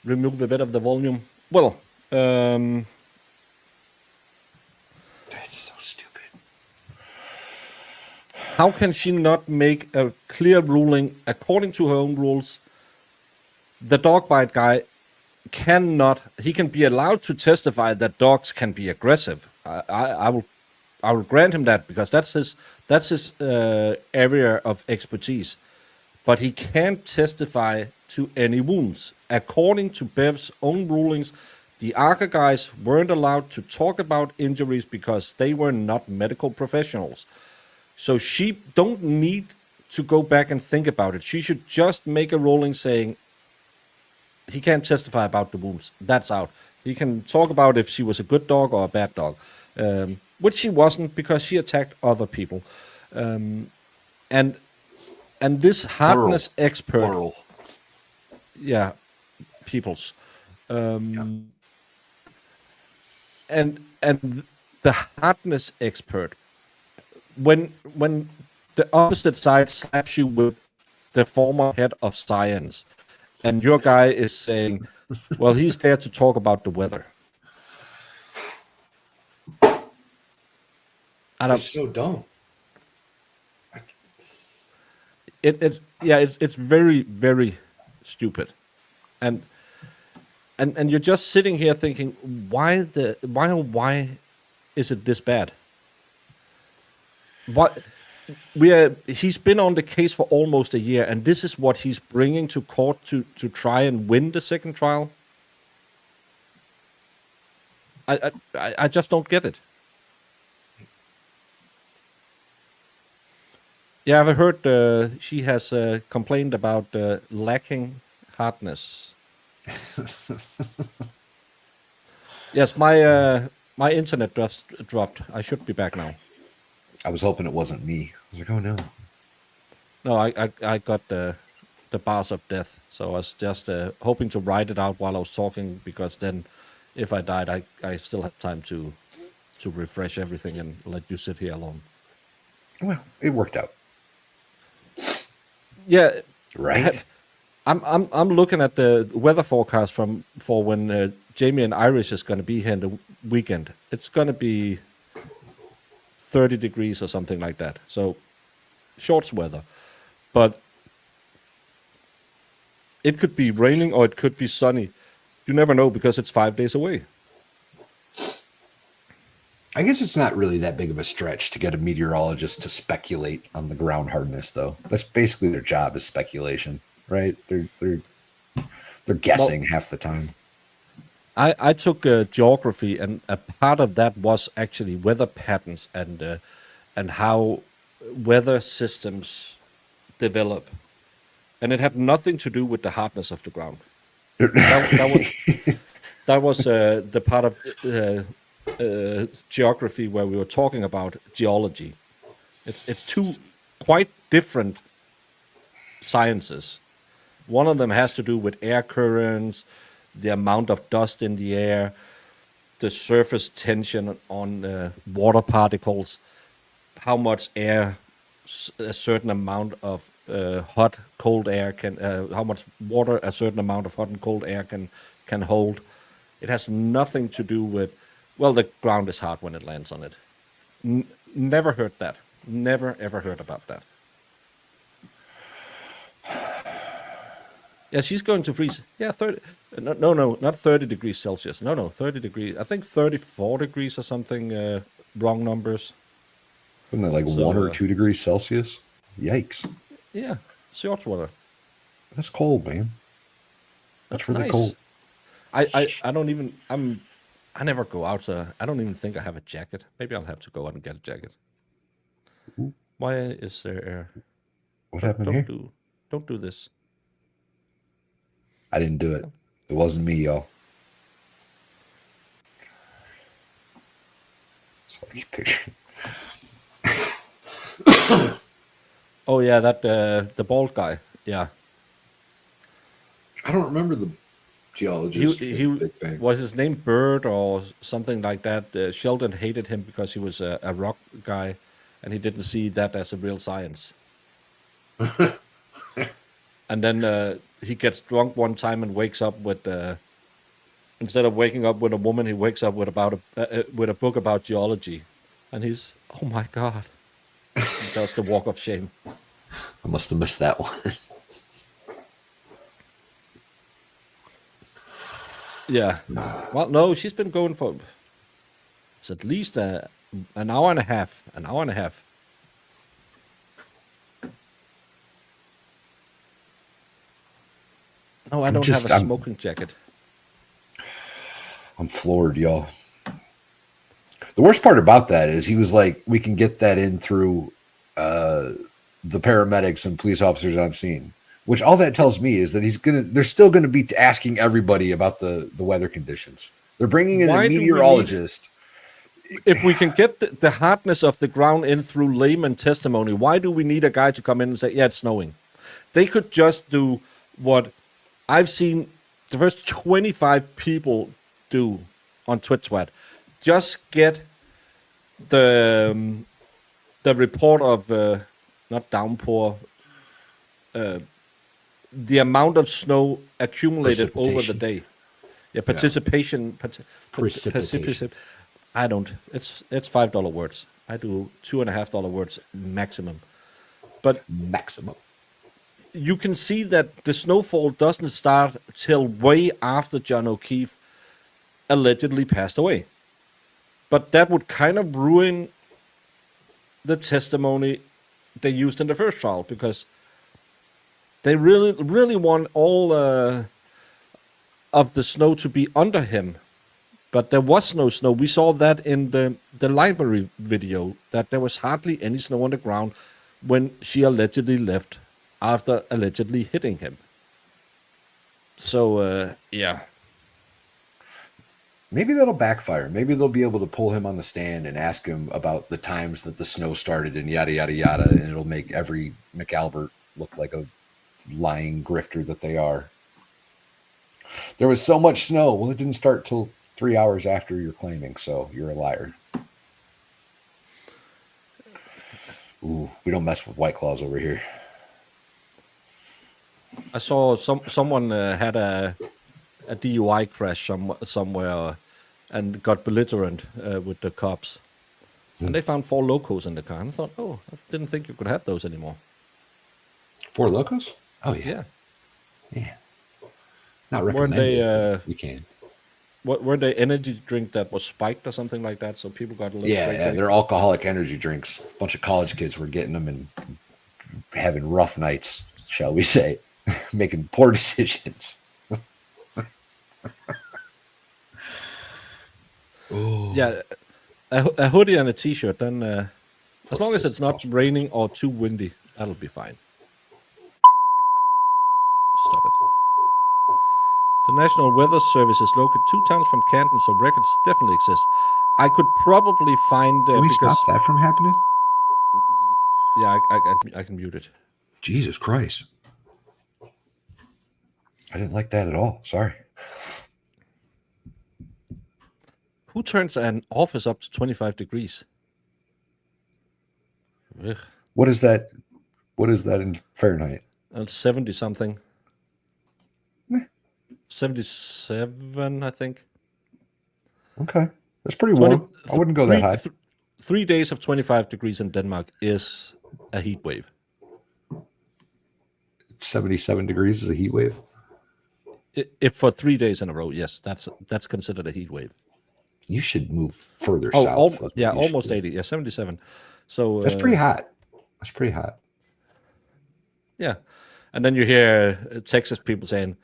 B: remove a bit of the volume. Well,
I: That's so stupid.
B: how can she not make a clear ruling according to her own rules? The dog bite guy he can be allowed to testify that dogs can be aggressive. I will grant him that because that's his area of expertise. but he can't testify to any wounds. According to Bev's own rulings, the ARCA guys weren't allowed to talk about injuries because they were not medical professionals. So she don't need to go back and think about it. She should just make a ruling saying he can't testify about the wounds. That's out. He can talk about if she was a good dog or a bad dog, which she wasn't because she attacked other people. And this hardness expert,
C: Plural.
B: yeah, peoples, and the hardness expert, when the opposite side slaps you with the former head of science, and your guy is saying, well, he's there to talk about the weather. I don't,
I: It's so dumb.
B: it's very, very stupid. And you're just sitting here thinking, why is it this bad? He's been on the case for almost a year, and this is what he's bringing to court to try and win the second trial. I just don't get it. Yeah, I've heard she has complained about lacking hardness. Yes, my internet just dropped. I should be back now.
I: I was hoping it wasn't me. I was like, oh no.
B: No, I got the bars of death, so I was just hoping to write it out while I was talking, because then, if I died, I still had time to refresh everything and let you sit here alone.
I: Well, it worked out.
B: Yeah,
I: Right?
B: I'm looking at the weather forecast for when Jamie and Irish is going to be here in the weekend. It's going to be 30 degrees or something like that. So shorts weather, but it could be raining or it could be sunny. You never know because it's 5 days away.
I: I guess it's not really that big of a stretch to get a meteorologist to speculate on the ground hardness, though. That's basically their job, is speculation, right? They're guessing half the time.
B: I took geography, and a part of that was actually weather patterns and how weather systems develop, and it had nothing to do with the hardness of the ground. That was the part of geography where we were talking about geology. It's two quite different sciences. One of them has to do with air currents, the amount of dust in the air, the surface tension on water particles, how much air a certain amount of hot, cold air can, how much water a certain amount of hot and cold air can hold. It has nothing to do with, well, the ground is hard when it lands on it. Never heard that. Never ever heard about that. Yeah, she's going to freeze. Yeah, 30. No, not 30 degrees Celsius. No, 30 degrees. I think 34 degrees or something. Wrong numbers.
I: Isn't that like
B: So,
I: 1 or 2 degrees Celsius? Yikes.
B: Yeah, short water.
I: That's cold, man. That's really
B: nice.
I: cold.
B: I don't even. I never go out. So I don't even think I have a jacket. Maybe I'll have to go out and get a jacket. Why is there air?
I: What happened here?
B: Don't do this.
I: I didn't do it. It wasn't me, y'all. So I keep picturing.
B: Oh yeah, that the bald guy. Yeah,
I: I don't remember the geologist.
B: he was his name Bird or something like that. Sheldon hated him because he was a rock guy, and he didn't see that as a real science. And then he gets drunk one time and wakes up with, instead of waking up with a woman, he wakes up with with a book about geology, and he's, oh my god, he does the walk of shame.
C: I must have missed that one.
B: Yeah. Well, no, she's been going for, it's at least an hour and a half. An hour and a half. No, I don't have a smoking jacket.
I: I'm floored, y'all. The worst part about that is he was like, we can get that in through the paramedics and police officers on scene, which all that tells me is that they're still gonna be asking everybody about the weather conditions. They're bringing in a meteorologist.
B: If we can get the hardness of the ground in through layman testimony, why do we need a guy to come in and say, yeah, it's snowing? They could just do what I've seen the first 25 people do on TwitSwat. Just get the report of not downpour, the amount of snow accumulated over the day. Yeah, participation.
I: Precipitation.
B: I don't. It's $5 words. I do $2.50 words maximum. But
I: Maximum.
B: you can see that the snowfall doesn't start till way after John O'Keefe allegedly passed away. But that would kind of ruin the testimony they used in the first trial, because they really want all of the snow to be under him. But there was no snow. We saw that in the library video, that there was hardly any snow on the ground when she allegedly left after allegedly hitting him. So, yeah.
I: Maybe that'll backfire. Maybe they'll be able to pull him on the stand and ask him about the times that the snow started and yada, yada, yada. And it'll make every McAlbert look like a lying grifter that they are. There was so much snow. Well, it didn't start till 3 hours after you're claiming, so you're a liar. Ooh, we don't mess with White Claws over here.
B: I saw someone had a DUI crash somewhere and got belligerent with the cops. And they found 4 locos in the car. And I thought, oh, I didn't think you could have those anymore.
C: 4 Locos? Oh yeah.
I: Yeah.
C: Not
B: Weren't
C: recommended.
B: they?
C: You can.
B: Were they energy drink that was spiked or something like that? So people got a little.
I: Yeah, they're alcoholic energy drinks. A bunch of college kids were getting them and having rough nights, shall we say, making poor decisions.
B: Yeah, a hoodie and a t-shirt. Then, as long as it's not raining or too windy, that'll be fine. Stop it. The National Weather Service is located 2 towns from Canton, so records definitely exist. I could probably find
C: Can we
B: because
C: stop that from happening?
B: yeah, I can mute it.
C: Jesus Christ.
I: I didn't like that at all. Sorry.
B: Who turns an office up to 25 degrees? Ugh.
I: What is that? What is that in Fahrenheit?
B: 70 something. 77, I think.
I: Okay. That's pretty warm. I wouldn't go that high.
B: 3 days of 25 degrees in Denmark is a heat wave.
I: 77 degrees is a heat wave.
B: If for 3 days in a row, yes, that's considered a heat wave.
I: You should move further
B: Oh,
I: south. That's what you
B: almost
I: should
B: 80. Yeah, 77. So
I: do. That's pretty hot. That's pretty hot.
B: Yeah, and then you hear Texas people saying,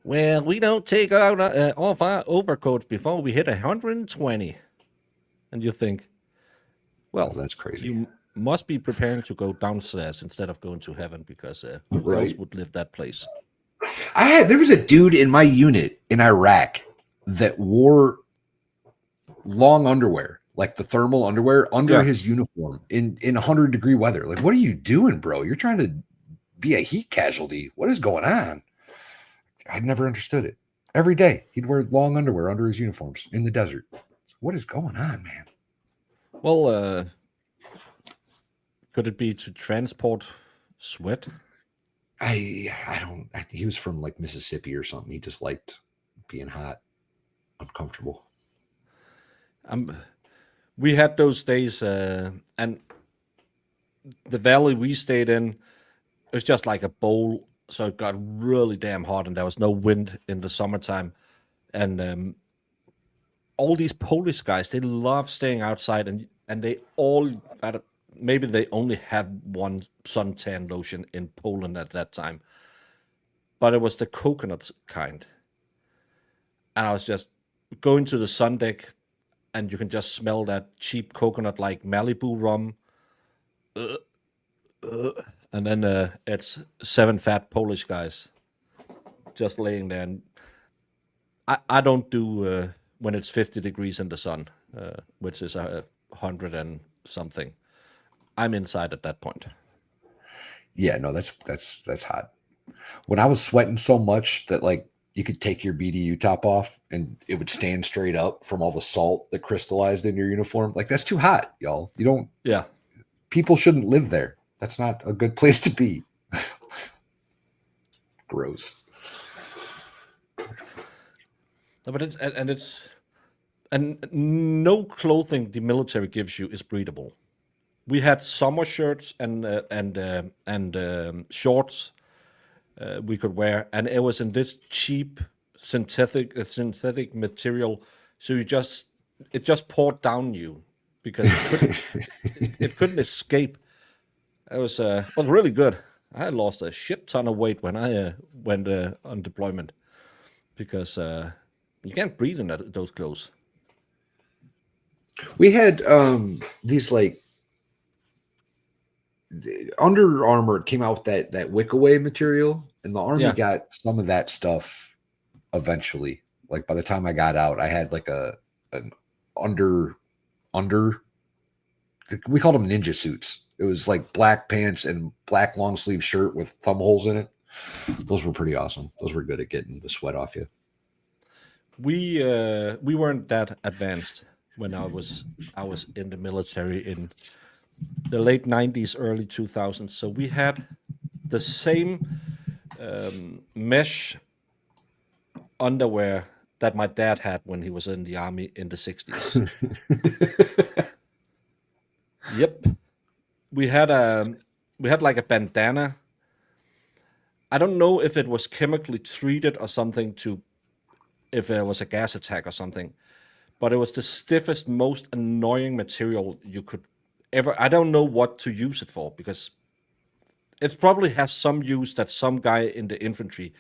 B: "Well, we don't take out off our overcoats before we hit 120," and you think, "Well,
I: Oh, that's crazy.
B: You must be preparing to go downstairs instead of going to heaven, because who else would live that place?"
I: There was a dude in my unit in Iraq that wore long underwear, like the thermal underwear, under his uniform in 100-degree weather. Like, what are you doing, bro? You're trying to be a heat casualty. What is going on? I never understood it. Every day he'd wear long underwear under his uniforms in the desert. What is going on, man?
B: Well, could it be to transport sweat?
I: I don't. He was from like Mississippi or something. He just liked being hot, uncomfortable.
B: We had those days, and the valley we stayed in, it was just like a bowl, so it got really damn hot, and there was no wind in the summertime. And all these Polish guys, they love staying outside, and they all, maybe they only had one suntan lotion in Poland at that time. but it was the coconut kind. And I was just going to the sun deck, and you can just smell that cheap coconut like Malibu rum. And then it's 7 fat Polish guys just laying there. And I don't do when it's 50 degrees in the sun, which is 100 and something. I'm inside at that point.
I: Yeah, no, that's hot. When I was sweating so much that like you could take your BDU top off and it would stand straight up from all the salt that crystallized in your uniform, like that's too hot, y'all. You don't.
B: Yeah.
I: People shouldn't live there. That's not a good place to be. Gross.
B: No, but no clothing the military gives you is breathable. We had summer shirts and shorts we could wear, and it was in this cheap synthetic material. So it just poured down you because it couldn't escape. It was really good. I lost a shit ton of weight when I went on deployment because you can't breathe in those clothes.
I: We had these like Under Armour came out with that Wickaway material, and the Army got some of that stuff eventually. Like by the time I got out, I had like an under we called them ninja suits. It was like black pants and black long sleeve shirt with thumb holes in it. Those were pretty awesome. Those were good at getting the sweat off you.
B: We weren't that advanced when I was in the military in the late 90s, early 2000s. So we had the same mesh underwear that my dad had when he was in the army in the 60s. Yep. We had like a bandana. I don't know if it was chemically treated or something if there was a gas attack or something, but it was the stiffest, most annoying material you could ever. I don't know what to use it for because it probably has some use that some guy in the infantry,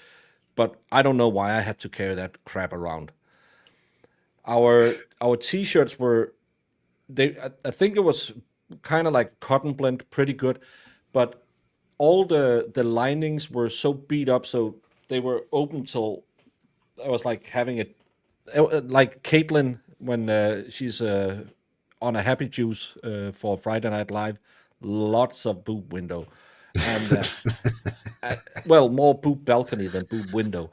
B: but I don't know why I had to carry that crap around. Our t-shirts were, I think it was kind of like cotton blend, pretty good, but all the linings were so beat up, so they were open till I was like having it, like Caitlin when she's on a Happy Juice for Friday Night Live, lots of boob window, and well, more boob balcony than boob window,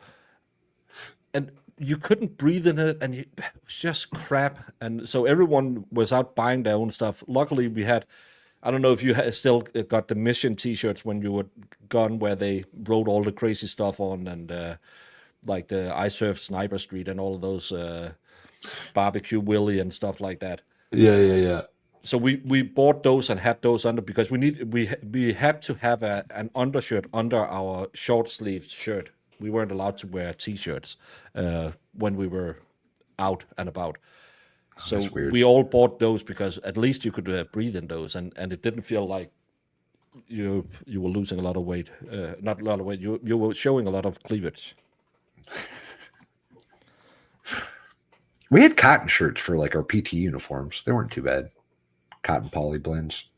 B: and you couldn't breathe in it, and it was just crap, and so everyone was out buying their own stuff. Luckily, we had. I don't know if you still got the mission T-shirts when you were gone, where they wrote all the crazy stuff on, and like the I Surf Sniper Street and all of those Barbecue Willie and stuff like that.
I: Yeah.
B: So we bought those and had those under because we had to have an undershirt under our short sleeved shirt. We weren't allowed to wear T-shirts when we were out and about. So we all bought those because at least you could breathe in those, and it didn't feel like you were losing a lot of weight. Not a lot of weight. You were showing a lot of cleavage.
I: We had cotton shirts for like our PT uniforms. They weren't too bad. Cotton poly blends.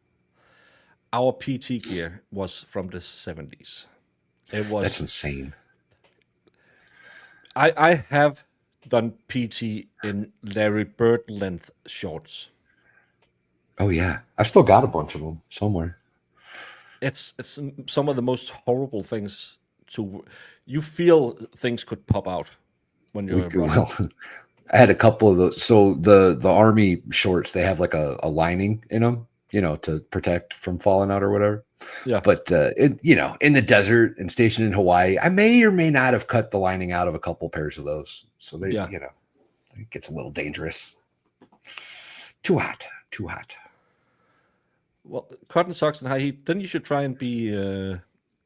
B: Our PT gear was from the 70s. It was.
I: That's insane.
B: I have done PT in Larry Bird length shorts.
I: Oh yeah, I've still got a bunch of them somewhere.
B: It's some of the most horrible things you feel things could pop out when you're running.
I: Well, I had a couple of those. So the army shorts, they have like a lining in them, to protect from falling out or whatever.
B: Yeah.
I: But in the desert and stationed in Hawaii, I may or may not have cut the lining out of a couple pairs of those. So they, it gets a little dangerous. Too hot.
B: Well, cotton socks and high heat. Then you should try and be a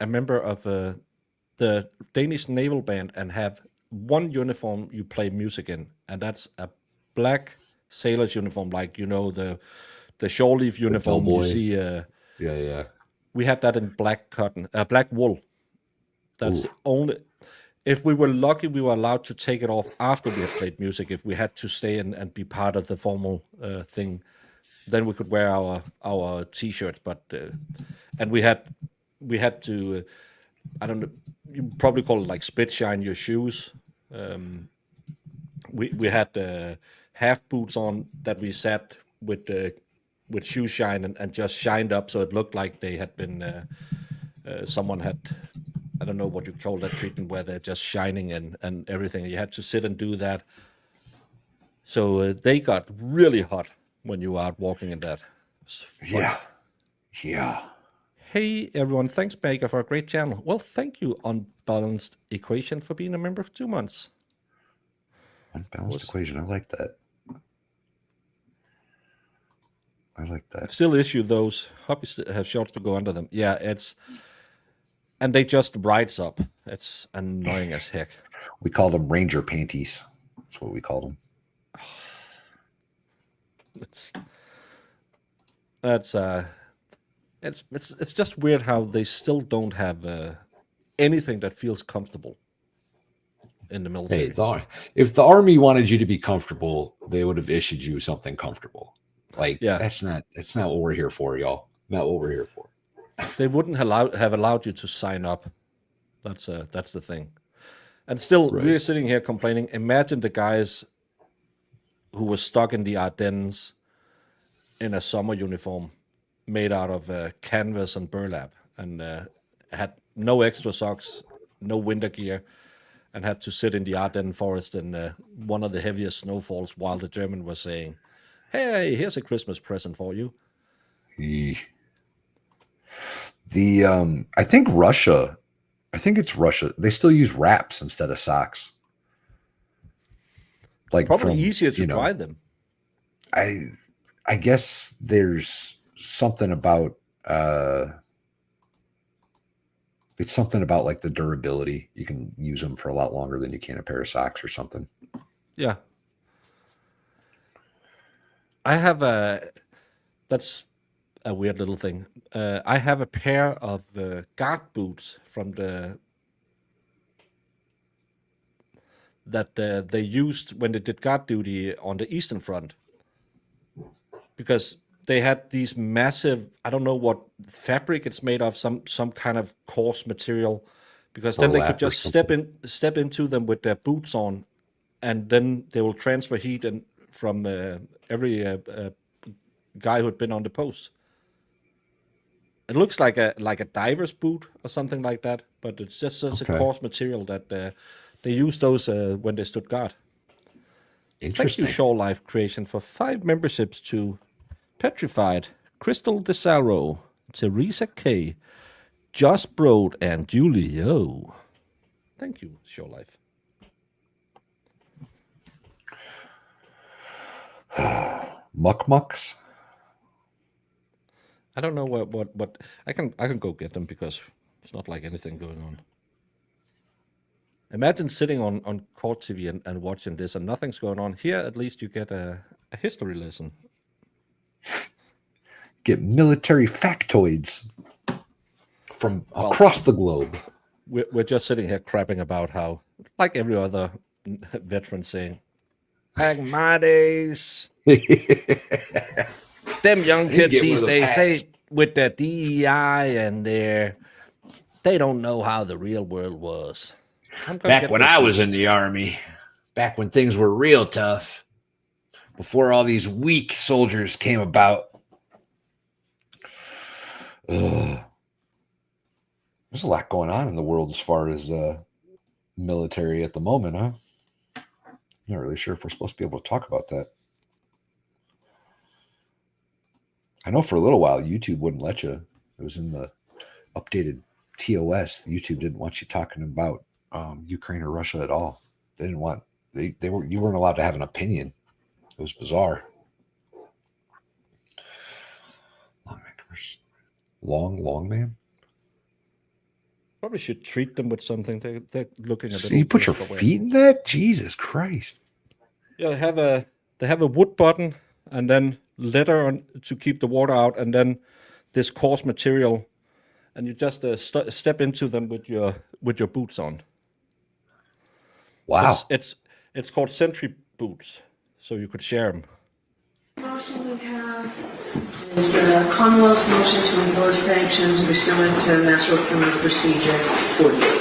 B: member of the Danish naval band and have one uniform you play music in, and that's a black sailor's uniform, like the shore leave uniform you see.
I: Yeah.
B: We had that in black cotton, black wool. That's the If we were lucky, we were allowed to take it off after we had played music. If we had to stay and be part of the formal thing, then we could wear our t-shirts. But and we had to. I don't know. You probably call it like spit shine your shoes. We had half boots on that we sat with shoe shine and just shined up, so it looked like they had been someone had. I don't know what you call that treatment where they're just shining and everything. You had to sit and do that. So they got really hot when you were out walking in that.
I: Yeah. Yeah.
B: Hey everyone, thanks Baker for a great channel. Well, thank you Unbalanced Equation for being a member for 2 months.
I: Unbalanced equation. I like that. I like that.
B: Still issue those. Hobbies have shorts to go under them. Yeah, and they just rise up. It's annoying as heck.
I: We called them Ranger panties. That's what we called them.
B: It's just weird how they still don't have anything that feels comfortable in the military.
C: Hey, if the Army wanted you to be comfortable, they would have issued you something comfortable. Like, that's not what we're here for, y'all. Not what we're here for.
B: They wouldn't have allowed you to sign up. That's the thing. And still, we're sitting here complaining. Imagine the guys who were stuck in the Ardennes in a summer uniform made out of canvas and burlap, and had no extra socks, no winter gear, and had to sit in the Ardennes forest in one of the heaviest snowfalls while the German was saying, "Hey, here's a Christmas present for you."
I: I think Russia. It's Russia. They still use wraps instead of socks. Like
B: probably easier to dry them.
I: I guess there's something about it's something about like the durability. You can use them for a lot longer than you can a pair of socks or something.
B: Yeah. I have that's a weird little thing. I have a pair of guard boots from that they used when they did guard duty on the Eastern Front, because they had these massive, I don't know what fabric it's made of, some kind of coarse material, because then they could just step into them with their boots on, and then they will transfer heat and from every guy who had been on the post. It looks like a diver's boot or something like that, but it's just such a coarse material that they used those when they stood guard.
C: Interesting.
B: Thank you, Shore Life Creation, for 5 memberships to Petrified, Crystal DeSaro, Teresa K, Josh Broad, and Julio. Thank you, Shore Life.
I: Mucks.
B: I don't know what I can go get them because it's not like anything going on. Imagine sitting on court TV and watching this and nothing's going on. Here, at least you get a history lesson.
I: Get military factoids from across the globe.
B: We're just sitting here crapping about how, like every other veteran saying, back in my days, them young kids these days, they with their DEI and they don't know how the real world was.
C: Back when I was in the Army, back when things were real tough, before all these weak soldiers came about.
I: There's a lot going on in the world as far as military at the moment, huh? I'm not really sure if we're supposed to be able to talk about that. I know for a little while YouTube wouldn't let you. It was in the updated TOS. YouTube didn't want you talking about Ukraine or Russia at all. They didn't want you weren't allowed to have an opinion. It was bizarre. Long man.
B: Probably should treat them with something. They're looking at.
I: So you put your feet in that? Jesus Christ!
B: Yeah, they have a wood button and then leather on to keep the water out, and then this coarse material, and you just step into them with your boots on.
I: Wow.
B: It's called Sentry Boots, so you could share them.
E: Motion we have is the Commonwealth's motion to endorse sanctions pursuant to Mass Work Criminal Procedure 48.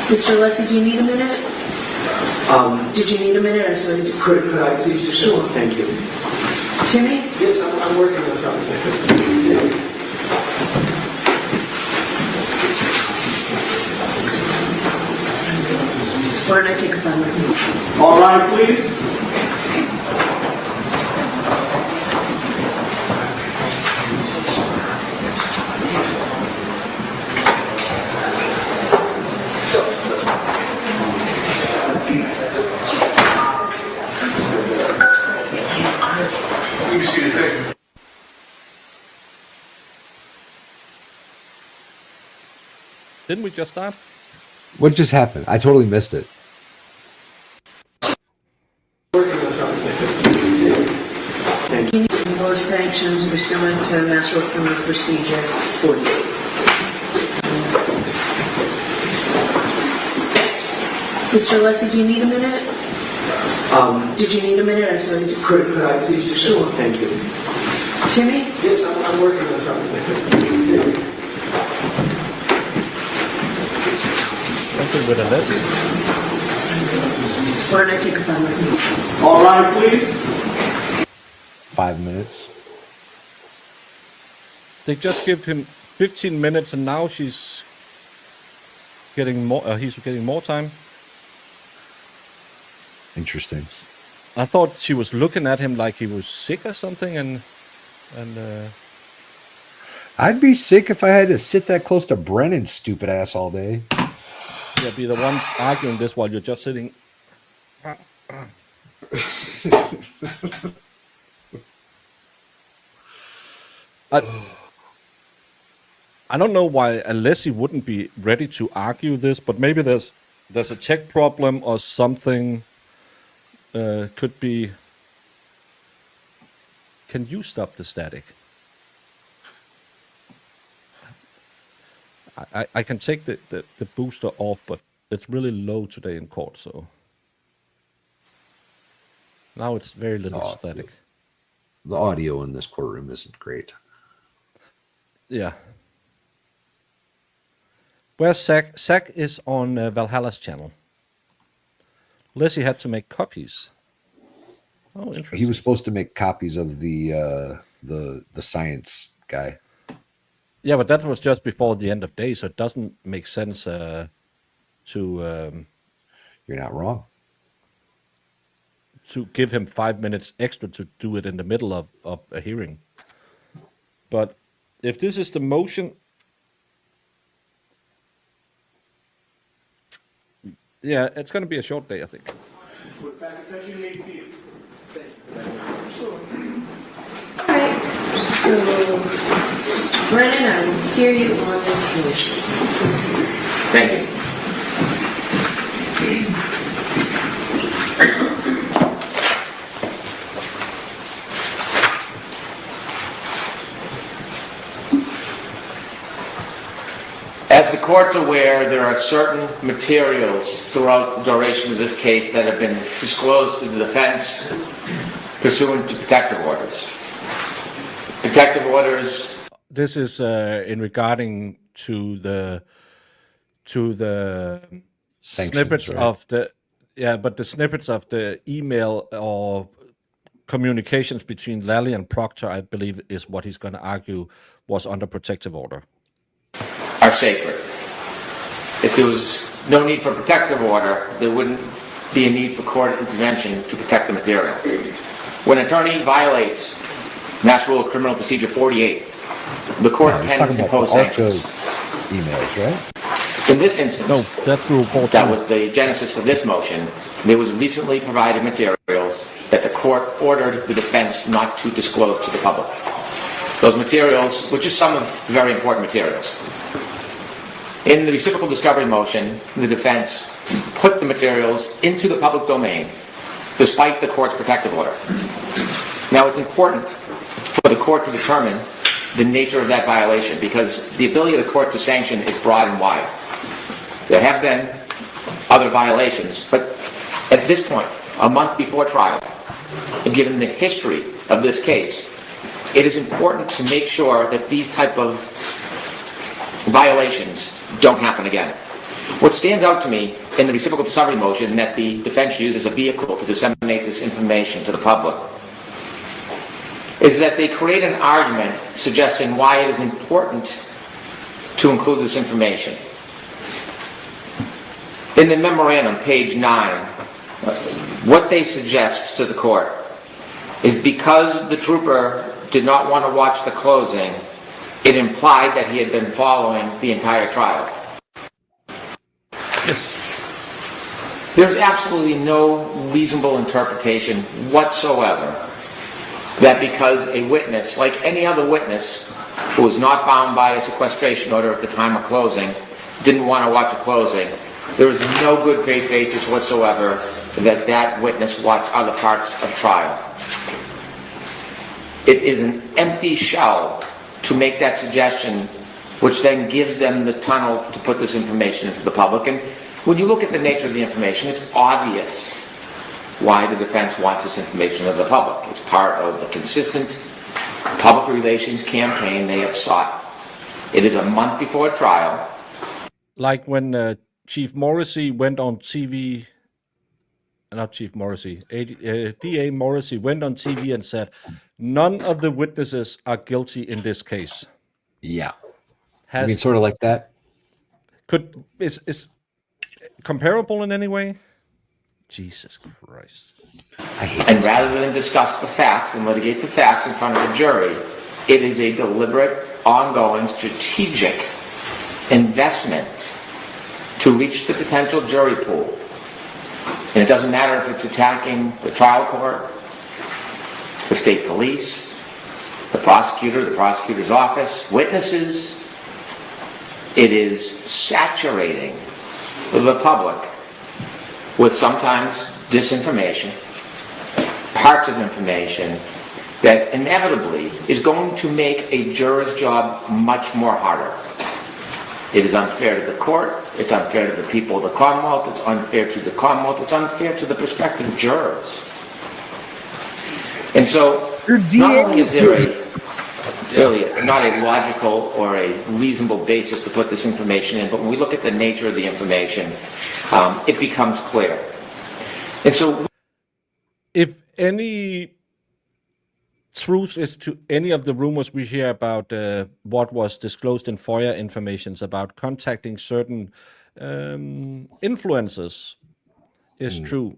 E: Mr. Leslie, do you need a minute? Did you need a minute or so?
J: Could I please just...
E: Sure.
J: Thank you.
E: Timmy?
J: Yes, I'm working on something.
E: Why don't I take a 5 minutes?
J: All rise, please. You can see the thing.
B: Didn't we just start?
I: What just happened? I totally missed it.
J: Working on something.
E: Endorse sanctions pursuant to Mass Work Criminal Procedure 48. Mr. Leslie, do you need a minute? Did you need a minute or so?
J: Could I please just...
E: Sure.
J: Thank you.
E: Timmy?
J: Yes, I'm working on something.
B: Something with a Leslie?
E: Why don't I take a 5 minutes?
J: All rise, please.
I: 5 minutes.
B: They just give him 15 minutes, and now she's getting more. He's getting more time.
I: Interesting.
B: I thought she was looking at him like he was sick or something, and
I: I'd be sick if I had to sit that close to Brennan's stupid ass all day.
B: yeah, be the one arguing this while you're just sitting. I don't know why Alessi wouldn't be ready to argue this, but maybe there's a tech problem or something. Could be. Can you stop the static? I can take the booster off, but it's really low today in court, so now it's very little static.
I: The audio in this courtroom isn't great.
B: Yeah. Where's Zach? Zach is on Valhalla's channel. Leslie had to make copies. Oh, interesting.
I: He was supposed to make copies of the science guy.
B: Yeah, but that was just before the end of day, so it doesn't make sense to.
I: You're not wrong.
B: To give him 5 minutes extra to do it in the middle of a hearing. But if this is the motion, yeah, it's going to be a short day, I think.
J: With back in session, you may be seated.
E: All right, so, Mr. Brennan, I will hear you on this motion.
F: Thank you. As the court's aware, there are certain materials throughout the duration of this case that have been disclosed to the defense pursuant to protective orders. Protective orders.
B: This is in regarding to the
I: Sanctions,
B: snippets
I: right?
B: of the but the snippets of the email or communications between Lally and Proctor, I believe, is what he's going to argue was under protective order.
F: Are sacred. If there was no need for protective order, there wouldn't be a need for court intervention to protect the material. When an attorney violates Mass Rule of Criminal Procedure 48, the court
I: He's
F: can
I: talking about
F: impose
I: the ARCA
F: sanctions.
I: emails, right?
F: In this instance,
B: No, that's Rule 14.
F: that was the genesis for this motion. There was recently provided materials that the court ordered the defense not to disclose to the public. Those materials, which are some of the very important materials. In the reciprocal discovery motion, the defense put the materials into the public domain despite the court's protective order. Now, it's important for the court to determine the nature of that violation, because the ability of the court to sanction is broad and wide. There have been other violations, but at this point, a month before trial, and given the history of this case, it is important to make sure that these type of violations don't happen again. What stands out to me in the reciprocal discovery motion that the defense used as a vehicle to disseminate this information to the public is that they create an argument suggesting why it is important to include this information. In the memorandum, page 9, what they suggest to the court is because the trooper did not want to watch the closing, it implied that he had been following the entire trial. There's absolutely no reasonable interpretation whatsoever that because a witness, like any other witness who was not bound by a sequestration order at the time of closing, didn't want to watch a closing, there is no good faith basis whatsoever that that witness watched other parts of trial. It is an empty shell to make that suggestion, which then gives them the tunnel to put this information into the public. And when you look at the nature of the information, it's obvious why the defense wants this information of the public. It's part of the consistent public relations campaign they have sought. It is a month before trial.
B: Like when Chief Morrissey went on TV, not Chief Morrissey, DA Morrissey went on TV and said, none of the witnesses are guilty in this case.
I: Yeah.
B: Has,
I: I mean, sort of like that.
B: Is comparable in any way? Jesus Christ.
F: And rather than discuss the facts and litigate the facts in front of the jury, it is a deliberate, ongoing, strategic investment to reach the potential jury pool. And it doesn't matter if it's attacking the trial court, the state police, the prosecutor, the prosecutor's office, witnesses. It is saturating the public with sometimes disinformation, parts of information that inevitably is going to make a juror's job much more harder. It is unfair to the court, it's unfair to the people of the Commonwealth, it's unfair to the Commonwealth, it's unfair to the prospective jurors. And so, not only is there not a logical or a reasonable basis to put this information in, but when we look at the nature of the information, it becomes clear. And so,
B: if any truth is to any of the rumors we hear about what was disclosed in FOIA informations about contacting certain influencers is true,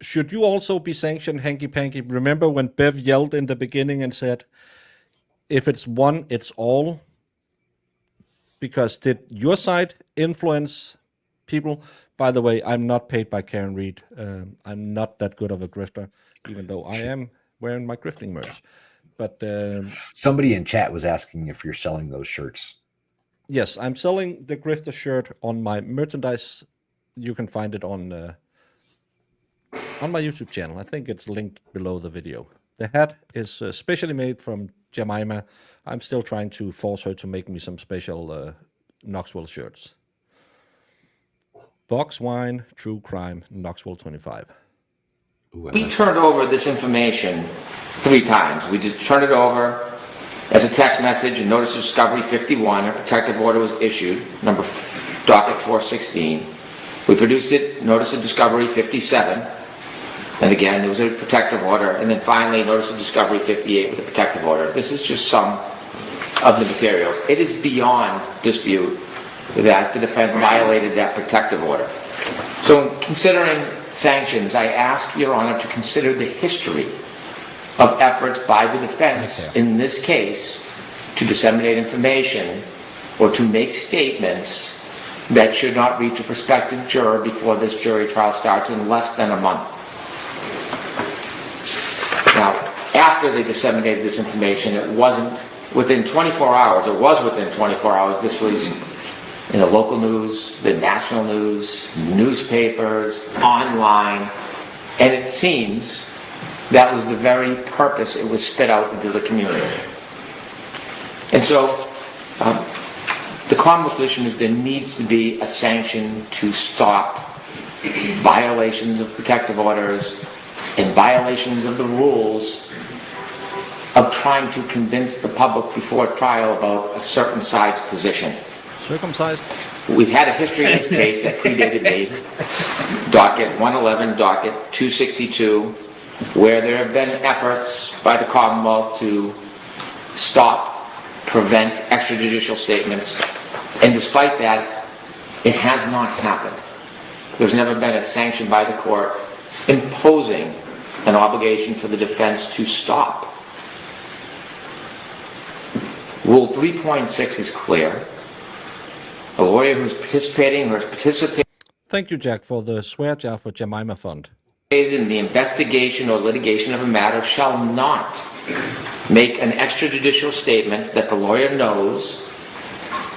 B: should you also be sanctioned, Hanky Panky? Remember when Bev yelled in the beginning and said, if it's one, it's all? Because did your side influence people? By the way, I'm not paid by Karen Reed. I'm not that good of a grifter, even though I am wearing my grifting merch. But
I: somebody in chat was asking if you're selling those shirts.
B: Yes, I'm selling the grifter shirt on my merchandise. You can find it on my YouTube channel. I think it's linked below the video. The hat is specially made from Jemima. I'm still trying to force her to make me some special Knoxville shirts. Box Wine, True Crime, Knoxville 25.
F: we turned over this information 3 times. We did turn it over as a text message in Notice of Discovery 51. A protective order was issued, docket 416. We produced it, Notice of Discovery 57. And again, there was a protective order. And then finally, Notice of Discovery 58 with a protective order. This is just some of the materials. It is beyond dispute that the defense violated that protective order. So in considering sanctions, I ask Your Honor to consider the history of efforts by the defense in this case to disseminate information or to make statements that should not reach a prospective juror before this jury trial starts in less than a month. Now, after they disseminated this information, it wasn't within 24 hours. It was within 24 hours. This was in the local news, the national news, newspapers, online, and it seems that was the very purpose it was spit out into the community. And so the Commonwealth's position is there needs to be a sanction to stop violations of protective orders and violations of the rules of trying to convince the public before trial about a certain side's position.
B: Circumcised?
F: We've had a history in this case that predated me, docket 111, docket 262, where there have been efforts by the Commonwealth to stop, prevent extrajudicial statements, and despite that, it has not happened. There's never been a sanction by the court imposing an obligation for the defense to stop. Rule 3.6 is clear. A lawyer who's participating or has participated
B: Thank you, Jack, for the swear jar for Jemima Fund.
F: in the investigation or litigation of a matter shall not make an extrajudicial statement that the lawyer knows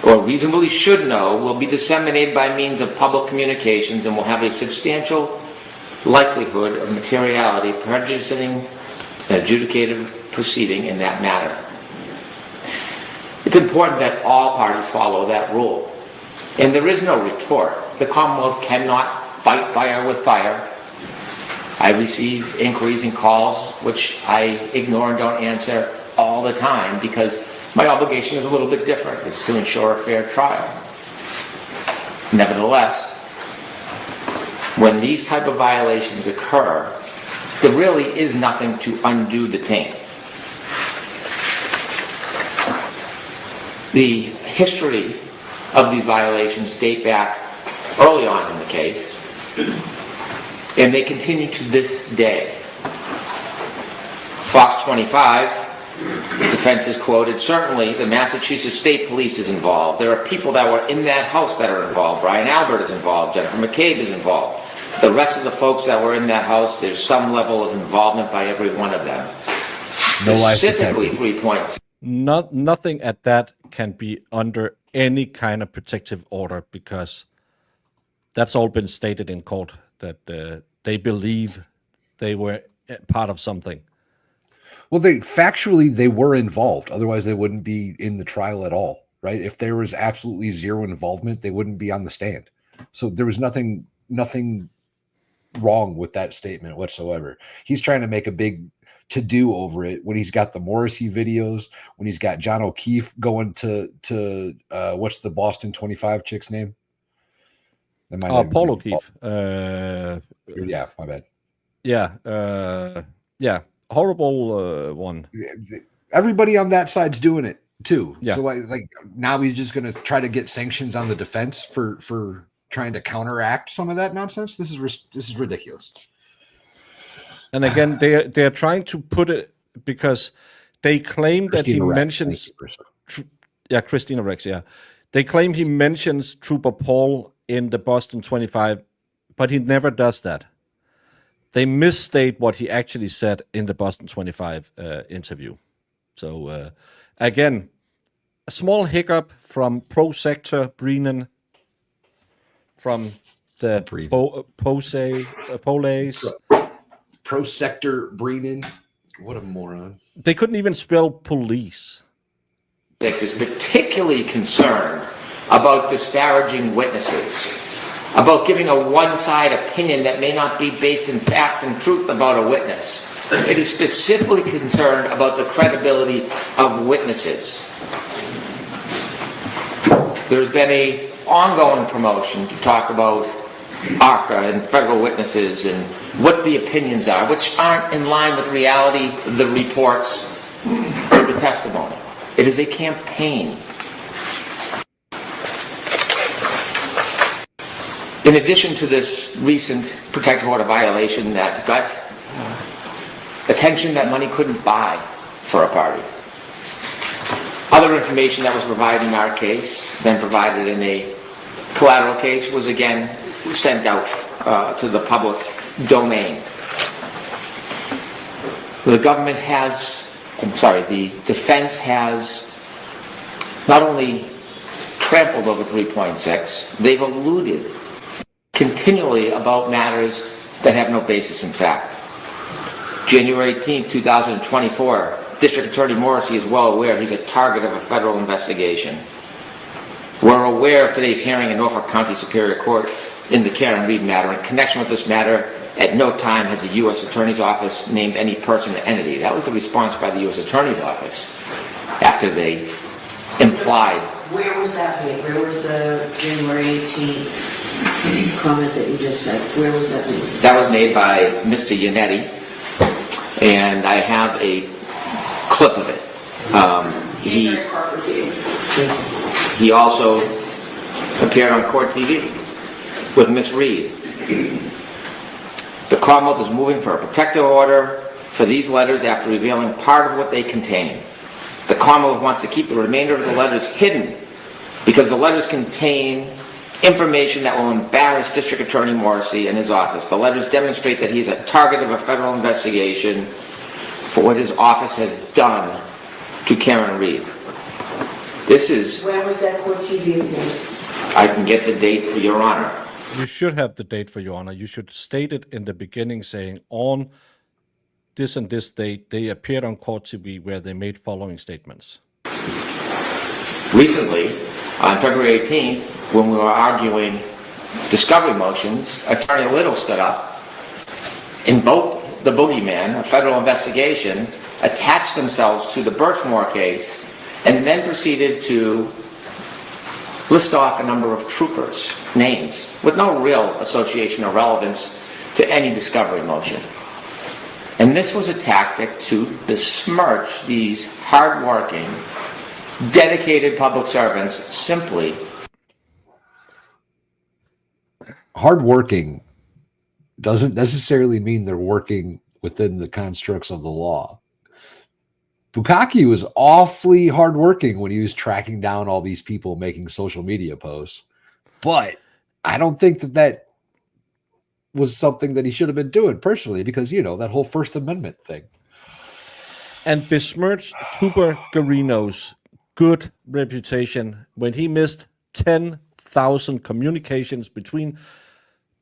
F: or reasonably should know will be disseminated by means of public communications and will have a substantial likelihood of materiality prejudicing an adjudicative proceeding in that matter. It's important that all parties follow that rule. And there is no retort. The Commonwealth cannot fight fire with fire. I receive inquiries and calls which I ignore and don't answer all the time because my obligation is a little bit different. It's to ensure a fair trial. Nevertheless, when these type of violations occur, there really is nothing to undo the taint. The history of these violations date back early on in the case, and they continue to this day. Fox 25, the defense is quoted, certainly the Massachusetts State Police is involved. There are people that were in that house that are involved. Brian Albert is involved. Jennifer McCabe is involved. The rest of the folks that were in that house, there's some level of involvement by every one of them.
I: No life
F: Specifically,
I: protected.
F: 3 points.
B: Nothing at that can be under any kind of protective order because that's all been stated in court that they believe they were part of something.
I: Well, factually they were involved. Otherwise, they wouldn't be in the trial at all, right? If there was absolutely zero involvement, they wouldn't be on the stand. So there was nothing wrong with that statement whatsoever. He's trying to make a big to-do over it when he's got the Morrissey videos, when he's got John O'Keefe going to what's the Boston 25 chick's name?
B: Paul O'Keefe.
I: Yeah, my bad.
B: Yeah. Horrible one.
I: Everybody on that side's doing it too.
B: Yeah.
I: So like now he's just going to try to get sanctions on the defense for trying to counteract some of that nonsense. This is ridiculous.
B: And again, they're trying to put it because they claim that he
I: Christina Rex,
B: mentions
I: thank you,
B: Christina Rex. Yeah, they claim he mentions Trooper Paul in the Boston 25, but he never does that. They misstate what he actually said in the Boston 25 interview. So again, a small hiccup from Pro Sector Brennan from the Pole's.
C: Pro Sector Brennan. What a moron.
B: They couldn't even spell police.
F: Is particularly concerned about disparaging witnesses, about giving a one-side opinion that may not be based in fact and truth about a witness. It is specifically concerned about the credibility of witnesses. There's been an ongoing promotion to talk about ARCA and federal witnesses and what the opinions are, which aren't in line with reality, the reports, or the testimony. It is a campaign. In addition to this recent protective order violation that got attention that money couldn't buy for a party, other information that was provided in our case, then provided in a collateral case, was again sent out to the public domain. The defense has not only trampled over 3.6, they've alluded continually about matters that have no basis in fact. January 18, 2024, District Attorney Morrissey is well aware he's a target of a federal investigation. We're aware of today's hearing in Norfolk County Superior Court in the Karen Reed matter. In connection with this matter, at no time has the U.S. Attorney's Office named any person or entity. That was the response by the U.S. Attorney's Office after they implied.
E: Where was that made? Where was the January 18th comment that you just said? Where was that made?
F: That was made by Mr. Yannetti, and I have a clip of it. He also appeared on Court TV with Miss Reed. The Commonwealth is moving for a protective order for these letters after revealing part of what they contain. The Commonwealth wants to keep the remainder of the letters hidden because the letters contain information that will embarrass District Attorney Morrissey and his office. The letters demonstrate that he's a target of a federal investigation for what his office has done to Karen Reed. This is...
E: When was that Court TV appearance?
F: I can get the date for Your Honor.
B: You should have the date for Your Honor. You should state it in the beginning saying, on this and this date, they appeared on Court TV where they made following statements.
F: Recently, on February 18th, when we were arguing discovery motions, Attorney Little stood up, invoked the boogeyman, a federal investigation, attached themselves to the Birchmore case, and then proceeded to list off a number of troopers' names with no real association or relevance to any discovery motion. And this was a tactic to besmirch these hard-working, dedicated public servants simply.
I: Hardworking doesn't necessarily mean they're working within the constructs of the law. Bukaki was awfully hardworking when he was tracking down all these people making social media posts. But I don't think that was something that he should have been doing personally, because, you know, that whole First Amendment thing.
B: And besmirched Trooper Garino's good reputation when he missed 10,000 communications between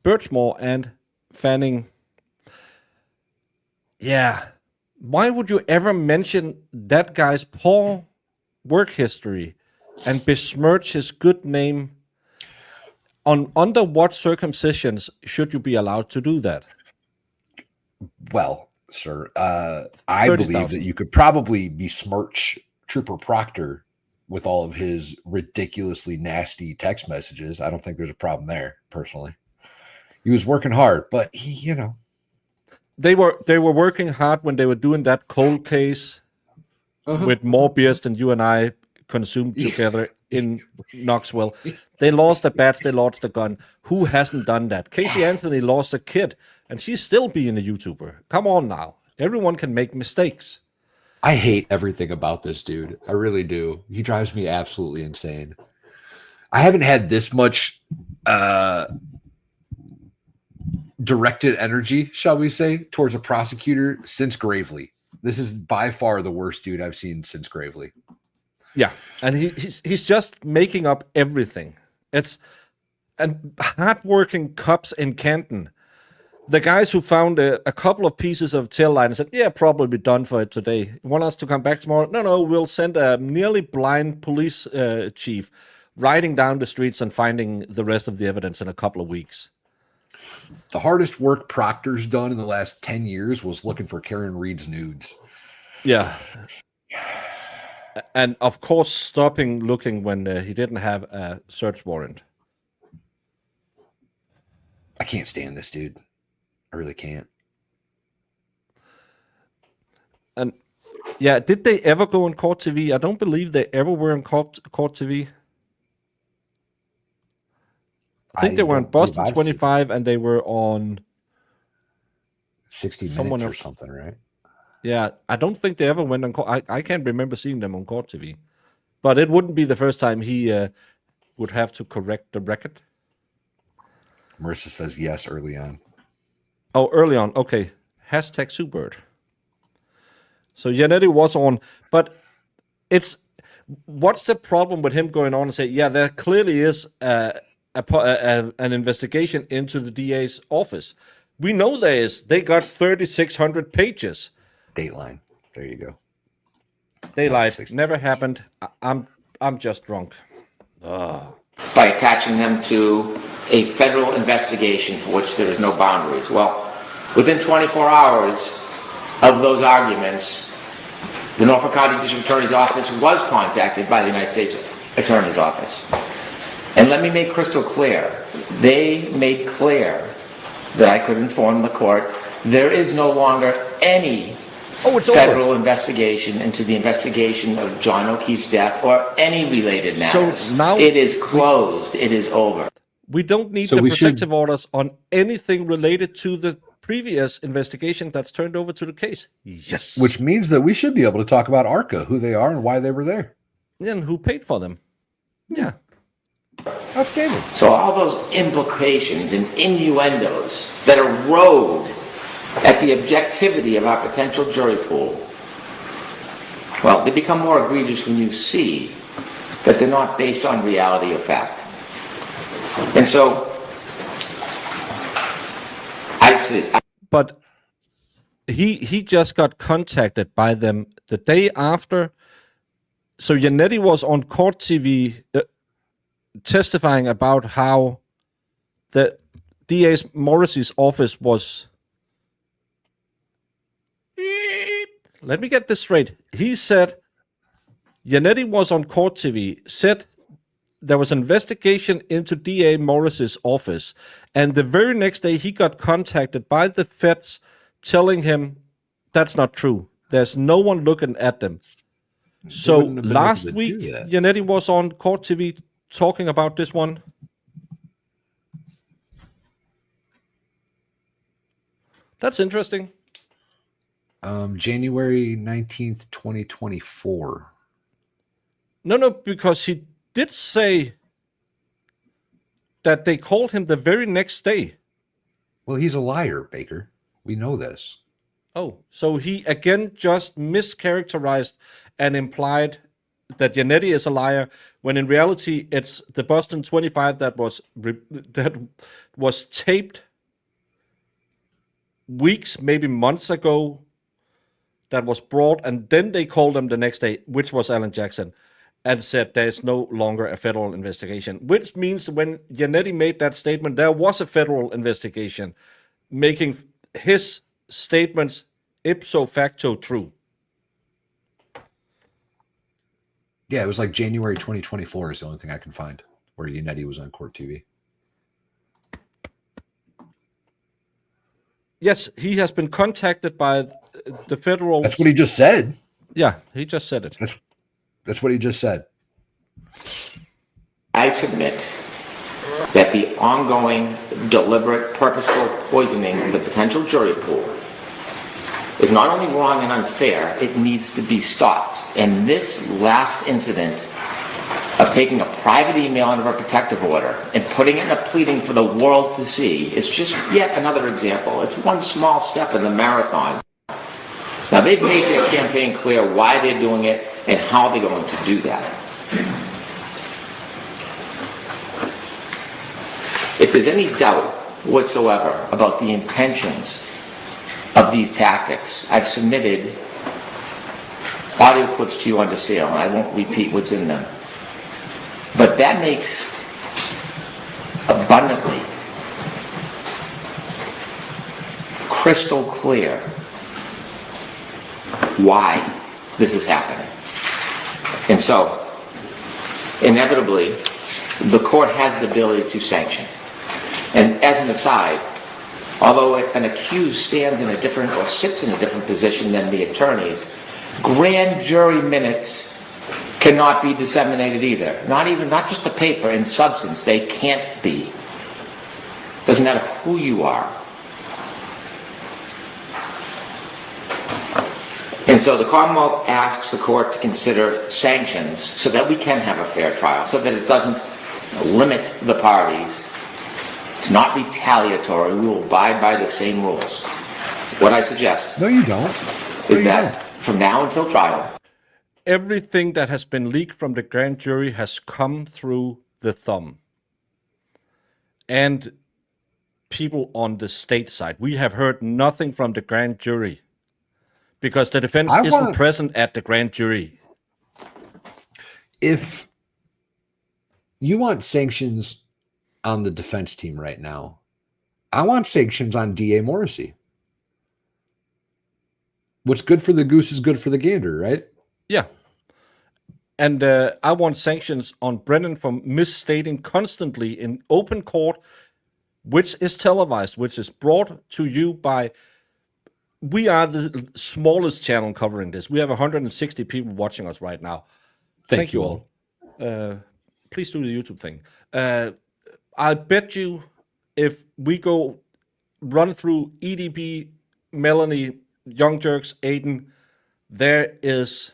B: Birchmore and Fanning. Yeah. Why would you ever mention that guy's poor work history and besmirch his good name? Under what circumstances should you be allowed to do that?
I: Well, sir, I believe that you could probably besmirch Trooper Proctor with all of his ridiculously nasty text messages. I don't think there's a problem there, personally. He was working hard, but he, you know.
B: They were working hard when they were doing that cold case with more beers than you and I consumed together in Knoxville. They lost a badge, they lost a gun. Who hasn't done that? Casey Anthony lost a kid, and she's still being a YouTuber. Come on now. Everyone can make mistakes.
I: I hate everything about this dude. I really do. He drives me absolutely insane. I haven't had this much directed energy, shall we say, towards a prosecutor since Gravely. This is by far the worst dude I've seen since Gravely.
B: Yeah, and he's just making up everything. And hardworking cops in Canton, the guys who found a couple of pieces of tail light and said, yeah, probably done for it today. You want us to come back tomorrow? No, we'll send a nearly blind police chief riding down the streets and finding the rest of the evidence in a couple of weeks.
I: The hardest work Proctor's done in the last 10 years was looking for Karen Reed's nudes.
B: Yeah. And, of course, stopping looking when he didn't have a search warrant.
I: I can't stand this dude. I really can't.
B: And, yeah, did they ever go on Court TV? I don't believe they ever were on Court TV. I think they were on Boston 25 and they were on
I: 60 Minutes or something, right?
B: Yeah, I don't think they ever went on Court. I can't remember seeing them on Court TV. But it wouldn't be the first time he would have to correct the record.
I: Marissa says yes early on.
B: Oh, early on. Okay. Hashtag Subert. So Yannetti was on. But what's the problem with him going on and say, yeah, there clearly is an investigation into the DA's office. We know there is. They got 3,600 pages.
I: Dateline. There you go.
B: They lied. Never happened. I'm just drunk.
F: By attaching them to a federal investigation for which there is no boundaries. Well, within 24 hours of those arguments, the Norfolk County District Attorney's Office was contacted by the United States Attorney's Office. And let me make crystal clear, they made clear that I could inform the court there is no longer any
B: It's
F: federal investigation into the investigation of John O'Keefe's death or any related matters.
B: So now
F: it is closed. It is over.
B: We don't need
I: So
B: the
I: we should-
B: protective orders on anything related to the previous investigation that's turned over to the case. Yes.
I: Which means that we should be able to talk about ARCA, who they are and why they were there.
B: And who paid for them? Yeah.
I: Outstanding.
F: So all those implications and innuendos that erode at the objectivity of our potential jury pool, well, they become more egregious when you see that they're not based on reality or fact. And so, I see.
B: But he just got contacted by them the day after. So Yannetti was on court TV testifying about how the DA Morrissey's office was. Let me get this straight. He said Yannetti was on court TV, said there was an investigation into DA Morris's office, and the very next day he got contacted by the feds telling him that's not true. There's no one looking at them. So
I: wouldn't have been
B: last
I: able to
B: week,
I: do that.
B: Yannetti was on court TV talking about this one. That's interesting.
I: January 19th, 2024.
B: No, because he did say that they called him the very next day.
I: Well, he's a liar, Baker. We know this.
B: Oh, so he again just mischaracterized and implied that Yannetti is a liar, when in reality it's the Boston 25 that was taped weeks, maybe months ago, that was brought, and then they called him the next day, which was Alan Jackson, and said there's no longer a federal investigation, which means when Yannetti made that statement, there was a federal investigation, making his statements ipso facto true.
I: Yeah, it was like January 2024 is the only thing I can find where Yannetti was on court TV.
B: Yes, he has been contacted by the federal.
I: That's what he just said.
B: Yeah, he just said it.
I: That's what he just said.
F: I submit that the ongoing, deliberate, purposeful poisoning of the potential jury pool is not only wrong and unfair, it needs to be stopped. And this last incident of taking a private email under a protective order and putting it in a pleading for the world to see is just yet another example. It's one small step in the marathon. Now, they've made their campaign clear why they're doing it and how they're going to do that. If there's any doubt whatsoever about the intentions of these tactics, I've submitted audio clips to you under seal, and I won't repeat what's in them. But that makes abundantly crystal clear why this is happening. And so, inevitably, the court has the ability to sanction. And as an aside, although an accused stands in a different or sits in a different position than the attorneys, grand jury minutes cannot be disseminated either. Not just the paper, in substance, they can't be. Doesn't matter who you are. And so the Commonwealth asks the court to consider sanctions so that we can have a fair trial, so that it doesn't limit the parties. It's not retaliatory. We will abide by the same rules. What I suggest
I: No, you don't.
F: is that from now until trial,
B: Everything that has been leaked from the grand jury has come through the thumb. And people on the state side, we have heard nothing from the grand jury because the defense isn't present at the grand jury.
I: If you want sanctions on the defense team right now, I want sanctions on DA Morrissey. What's good for the goose is good for the gander, right?
B: Yeah. And I want sanctions on Brennan for misstating constantly in open court, which is televised, which is brought to you by... We are the smallest channel covering this. We have 160 people watching us right now. Thank you all. Please do the YouTube thing. I bet you if we go run through EDB, Melanie, Young Jerks, Aiden, there is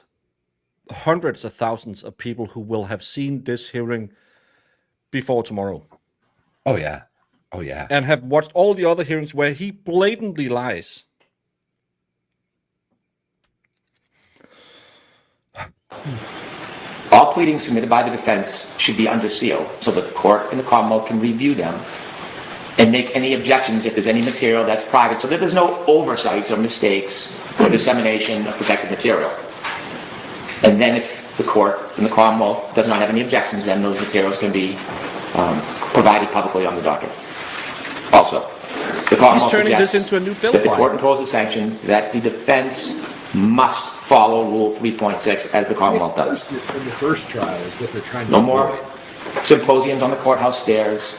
B: hundreds of thousands of people who will have seen this hearing before tomorrow.
I: Oh, yeah. Oh, yeah.
B: And have watched all the other hearings where he blatantly lies.
F: All pleadings submitted by the defense should be under seal so the court and the Commonwealth can review them and make any objections if there's any material that's private, so that there's no oversights or mistakes or dissemination of protected material. And then if the court and the Commonwealth does not have any objections, then those materials can be provided publicly on the docket. Also, the Commonwealth
B: He's turning this
F: suggests
B: into a new bill.
F: that the court impose a sanction that the defense must follow Rule 3.6 as the Commonwealth does.
I: In the first trial is what they're trying to
F: No
I: avoid.
F: more symposiums on the courthouse stairs.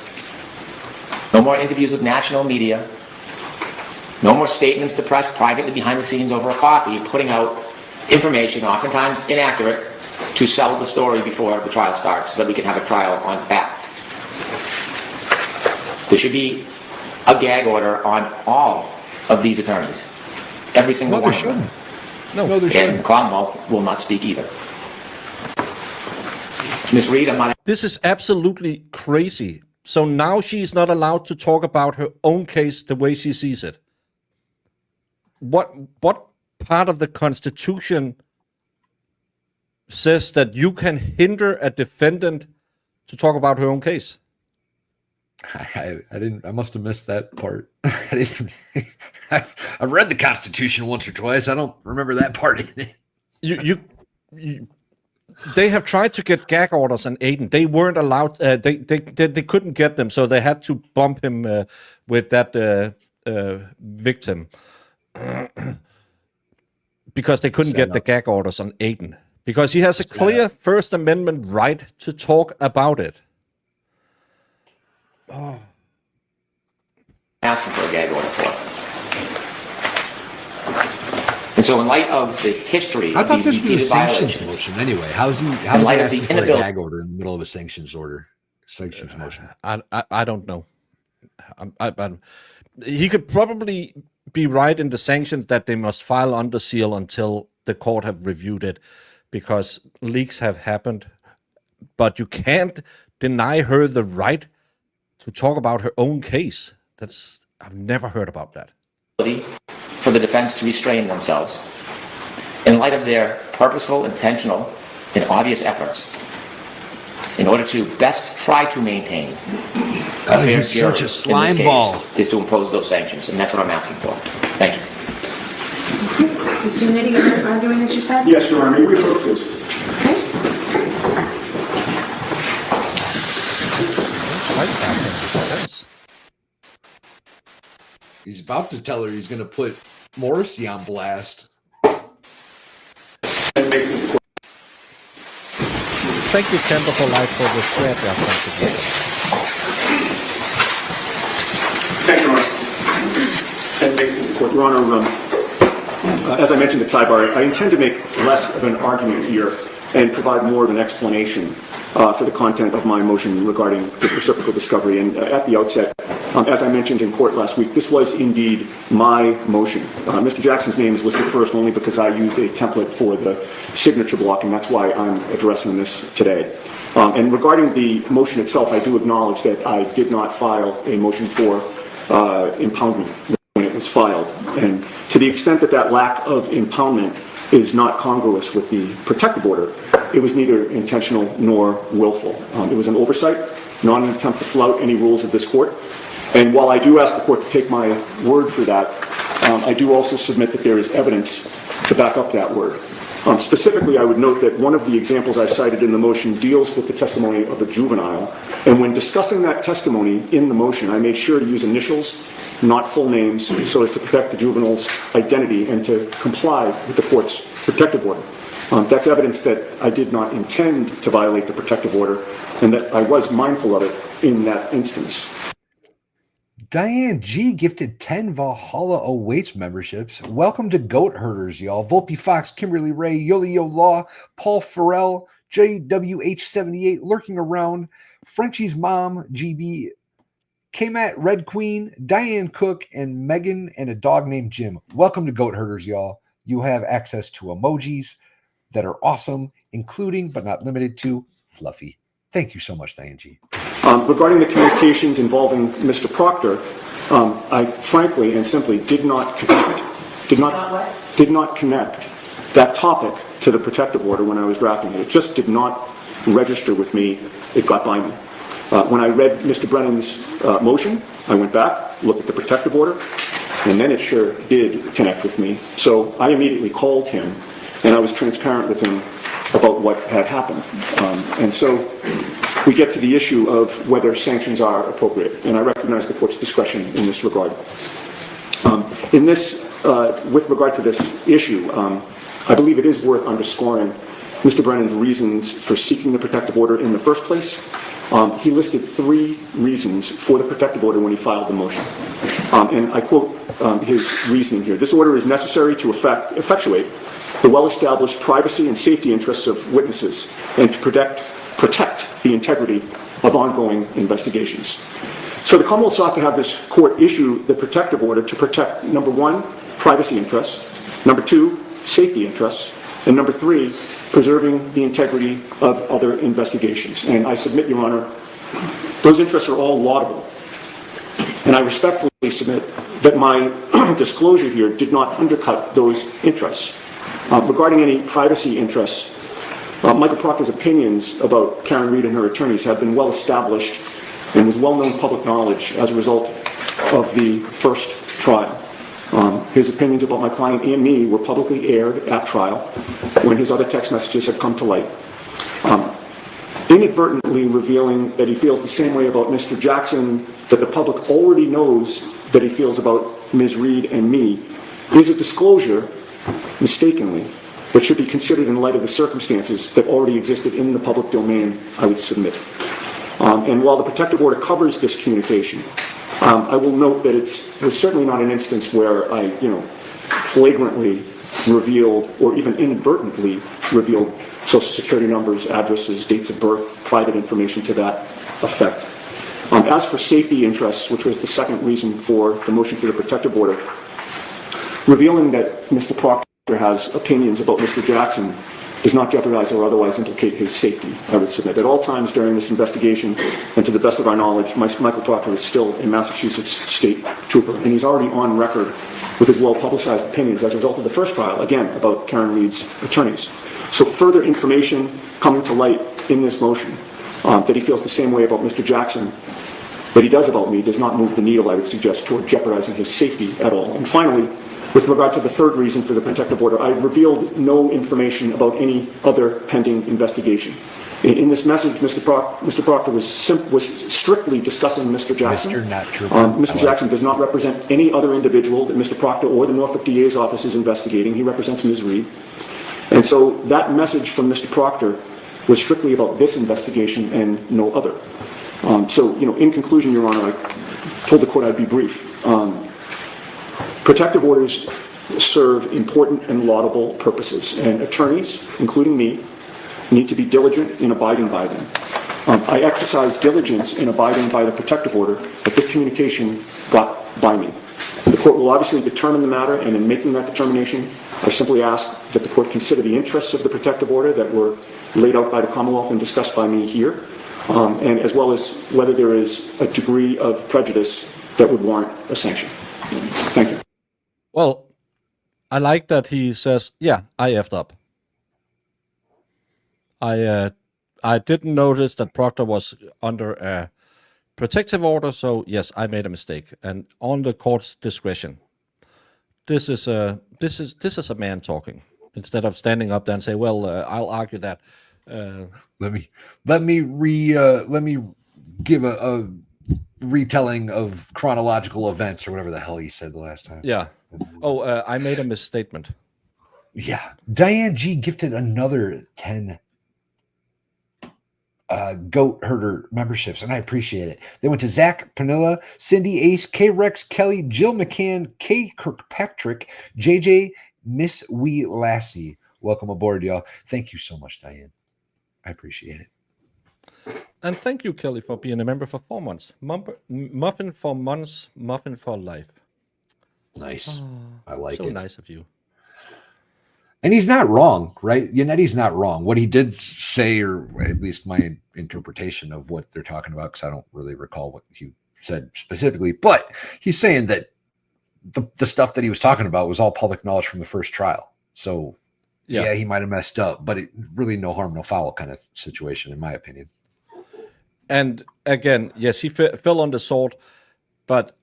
F: No more interviews with national media. No more statements to press privately behind the scenes over a coffee, putting out information, oftentimes inaccurate, to sell the story before the trial starts so that we can have a trial on fact. There should be a gag order on all of these attorneys. Every single
I: No,
F: one
I: there
F: of them.
I: shouldn't. No, there
F: And the
I: shouldn't.
F: Commonwealth will not speak either. Ms. Reed, I'm not...
B: This is absolutely crazy. So now she's not allowed to talk about her own case the way she sees it. What part of the Constitution says that you can hinder a defendant to talk about her own case?
I: I didn't. I must have missed that part. I didn't. I've read the Constitution once or twice. I don't remember that part in it.
B: You they have tried to get gag orders on Aiden. They weren't allowed. They couldn't get them, so they had to bump him with that victim because they couldn't get the gag orders on Aiden because he has a clear First Amendment right to talk about it. Oh.
F: asking for a gag order for. And so in light of the history
I: I
F: of
I: thought
F: these
I: this was a
F: repeated
I: sanctions
F: violations,
I: motion anyway. How's he
F: light of the
I: asking for a
F: inability-
I: gag order in the middle of a sanctions order? Sanctions motion.
B: I don't know. He could probably be right in the sanctions that they must file under seal until the court have reviewed it, because leaks have happened. But you can't deny her the right to talk about her own case. I've never heard about that.
F: for the defense to restrain themselves in light of their purposeful, intentional, and obvious efforts in order to best try to maintain a fair
I: he's
F: jury
I: such a
F: in
I: slime
F: this case,
I: ball.
F: is to impose those sanctions, and that's what I'm asking for. Thank you.
E: Mr. Nitti, you're arguing as you said?
J: Yes, Your Honor, may we approach this?
E: Okay.
I: He's about to tell her he's going to put Morrissey on blast.
J: And make this court.
B: Thank you, Chamber for Life, for the thread they have contributed.
J: Thank you, Your Honor. And make this court. Your Honor, as I mentioned at sidebar, I intend to make less of an argument here and provide more of an explanation for the content of my motion regarding the reciprocal discovery. And at the outset, as I mentioned in court last week, this was indeed my motion. Mr. Jackson's name is listed first only because I used a template for the signature block, and that's why I'm addressing this today. And regarding the motion itself, I do acknowledge that I did not file a motion for impoundment when it was filed. And to the extent that that lack of impoundment is not congruous with the protective order, it was neither intentional nor willful. It was an oversight, not an attempt to flout any rules of this court. And while I do ask the court to take my word for that, I do also submit that there is evidence to back up that word. Specifically, I would note that one of the examples I cited in the motion deals with the testimony of a juvenile, and when discussing that testimony in the motion, I made sure to use initials, not full names, so as to protect the juvenile's identity and to comply with the court's protective order. That's evidence that I did not intend to violate the protective order, and that I was mindful of it in that instance.
I: Diane G gifted 10 Valhalla Awaits memberships. Welcome to Goat Herders, y'all. Volpe Fox, Kimberly Ray, Yolio Law, Paul Farrell, JWH78 lurking around, Frenchie's mom, GB, K-Mat Red Queen, Diane Cook, and Megan, and a dog named Jim. Welcome to Goat Herders, y'all. You have access to emojis that are awesome, including but not limited to Fluffy. Thank you so much, Diane G.
J: Regarding the communications involving Mr. Proctor, I frankly and simply did not connect that topic to the protective order when I was drafting it. It just did not register with me. It got by me. When I read Mr. Brennan's motion, I went back, looked at the protective order, and then it sure did connect with me. So I immediately called him, and I was transparent with him about what had happened. And so we get to the issue of whether sanctions are appropriate, and I recognize the court's discretion in this regard. With regard to this issue, I believe it is worth underscoring Mr. Brennan's reasons for seeking the protective order in the first place. He listed 3 reasons for the protective order when he filed the motion. And I quote his reasoning here. This order is necessary to effectuate the well-established privacy and safety interests of witnesses and to protect the integrity of ongoing investigations. So the Commonwealth sought to have this court issue the protective order to protect, number 1, privacy interests, number 2, safety interests, and number 3, preserving the integrity of other investigations. And I submit, Your Honor, those interests are all laudable. And I respectfully submit that my disclosure here did not undercut those interests. Regarding any privacy interests, Michael Proctor's opinions about Karen Reed and her attorneys have been well established and was well-known public knowledge as a result of the first trial. His opinions about my client and me were publicly aired at trial when his other text messages had come to light. Inadvertently revealing that he feels the same way about Mr. Jackson that the public already knows that he feels about Ms. Reed and me is a disclosure, mistakenly, but should be considered in light of the circumstances that already existed in the public domain, I would submit. And while the protective order covers this communication, I will note that it was certainly not an instance where I, flagrantly revealed or even inadvertently revealed social security numbers, addresses, dates of birth, private information to that effect. As for safety interests, which was the second reason for the motion for the protective order, revealing that Mr. Proctor has opinions about Mr. Jackson does not jeopardize or otherwise implicate his safety, I would submit. At all times during this investigation, and to the best of our knowledge, Michael Proctor is still a Massachusetts state trooper, and he's already on record with his well-publicized opinions as a result of the first trial, again, about Karen Reed's attorneys. So further information coming to light in this motion that he feels the same way about Mr. Jackson that he does about me does not move the needle, I would suggest, toward jeopardizing his safety at all. And finally, with regard to the third reason for the protective order, I revealed no information about any other pending investigation. In this message, Mr. Proctor was strictly discussing Mr. Jackson. Mr. Jackson does not represent any other individual that Mr. Proctor or the Norfolk DA's office is investigating. He represents Ms. Reed. And so that message from Mr. Proctor was strictly about this investigation and no other. In conclusion, Your Honor, I told the court I'd be brief. Protective orders serve important and laudable purposes, and attorneys, including me, need to be diligent in abiding by them. I exercise diligence in abiding by the protective order, but this communication got by me. The court will obviously determine the matter, and in making that determination, I simply ask that the court consider the interests of the protective order that were laid out by the Commonwealth and discussed by me here, and as well as whether there is a degree of prejudice that would warrant a sanction. Thank you.
B: Well, I like that he says, yeah, I effed up. I didn't notice that Proctor was under a protective order, so yes, I made a mistake. And on the court's discretion this is a man talking instead of standing up there and say, "Well, I'll argue that."
I: Let me give a retelling of chronological events or whatever the hell you said the last time.
B: Yeah. Oh, I made a misstatement.
I: Yeah. Diane G gifted another 10 goat herder memberships, and I appreciate it. They went to Zach Panilla, Cindy Ace, K Rex Kelly, Jill McCann, K Kirkpatrick, JJ, Miss Wee Lassie. Welcome aboard, y'all. Thank you so much, Diane. I appreciate it.
B: And thank you, Kelly, for being a member for 4 months. Muffin for months, muffin for life.
I: Nice. I like
B: So
I: it.
B: nice of you.
I: And he's not wrong, right? Yannetti's not wrong. What he did say, or at least my interpretation of what they're talking about, because I don't really recall what he said specifically, but he's saying that the stuff that he was talking about was all public knowledge from the first trial. So, yeah he might have messed up, but it really no harm, no foul kind of situation, in my opinion.
B: And again, yes, he fell on the sword, but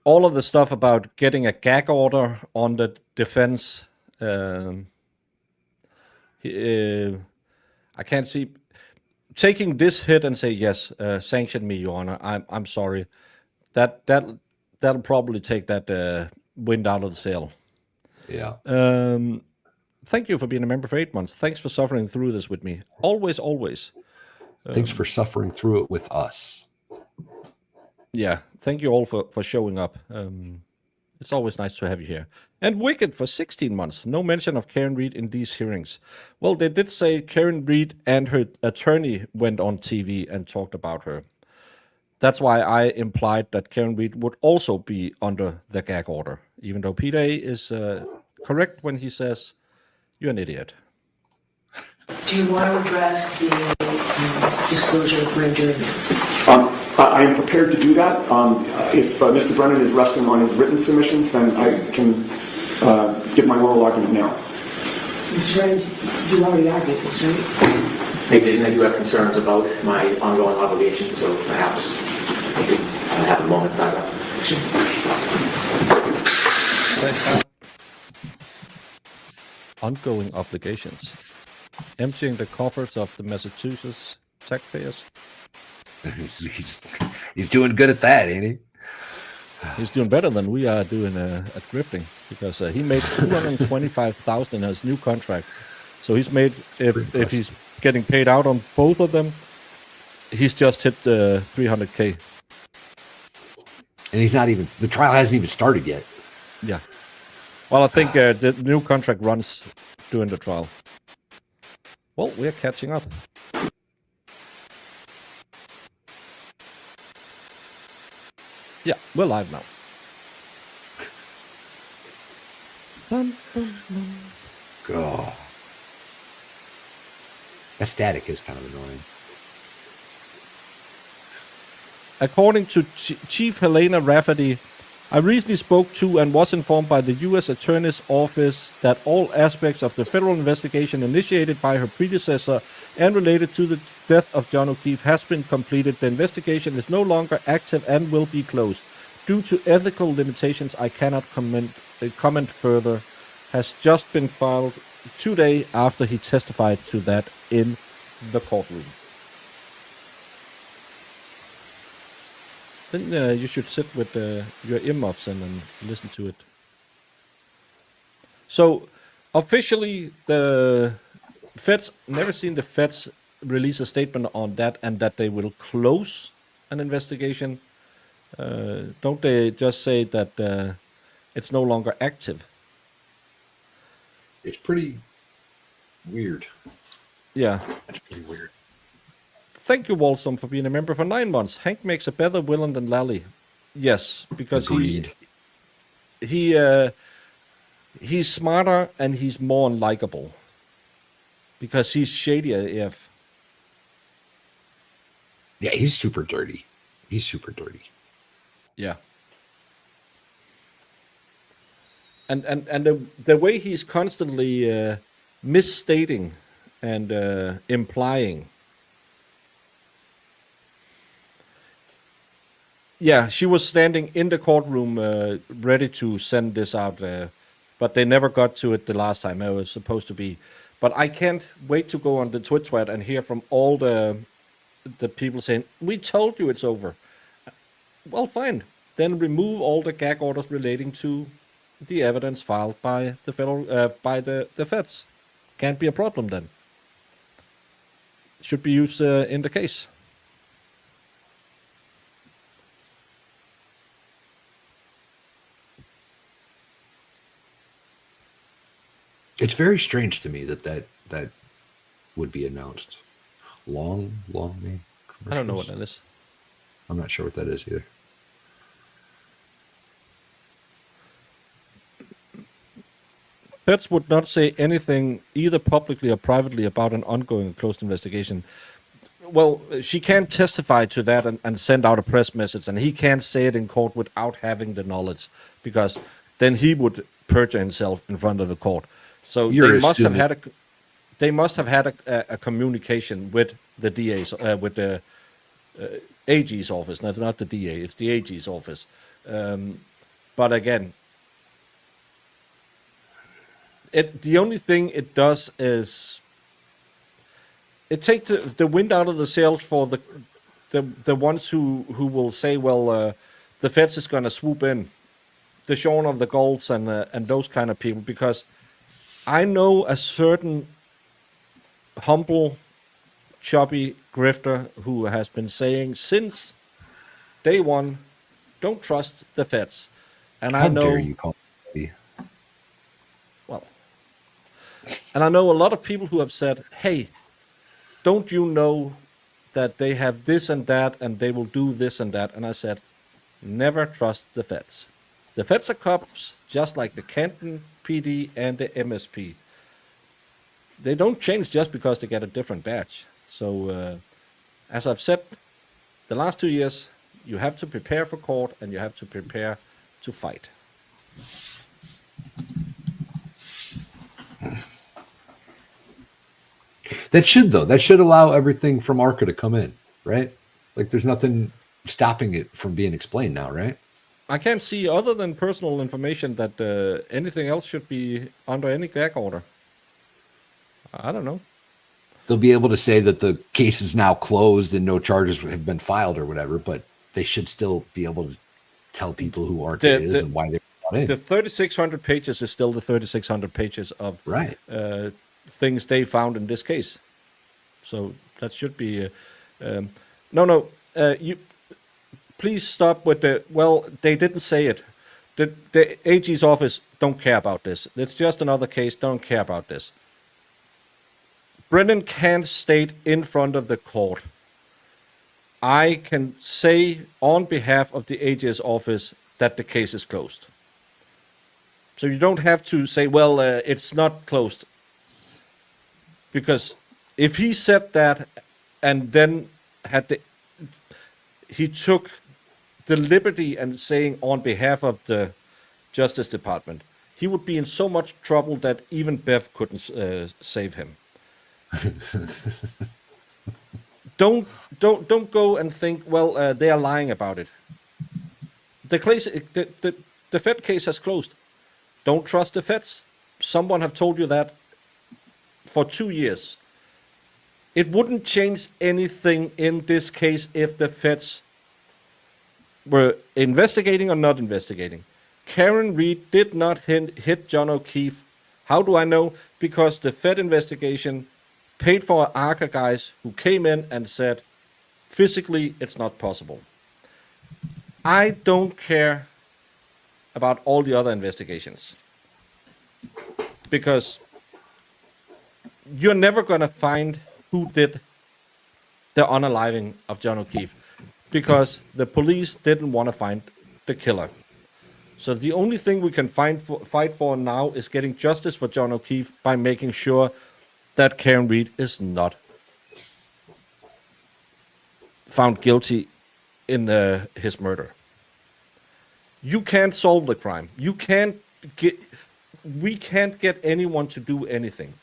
B: all of the stuff about getting a gag order on the defense, I can't see taking this hit and say yes, sanction me, Your Honor. I'm sorry. That'll probably take that wind out of the sail.
I: Yeah.
B: Thank you for being a member for 8 months. Thanks for suffering through this with me. Always, always.
I: Thanks for suffering through it with us.
B: Yeah, thank you all for showing up. It's always nice to have you here. And Wicked for 16 months. No mention of Karen Reed in these hearings. Well, they did say Karen Reed and her attorney went on TV and talked about her. That's why I implied that Karen Reed would also be under the gag order, even though Peter A. is correct when he says, "You're an idiot."
E: Do you want to address the disclosure of grand jury minutes?
J: I am prepared to do that. If Mr. Brennan is resting on his written submissions, then I can give my oral argument now.
E: Mr. Brennan, you already argued this, right?
F: I did, and I do have concerns about my ongoing obligations, so perhaps I could have a moment silent.
B: Ongoing obligations. Emptying the coffers of the Massachusetts taxpayers.
I: He's doing good at that, ain't he?
B: He's doing better than we are doing at drifting, because he made $225,000 in his new contract. So he's made, if he's getting paid out on both of them, he's just hit the 300K.
I: And he's not even, the trial hasn't even started yet.
B: Yeah. Well, I think the new contract runs during the trial. Well, we're catching up. Yeah, we're live now.
I: God. That static is kind of annoying.
B: According to Chief Helena Rafferty, I recently spoke to and was informed by the U.S. Attorney's Office that all aspects of the federal investigation initiated by her predecessor and related to the death of John O'Keefe has been completed. The investigation is no longer active and will be closed. Due to ethical limitations, I cannot comment further. Has just been filed 2 days after he testified to that in the courtroom. Then you should sit with your earmuffs and listen to it. So, officially, the Feds, never seen the Feds release a statement on that, and that they will close an investigation. Don't they just say that it's no longer active?
C: It's pretty weird.
B: Yeah.
C: That's pretty weird.
B: Thank you, Walsom, for being a member for 9 months. Hank makes a better villain than Lally. Yes, because
C: Agreed.
B: he's smarter and he's more unlikable. Because he's shady AF.
C: Yeah, he's super dirty. He's super dirty.
B: Yeah. And the way he's constantly misstating and implying. Yeah, she was standing in the courtroom, ready to send this out, but they never got to it the last time. I was supposed to be, but I can't wait to go on the Twitch thread and hear from all the people saying, "We told you it's over." Well, fine. Then remove all the gag orders relating to the evidence filed by the the feds. Can't be a problem then. Should be used in the case.
C: It's very strange to me that would be announced. Long name.
B: I don't know what that is.
C: I'm not sure what that is either.
B: Feds would not say anything either publicly or privately about an ongoing closed investigation. Well, she can't testify to that and send out a press message, and he can't say it in court without having the knowledge, because then he would perjure himself in front of the court. So
C: You're
B: they must have had a communication with the DA's, with the AG's office, not the DA, it's the AG's office. But again, the only thing it does is it takes the wind out of the sails for the ones who will say, well, the feds is going to swoop in, the Sean of the Golds and those kind of people, because I know a certain humble, chubby grifter who has been saying since day one, don't trust the feds. And
C: How
B: I know,
C: dare you call me?
B: well, and I know a lot of people who have said, hey, don't you know that they have this and that and they will do this and that? And I said, never trust the feds. The feds are cops, just like the Canton PD and the MSP. They don't change just because they get a different badge. So, as I've said, the last 2 years, you have to prepare for court and you have to prepare to fight.
C: That should allow everything from ARCA to come in, right? Like there's nothing stopping it from being explained now, right?
B: I can't see, other than personal information, that anything else should be under any gag order. I don't know.
C: They'll be able to say that the case is now closed and no charges have been filed or whatever, but they should still be able to tell people who ARCA is and why they're not in.
B: The 3,600 pages is still the 3,600 pages of
C: Right.
B: Things they found in this case. So that should be... you please stop with the, well, they didn't say it. The AG's office don't care about this. It's just another case, don't care about this. Brennan can't state in front of the court, I can say on behalf of the AG's office that the case is closed. So you don't have to say, well, it's not closed. Because if he said that and then he took the liberty and saying on behalf of the Justice Department, he would be in so much trouble that even Bev couldn't save him. Don't go and think, well, they are lying about it. The Fed case has closed. Don't trust the feds. Someone have told you that for 2 years. It wouldn't change anything in this case if the feds were investigating or not investigating. Karen Read did not hit John O'Keefe. How do I know? Because the Fed investigation paid for ARCA guys who came in and said, physically, it's not possible. I don't care about all the other investigations. Because you're never going to find who did the unaliving of John O'Keefe, because the police didn't want to find the killer. So the only thing we can fight for now is getting justice for John O'Keefe by making sure that Karen Read is not found guilty in his murder. You can't solve the crime. We can't get anyone to do anything.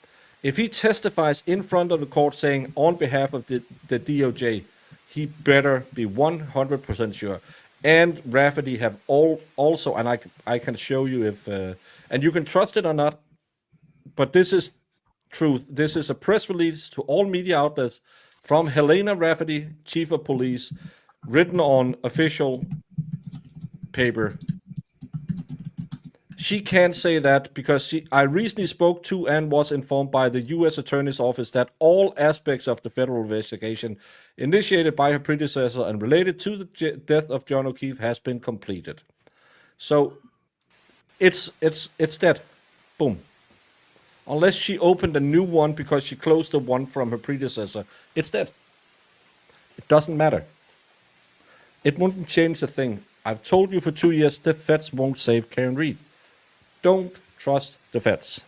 B: If he testifies in front of the court saying on behalf of the DOJ, he better be 100% sure. and Rafferty have also, and I can show you if, and you can trust it or not, but this is truth. This is a press release to all media outlets from Helena Rafferty, Chief of Police, written on official paper. She can't say that because I recently spoke to and was informed by the U.S. Attorney's Office that all aspects of the federal investigation initiated by her predecessor and related to the death of John O'Keefe has been completed. So it's dead. Boom. Unless she opened a new one because she closed the one from her predecessor, it's dead. It doesn't matter. It wouldn't change a thing. I've told you for 2 years the feds won't save Karen Read. Don't trust the feds.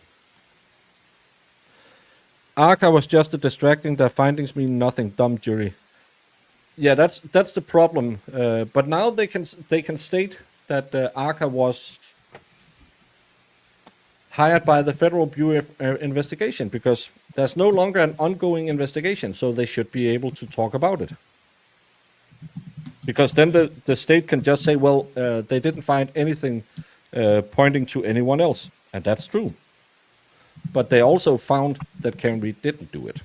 B: ARCA was just a distracting. Their findings mean nothing. Dumb jury. Yeah, that's the problem. But now they can state that ARCA was hired by the Federal Bureau of Investigation because there's no longer an ongoing investigation, so they should be able to talk about it. Because then the state can just say, well, they didn't find anything pointing to anyone else. And that's true. But they also found that Karen Read didn't do it.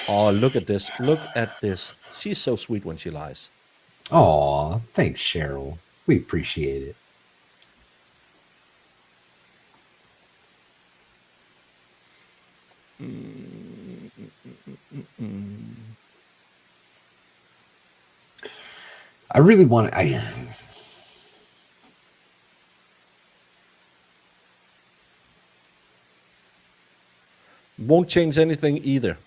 B: Oh, look at this. Look at this. She's so sweet when she lies.
I: Aw, thanks, Cheryl. We appreciate it. I really want to.
B: Won't change anything either.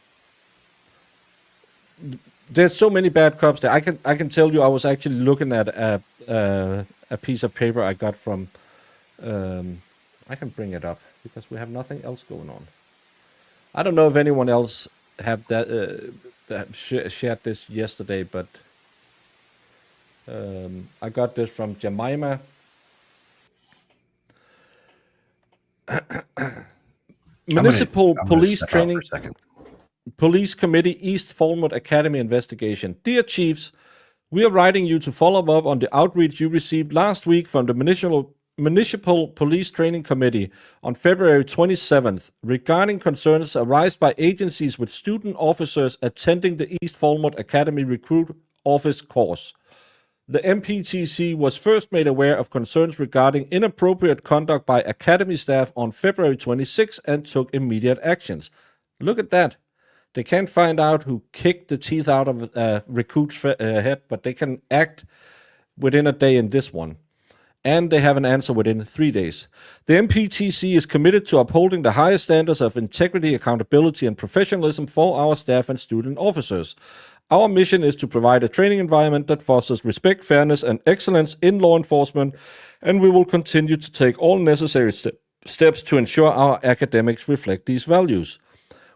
B: There's so many bad cops there. I can tell you, I was actually looking at a piece of paper I got from. I can bring it up because we have nothing else going on. I don't know if anyone else have that shared this yesterday, but I got this from Jemima. Municipal Police Training Police Committee East Falmouth Academy investigation. Dear Chiefs, we are writing you to follow up on the outreach you received last week from the Municipal Police Training Committee on February 27th regarding concerns arised by agencies with student officers attending the East Falmouth Academy Recruit Office course. The MPTC was first made aware of concerns regarding inappropriate conduct by Academy staff on February 26 and took immediate actions. Look at that. They can't find out who kicked the teeth out of a recruit's head, but they can act within a day in this one. And they have an answer within 3 days. The MPTC is committed to upholding the highest standards of integrity, accountability, and professionalism for our staff and student officers. Our mission is to provide a training environment that fosters respect, fairness, and excellence in law enforcement, and we will continue to take all necessary steps to ensure our academics reflect these values.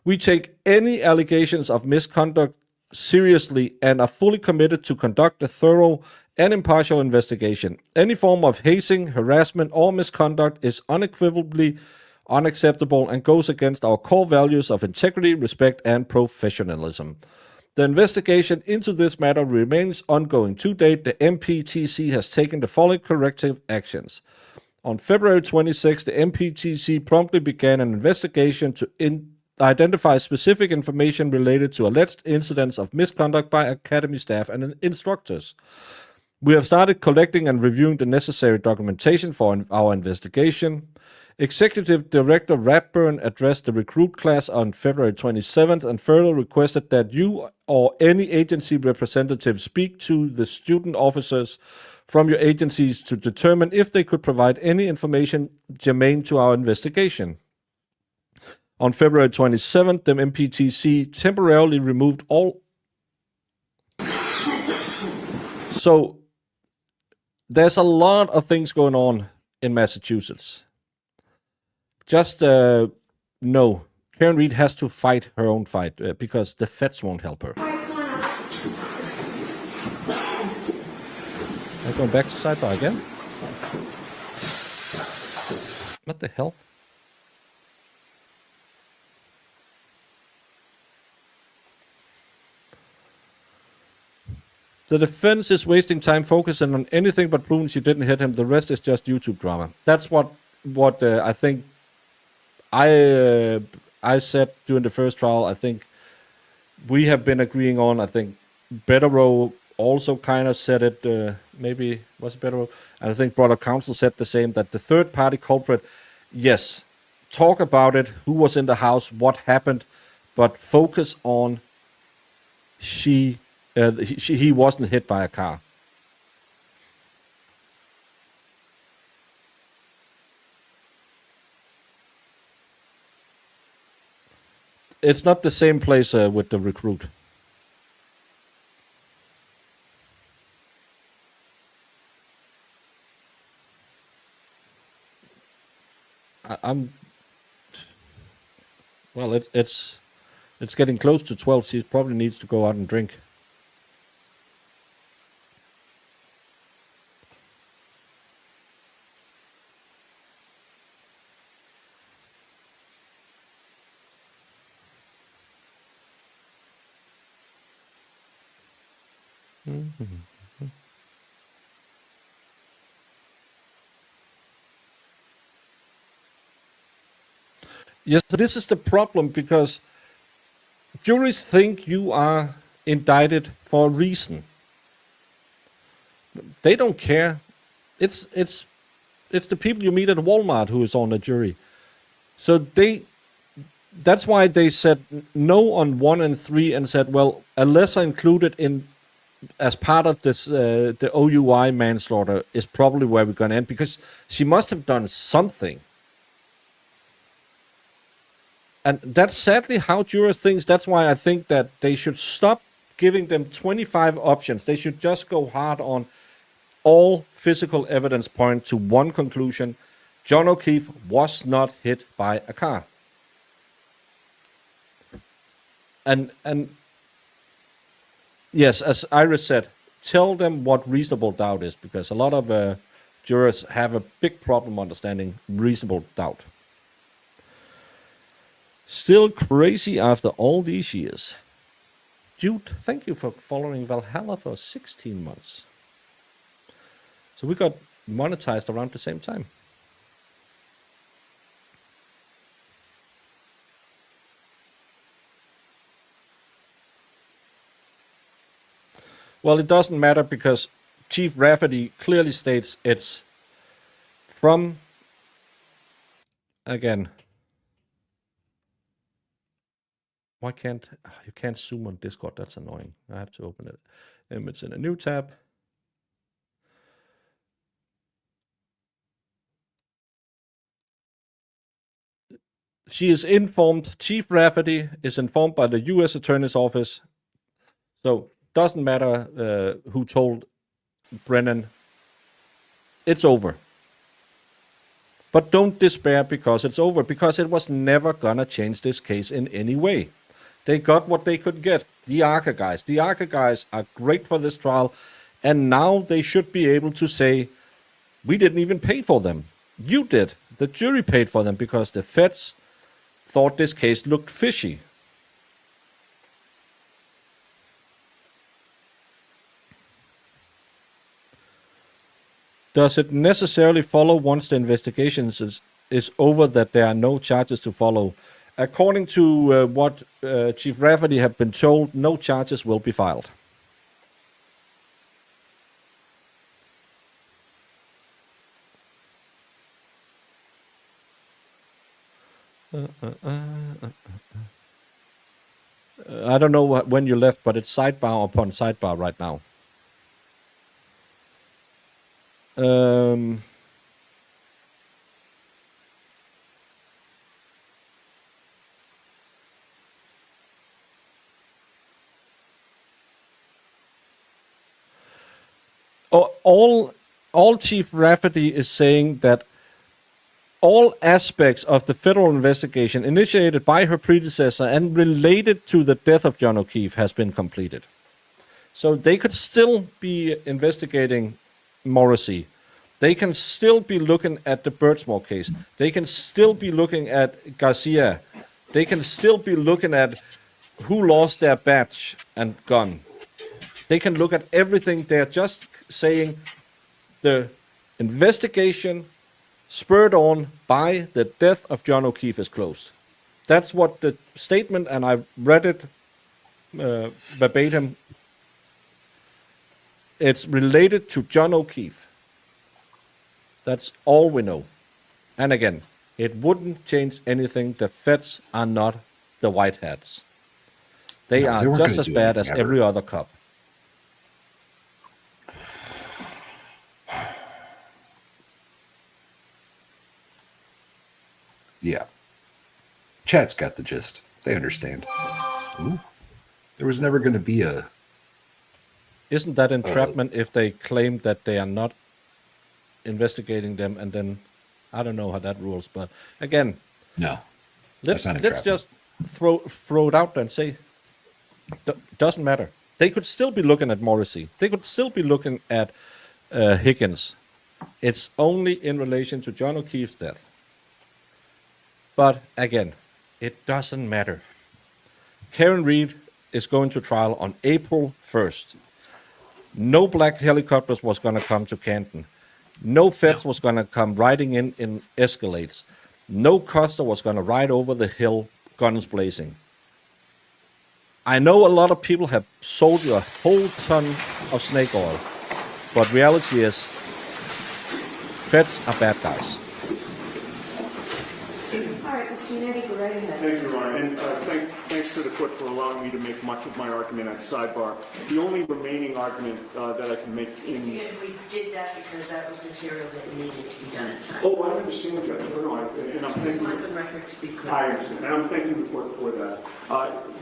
B: We take any allegations of misconduct seriously and are fully committed to conduct a thorough and impartial investigation. Any form of hazing, harassment, or misconduct is unequivocally unacceptable and goes against our core values of integrity, respect, and professionalism. The investigation into this matter remains ongoing. To date, the MPTC has taken the following corrective actions. On February 26, the MPTC promptly began an investigation to identify specific information related to alleged incidents of misconduct by Academy staff and instructors. We have started collecting and reviewing the necessary documentation for our investigation. Executive Director Ratburn addressed the recruit class on February 27th and further requested that you or any agency representative speak to the student officers from your agencies to determine if they could provide any information germane to our investigation. On February 27th, the MPTC temporarily removed all. So there's a lot of things going on in Massachusetts. Just know, Karen Read has to fight her own fight because the feds won't help her. I'm going back to sidebar again. What the hell? The defense is wasting time focusing on anything but proving she didn't hit him. The rest is just YouTube drama. That's what I think I said during the first trial. I think we have been agreeing on. I think Betterow also kind of said it. Maybe was it Betterow? And I think Brother Counsel said the same. That the third party culprit, yes, talk about it. Who was in the house? What happened? But focus on he wasn't hit by a car. It's not the same place with the recruit. Well, it's getting close to 12. She probably needs to go out and drink. Yes, this is the problem, because juries think you are indicted for a reason. They don't care. It's the people you meet at Walmart who is on the jury. So that's why they said no on 1 and 3 and said, well, a lesser included in as part of this the OUI manslaughter is probably where we're going to end, because she must have done something. And that's sadly how jurors think. That's why I think that they should stop giving them 25 options. They should just go hard on all physical evidence point to one conclusion. John O'Keefe was not hit by a car. And yes, as Iris said, tell them what reasonable doubt is, because a lot of jurors have a big problem understanding reasonable doubt. Still crazy after all these years. Jude, thank you for following Valhalla for 16 months. So we got monetized around the same time. Well, it doesn't matter, because Chief Rafferty clearly states it's from, again, why can't you can't zoom on Discord? That's annoying. I have to open it. It's in a new tab. She is informed. Chief Rafferty is informed by the U.S. Attorney's Office. So doesn't matter who told Brennan. It's over. But don't despair because it's over, because it was never gonna change this case in any way. They got what they could get. The ARCA guys. The ARCA guys are great for this trial, and now they should be able to say, we didn't even pay for them. You did. The jury paid for them because the feds thought this case looked fishy. Does it necessarily follow once the investigation is over that there are no charges to follow? According to what Chief Rafferty have been told, no charges will be filed. I don't know when you left, but it's sidebar upon sidebar right now. All Chief Rafferty is saying that all aspects of the federal investigation initiated by her predecessor and related to the death of John O'Keefe has been completed. So they could still be investigating Morrissey. They can still be looking at the Birdsmore case. They can still be looking at Garcia. They can still be looking at who lost their badge and gun. They can look at everything. They're just saying the investigation spurred on by the death of John O'Keefe is closed. That's what the statement, and I read it verbatim. It's related to John O'Keefe. That's all we know. And again, it wouldn't change anything. The feds are not the white hats. They
I: No,
B: are
I: they weren't
B: just
I: gonna
B: as
I: do
B: bad as
I: anything
B: every
I: ever.
B: other cop.
I: Yeah. Chat's got the gist. They understand. Ooh. There was never going to be a.
B: Isn't that entrapment if they claim that they are not investigating them, and then I don't know how that rules, but again,
I: No.
B: let's
I: That's not
B: let's
I: entrapment.
B: just throw it out there and say doesn't matter. They could still be looking at Morrissey. They could still be looking at Higgins. It's only in relation to John O'Keefe's death. But again, it doesn't matter. Karen Reed is going to trial on April 1st. No black helicopters was going to come to Canton. No feds was going to come riding in Escalades. No Costa was going to ride over the hill, guns blazing. I know a lot of people have sold you a whole ton of snake oil, but reality is, feds are bad guys.
E: All right, Mr. Yannetti, go right ahead.
J: Thank you, Your Honor, and thanks to the court for allowing me to make much of my argument at sidebar. The only remaining argument that I can make in...
E: And we did that because that was material that needed to be done at site.
J: Oh, I understand, Judge. No, and I'm
E: Just
J: thanking...
E: want the record to be clear.
J: I understand, and I'm thanking the court for that.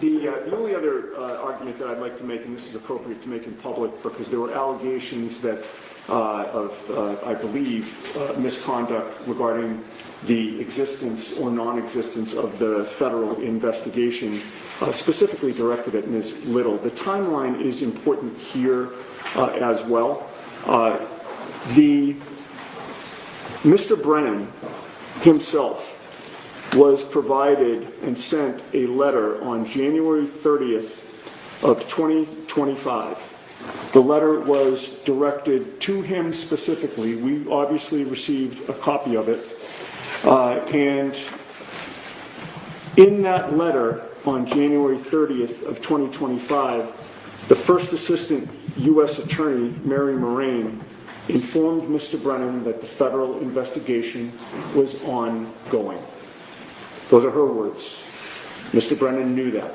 J: The only other argument that I'd like to make, and this is appropriate to make in public, because there were allegations that I believe, misconduct regarding the existence or non-existence of the federal investigation, specifically directed at Ms. Little. The timeline is important here as well. Mr. Brennan himself was provided and sent a letter on January 30th of 2025. The letter was directed to him specifically. We obviously received a copy of it. And in that letter on January 30th of 2025, the First Assistant U.S. Attorney, Mary Moraine, informed Mr. Brennan that the federal investigation was ongoing. Those are her words. Mr. Brennan knew that.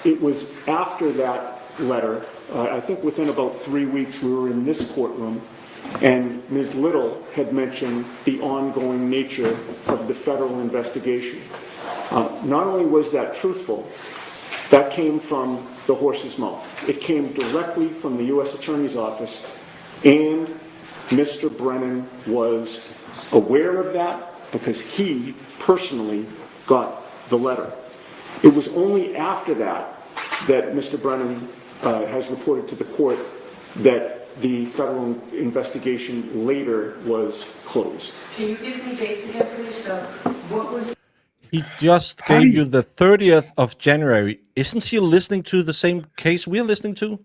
J: It was after that letter, I think within about 3 weeks, we were in this courtroom, and Ms. Little had mentioned the ongoing nature of the federal investigation. Not only was that truthful, that came from the horse's mouth. It came directly from the U.S. Attorney's Office, and Mr. Brennan was aware of that because he personally got the letter. It was only after that that Mr. Brennan has reported to the court that the federal investigation later was closed.
E: Can you give me dates again, please? So what was...
B: He just gave you the 30th of January. Isn't she listening to the same case we're listening to?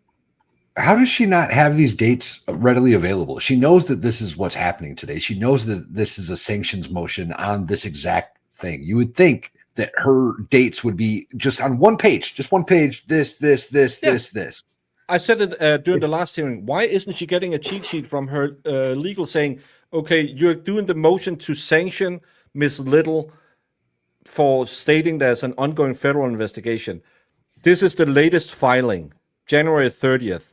I: How does she not have these dates readily available? She knows that this is what's happening today. She knows that this is a sanctions motion on this exact thing. You would think that her dates would be just on one page, this.
B: I said it during the last hearing. Why isn't she getting a cheat sheet from her legal saying, okay, you're doing the motion to sanction Ms. Little for stating there's an ongoing federal investigation. This is the latest filing, January 30th,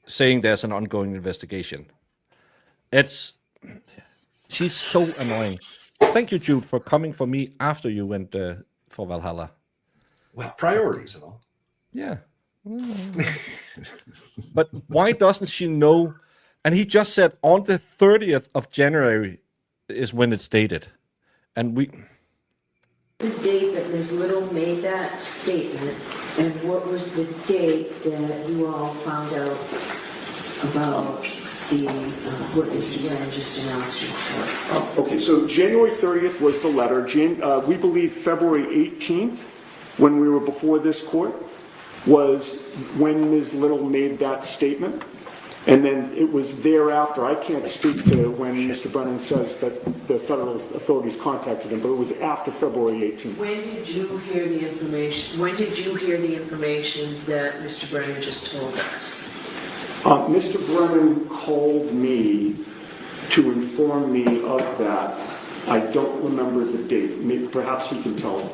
B: saying there's an ongoing investigation. She's so annoying. Thank you, Jude, for coming for me after you went for Valhalla.
C: Well, priorities and all.
B: Yeah. But why doesn't she know? And he just said on the 30th of January is when it's dated. And
E: The date that Ms. Little made that statement, and what was the date that you all found out about the what Mr. Brennan just announced before?
J: Okay, so January 30th was the letter. We believe February 18th, when we were before this court, was when Ms. Little made that statement. And then it was thereafter, I can't speak to when Mr. Brennan says that the federal authorities contacted him, but it was after February 18th.
E: When did you hear the information? When did you hear the information that Mr. Brennan just told us?
J: Mr. Brennan called me to inform me of that. I don't remember the date. Maybe, perhaps he can tell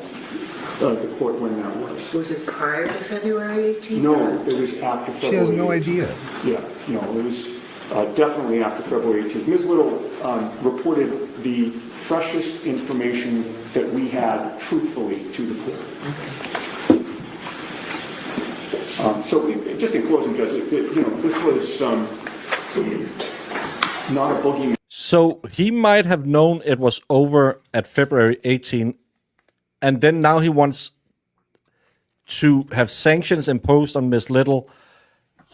J: the court when that was.
E: Was it prior to February 18th?
J: No, it was after February.
I: She has no
J: 18th.
I: idea.
J: Yeah, no, it was definitely after February 18th. Ms. Little reported the freshest information that we had truthfully to the court. Just in closing, Judge, this was not a boogeyman.
B: So he might have known it was over at February 18, and then now he wants to have sanctions imposed on Ms. Little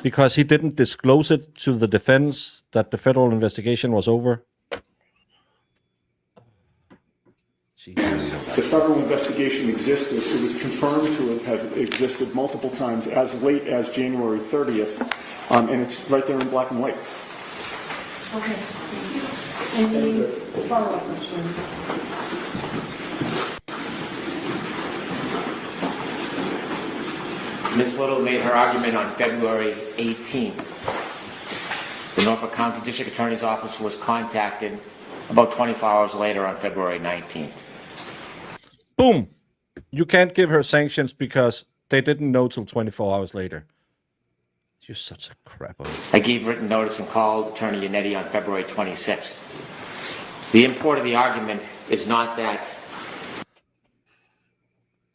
B: because he didn't disclose it to the defense that the federal investigation was over.
J: The federal investigation existed. It was confirmed to have existed multiple times as late as January 30th, and it's right there in black and white.
E: Okay, thank you. Any follow-up, Mr. Brennan?
F: Ms. Little made her argument on February 18th. The Norfolk County District Attorney's Office was contacted about 24 hours later on February 19th.
B: Boom! You can't give her sanctions because they didn't know till 24 hours later. You're such a crapper.
F: I gave written notice and called Attorney Yannetti on February 26th. The import of the argument is not that.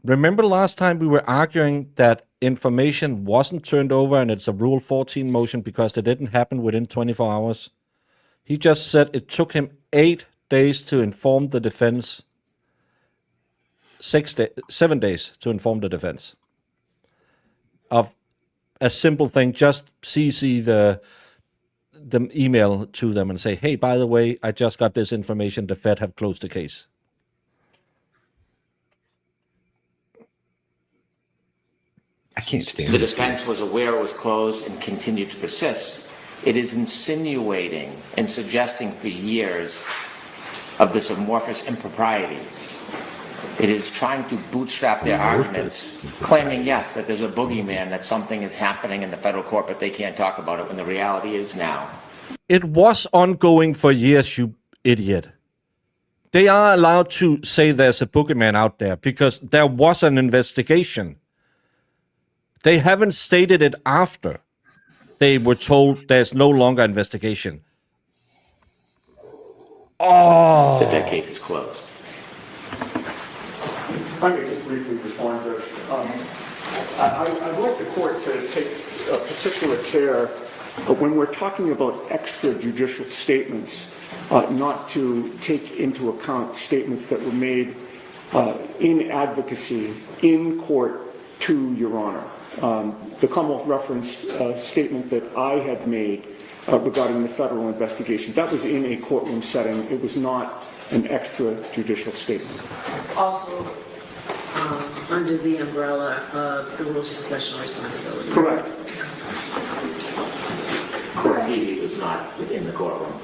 B: Remember last time we were arguing that information wasn't turned over and it's a Rule 14 motion because it didn't happen within 24 hours? He just said it took him 8 days to inform the defense. 7 days to inform the defense of a simple thing. Just CC the email to them and say, hey, by the way, I just got this information. The Fed have closed the case.
I: I can't stand
F: The
I: this.
F: defense was aware it was closed and continued to persist. It is insinuating and suggesting for years of this amorphous impropriety. It is trying to bootstrap their arguments, claiming, yes, that there's a boogeyman, that something is happening in the federal court, but they can't talk about it when the reality is now.
B: It was ongoing for years, you idiot. They are allowed to say there's a boogeyman out there because there was an investigation. They haven't stated it after they were told there's no longer investigation. Oh.
F: That case is closed.
J: If I may just briefly respond, Judge. I'd like the court to take particular care when we're talking about extrajudicial statements, not to take into account statements that were made in advocacy in court to Your Honor. The Commonwealth referenced a statement that I had made regarding the federal investigation. That was in a courtroom setting. It was not an extrajudicial statement.
E: Also, under the umbrella of the rules of professional responsibility.
J: Correct.
F: Correct. He was not in the courtroom.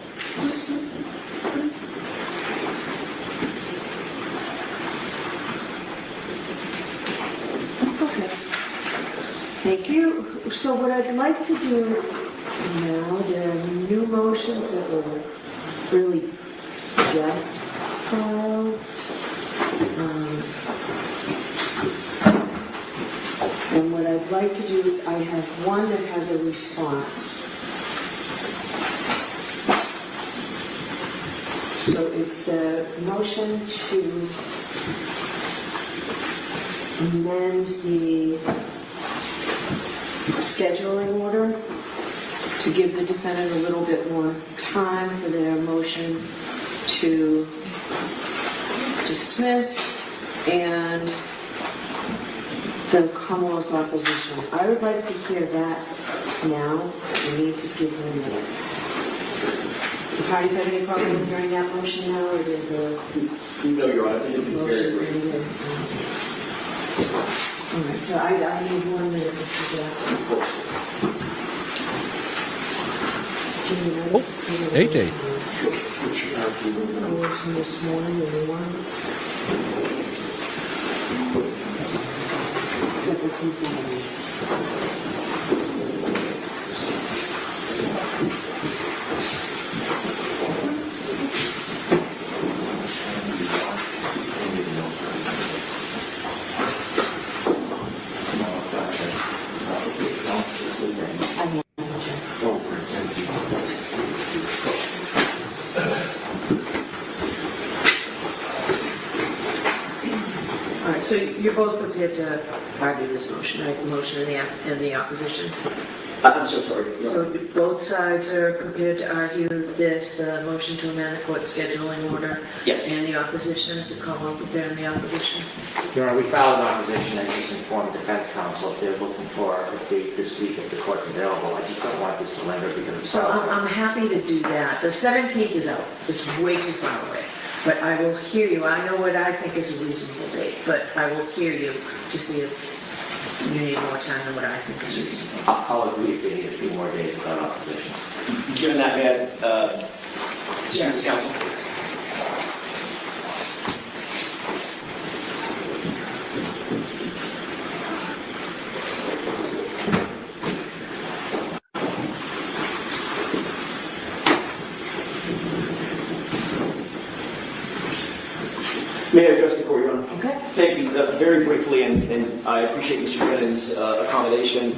E: Okay. Thank you. So what I'd like to do now, there are new motions that were really just filed. And what I'd like to do, I have one that has a response. So it's the motion to amend the scheduling order to give the defendant a little bit more time for their motion to dismiss and the Commonwealth's opposition. I would like to hear that now. We need to give them a minute. The parties have any problem with hearing that motion now, or there's a
J: No, Your Honor, I think it's very
E: motion?
J: brief.
E: All right, so I need 1 minute, Mr. Jackson.
B: Oh, AJ.
E: Those from this morning, the new ones. All right, so you're both prepared to argue this motion, right? The motion and the opposition?
J: I'm so sorry.
E: So both sides are prepared to argue this, the motion to amend the court scheduling order?
J: Yes.
E: And the opposition, is it Caldwell prepared in the opposition?
F: Your Honor, we filed an opposition and just informed defense counsel if they're looking for a date this week if the court's available. I just don't want this to linger because of
E: So I'm happy to do that. The 17th is out, it's way too far away. But I will hear you, I know what I think is a reasonable date, but I will hear you to see if you need more time than what I think is reasonable.
F: I'll agree if they need a few more days without opposition.
J: Given that, may I, speak with counsel? May I address the court, Your Honor?
E: Okay.
J: Thank you. Very briefly, and I appreciate Mr. Brennan's accommodation.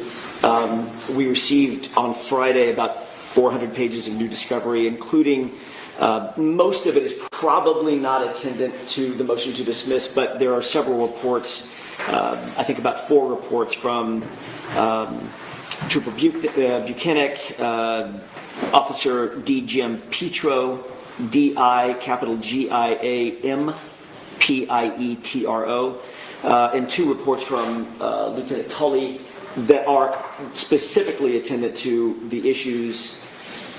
J: We received on Friday about 400 pages of new discovery, including most of it is probably not attendant to the motion to dismiss, but there are several reports, I think about 4 reports from Trooper Buchanan, Officer D. Jim Petro, D.I. capital G-I-A-M, Pietro, and 2 reports from Lieutenant Tully that are specifically attendant to the issues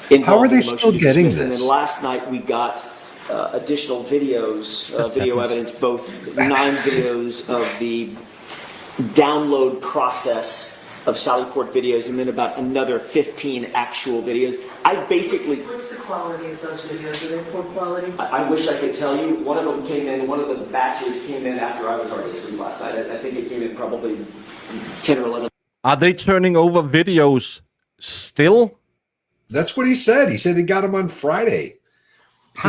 J: involved.
I: How are they
J: in the motion
I: still
J: to
I: getting
J: dismiss. And
I: this?
J: then last night we got additional videos, video
I: happens.
J: evidence, both 9 videos of the download process of Sallyport videos, and then about another 15 actual videos. I basically,
E: What's the quality of those videos? Are they poor quality?
J: I wish I could tell you. One of them came in, one of the batches came in after I was already asleep last night. I think it came in probably 10 or 11.
B: Are they turning over videos still?
C: That's what he said. He said they got him on Friday.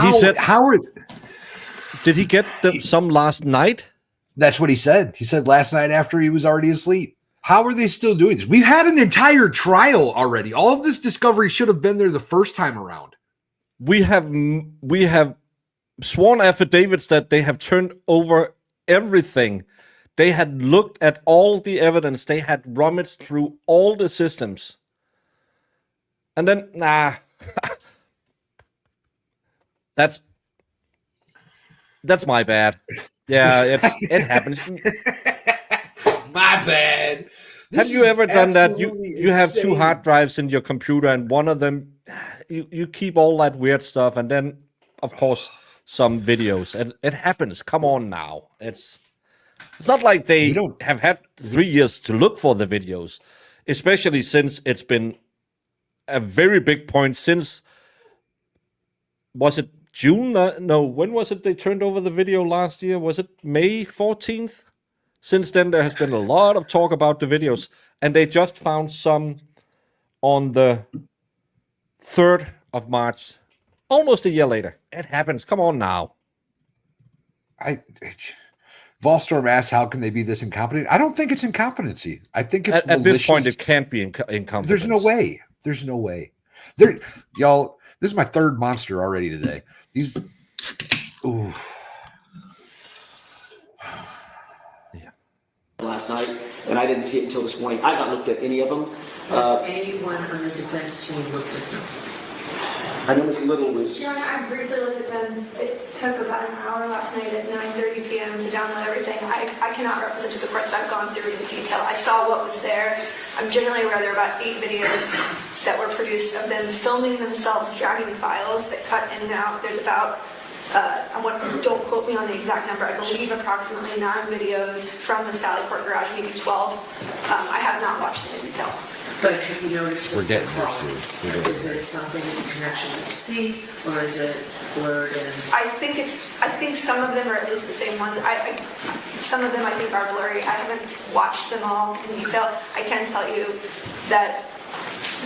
B: He said-
C: how are
B: Did he get some last night?
I: That's what he said. He said last night after he was already asleep.
C: how are they still doing this? We've had an entire trial already. All of this discovery should have been there the first time around.
B: We have sworn affidavits that they have turned over everything. They had looked at all the evidence. They had rummaged through all the systems. And then, that's my bad. Yeah, it happens.
C: My bad.
B: Have you ever done that? You have 2 hard drives in your computer, and one of them, you keep all that weird stuff, and then, of course, some videos. And it happens. Come on now. It's not like they have had 3 years to look for the videos, especially since it's been a very big point since, was it June? No, when was it they turned over the video last year? Was it May 14th? Since then, there has been a lot of talk about the videos, and they just found some on the 3rd of March, almost a year later. It happens. Come on now.
I: Volstorm asks, how can they be this incompetent? I don't think it's incompetency. I think it's
B: at this point, it can't be incompetence.
I: There's no way. There's no way. Y'all, this is my 3rd monster already today. These, ooh.
J: Last night, and I didn't see it until this morning. I've not looked at any of them.
E: Has anyone on the defense team looked at them?
J: I know Ms. Little was.
G: Your Honor, I briefly looked at them. It took about an hour last night at 9:30 p.m. to download everything. I cannot represent to the court that I've gone through in detail. I saw what was there. I'm generally aware there are about 8 videos that were produced of them filming themselves dragging files that cut in and out. There's about don't quote me on the exact number, I believe approximately 9 videos from the Sallyport garage, maybe 12. I have not watched them in detail.
E: But have you noticed?
I: We're getting there,
E: quality?
I: Sue. We're getting
E: Is it something in connection with C, or is it word and?
G: I think some of them are at least the same ones. Some of them I think are blurry. I haven't watched them all in detail. I can tell you that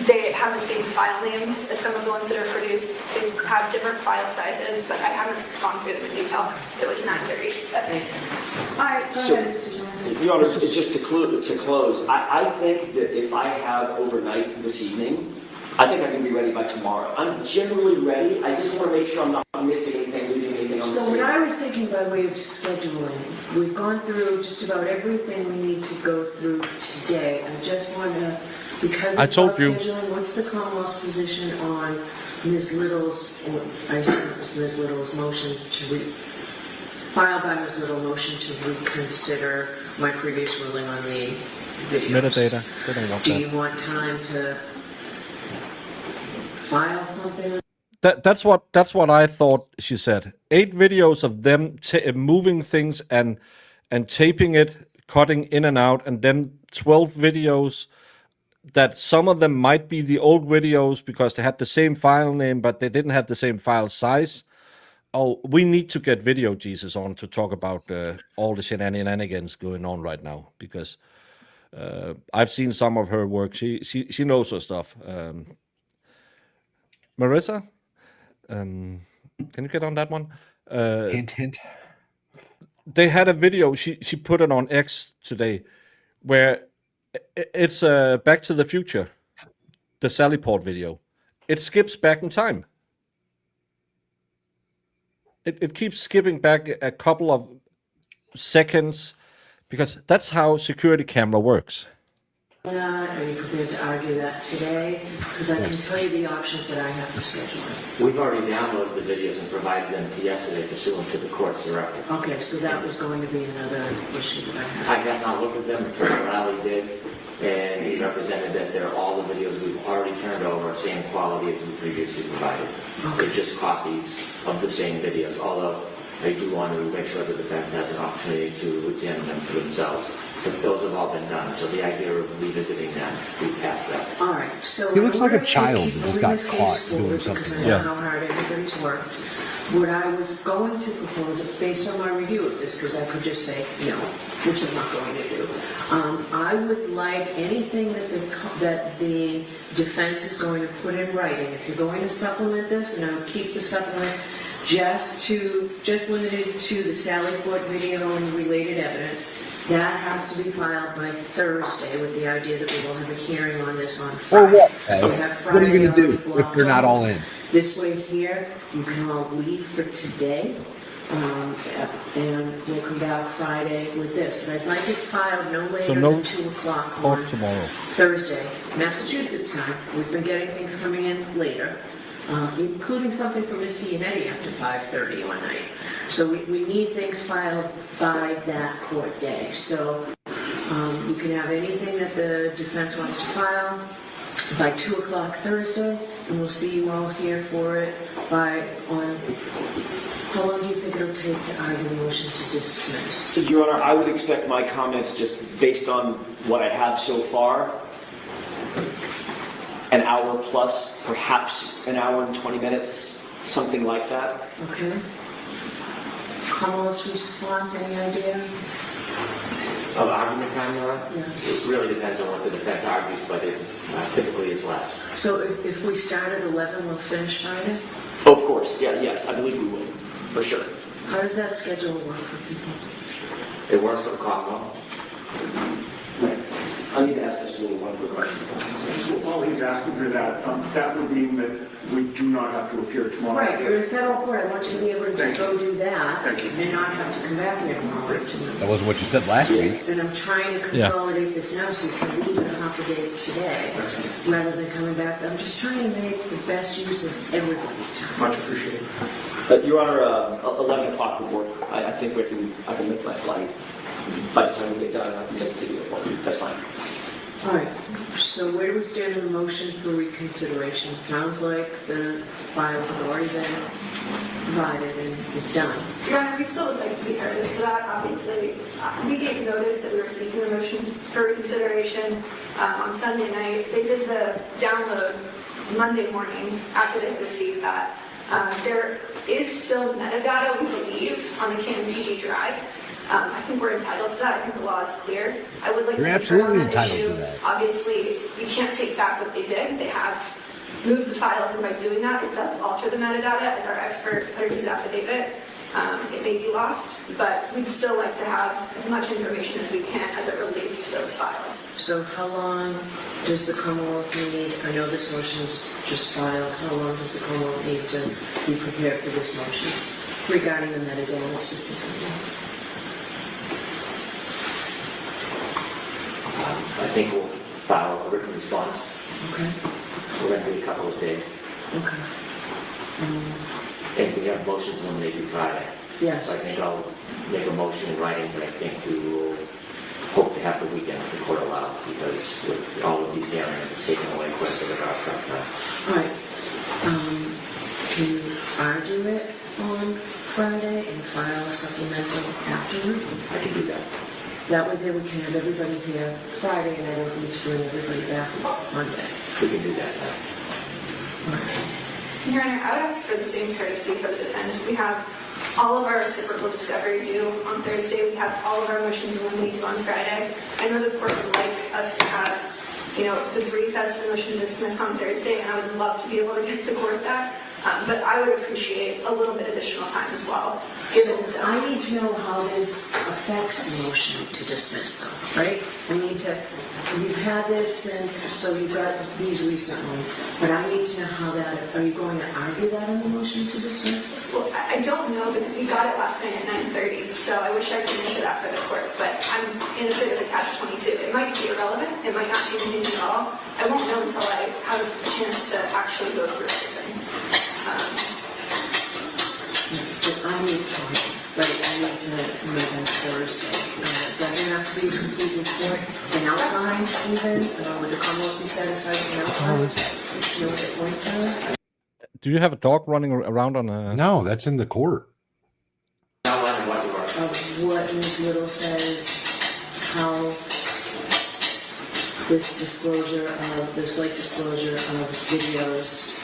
G: they have the same file names as some of the ones that are produced. They have different file sizes, but I haven't gone through them in detail. It was 9:30.
E: All right, go ahead, Mr. Johnson.
K: Your Honor, just to close, I think that if I have overnight this evening, I think I can be ready by tomorrow. I'm generally ready. I just want to make sure I'm not missing anything, leaving anything on the
E: So
K: table.
E: what I was thinking by way of scheduling, we've gone through just about everything we need to go through today. I just wanted to, because
B: I
E: it's
B: told
E: about
B: you.
E: scheduling, what's the Commonwealth's position on Ms. Little's, or I assume it was Ms. Little's motion filed by Ms. Little motion to reconsider my previous ruling on the videos?
B: Metadata. They don't want
E: Do
B: that.
E: you want time to file something?
B: That's what I thought she said. 8 videos of them moving things and taping it, cutting in and out, and then 12 videos that some of them might be the old videos because they had the same file name, but they didn't have the same file size. Oh, we need to get Video Jesus on to talk about all the shenanigans going on right now, because I've seen some of her work. She knows her stuff. Marissa, can you get on that one?
I: Hint, hint.
B: They had a video. She put it on X today, where it's Back to the Future, the Sallyport video. It skips back in time. It keeps skipping back a couple of seconds, because that's how security camera works.
E: Are you prepared to argue that today? Because I can tell you the options that I have for scheduling.
F: We've already downloaded the videos and provided them to yesterday pursuant to the court's directive.
E: Okay, so that was going to be another issue that I had.
F: I have not looked at them, Attorney Riley did, and he represented that they're all the videos we've already turned over, same quality as we previously provided. They're just copies of the same videos, although I do want to make sure the defense has an opportunity to examine them for themselves. But those have all been done, so the idea of revisiting them, we passed that.
E: All right, so.
I: He looks like a
E: in order to
I: child
E: keep
I: who just
E: moving
I: got
E: this
I: caught
E: case
I: doing
E: forward,
I: something.
E: because I know how hard everybody's worked, what I was going to propose, based on my review of this, because I could just say no, which I'm not going to do. I would like anything that the defense is going to put in writing. If you're going to supplement this, and I would keep the supplement just limited to the Sallyport video and related evidence. That has to be filed by Thursday, with the idea that we will have a hearing on this on
I: Or
E: Friday.
I: what?
E: We have
I: What are you
E: Friday
I: going to do
E: already
I: if they're not all in?
E: This way here, you can all leave for today, and we'll come back Friday with this. But I'd like it filed no later
B: no
E: than 2 o'clock
B: Court
E: on
B: tomorrow.
E: Thursday, Massachusetts time. We've been getting things coming in later, including something from Ms. Giannetti after 5:30 one night. So we need things filed by that court day. So you can have anything that the defense wants to file by 2 o'clock Thursday, and we'll see you all here for it how long do you think it'll take to argue the motion to dismiss?
K: Your Honor, I would expect my comments, just based on what I have so far, an hour plus, perhaps an hour and 20 minutes, something like that.
E: Okay. Commonwealth's response, any idea?
F: Of argument time, Your Honor?
E: Yeah.
F: It really depends on what the defense argues, but it typically is less.
E: So if we start at 11, we'll finish Friday?
K: Of course, yes, I believe we would, for sure.
E: How does that schedule work for people?
F: It works for the Commonwealth.
K: Right. I need to ask this little one quick question.
J: While he's asking her that, that would mean that we do not have to appear tomorrow.
E: Right, you're in federal court, I want you to be able to just
J: Thank
E: go do that,
J: Thank you.
E: and not have to come back here tomorrow.
I: That wasn't what you said last week.
E: And I'm trying to consolidate this now so you can leave it half a day today, rather than coming back. I'm just trying to make the best use of everybody's time.
J: Much appreciated.
K: Your Honor, 11 o'clock would work. I think I can make my flight. By the time we get done, I can get to the airport. That's fine.
E: All right, so where do we stand in the motion for reconsideration? It sounds like the files have already been provided and it's done.
G: Your Honor, we still would like to be heard as to that. Obviously, we gave notice that we were seeking a motion for reconsideration on Sunday night. They did the download Monday morning after they received that. There is still metadata, we believe, on the Canon PG drive. I think we're entitled to that. I think the law is clear. I would like
I: You're
G: to be heard
I: absolutely
G: on that
I: entitled
G: issue.
I: to that.
G: Obviously, you can't take back what they did. They have moved the files, and by doing that, it does alter the metadata, as our expert put in his affidavit. It may be lost, but we'd still like to have as much information as we can as it relates to those files.
E: So how long does the Commonwealth need, I know this motion is just filed, how long does the Commonwealth need to be prepared for this motion regarding the metadata specifically?
F: I think we'll file a written response.
E: Okay,
F: We're going to be a couple of days.
E: okay.
F: And we have motions on maybe Friday.
E: Yes.
F: So I think I'll make a motion in writing, but I think we will hope to have the weekend if the court allows, because with all of these hearings, it's taken away quite a bit of our prep time.
E: All right. Can you argue it on Friday and file a supplemental afterward?
F: I can do that.
E: That way then we can have everybody here Friday and I don't need to bring everybody back Monday.
F: We can do that now.
G: Your Honor, I would ask for the same courtesy for the defense. We have all of our reciprocal discovery due on Thursday. We have all of our motions in limine due on Friday. I know the court would like us to have, the brief as the motion to dismiss on Thursday, and I would love to be able to get the court that. But I would appreciate a little bit additional time as well.
E: So I need to know how this affects the motion to dismiss though, right? You've had this since, so you've got these recent ones, but I need to know how that, are you going to argue that in the motion to dismiss?
G: Well, I don't know because we got it last night at 9:30, so I wish I could answer that for the court, but I'm in a bit of a catch-22. It might be irrelevant, it might not change anything at all. I won't know until I have a chance to actually go through everything.
E: But I need something, right? I need to make on Thursday. It doesn't have to be a complete report, an outline even, would the Commonwealth be satisfied with an outline? You know what the points are?
B: Do you have a dog running around on a?
I: No, that's in the court.
F: Outline of what you are.
E: Of what Ms. Little says, how this late disclosure of videos,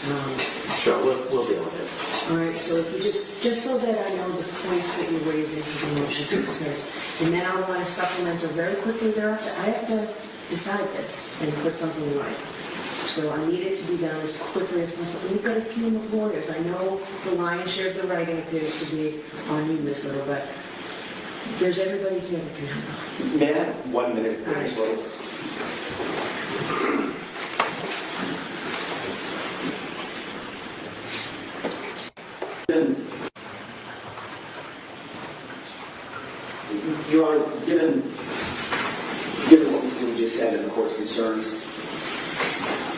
F: Sure, we'll deal with it.
E: all right, so if you just so that I know the points that you're raising for the motion to dismiss, and then I want to supplemental very quickly thereafter, I have to decide this and put something in writing. So I need it to be done as quickly as possible. And we've got a team of lawyers. I know the lion's share of the writing appears to be on you, Ms. Little, but there's everybody here that can help.
K: May I have 1 minute, Ms. Little? Your Honor, given what Ms. Little just said and the court's concerns,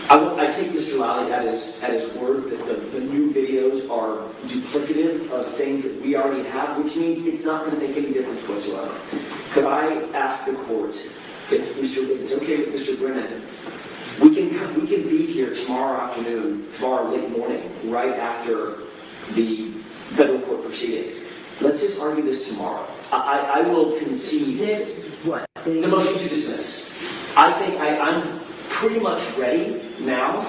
K: I take Mr. Lally at his word that the new videos are duplicative of things that we already have, which means it's not going to make any difference whatsoever. Could I ask the court, if it's okay with Mr. Brennan, we can be here tomorrow late morning, right after the federal court proceedings. Let's just argue this tomorrow. I will concede
E: This, what?
K: the motion to dismiss. I think I'm pretty much ready now.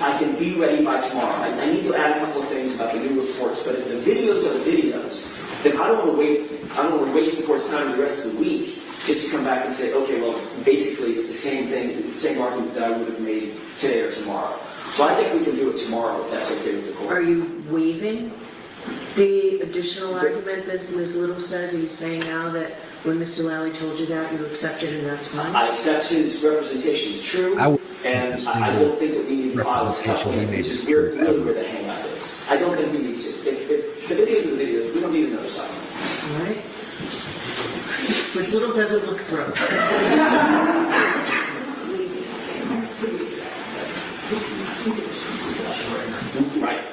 K: I can be ready by tomorrow. I need to add a couple of things about the new reports, but if the videos are the videos, then I don't want to wait. I don't want to waste the court's time the rest of the week just to come back and say, okay, well, basically it's the same thing. It's the same argument that I would have made today or tomorrow. So I think we can do it tomorrow if that's okay with the court.
E: Are you waiving the additional argument that Ms. Little says? Are you saying now that when Mr. Lally told you that, you accepted and that's fine?
K: I accept his representation is true, and I don't think that we need to file a supplement. This is really where the hang-up is. I don't think we need to. If the videos are the videos, we don't need another supplement.
E: All right. Ms. Little doesn't look thrilled.
K: Right.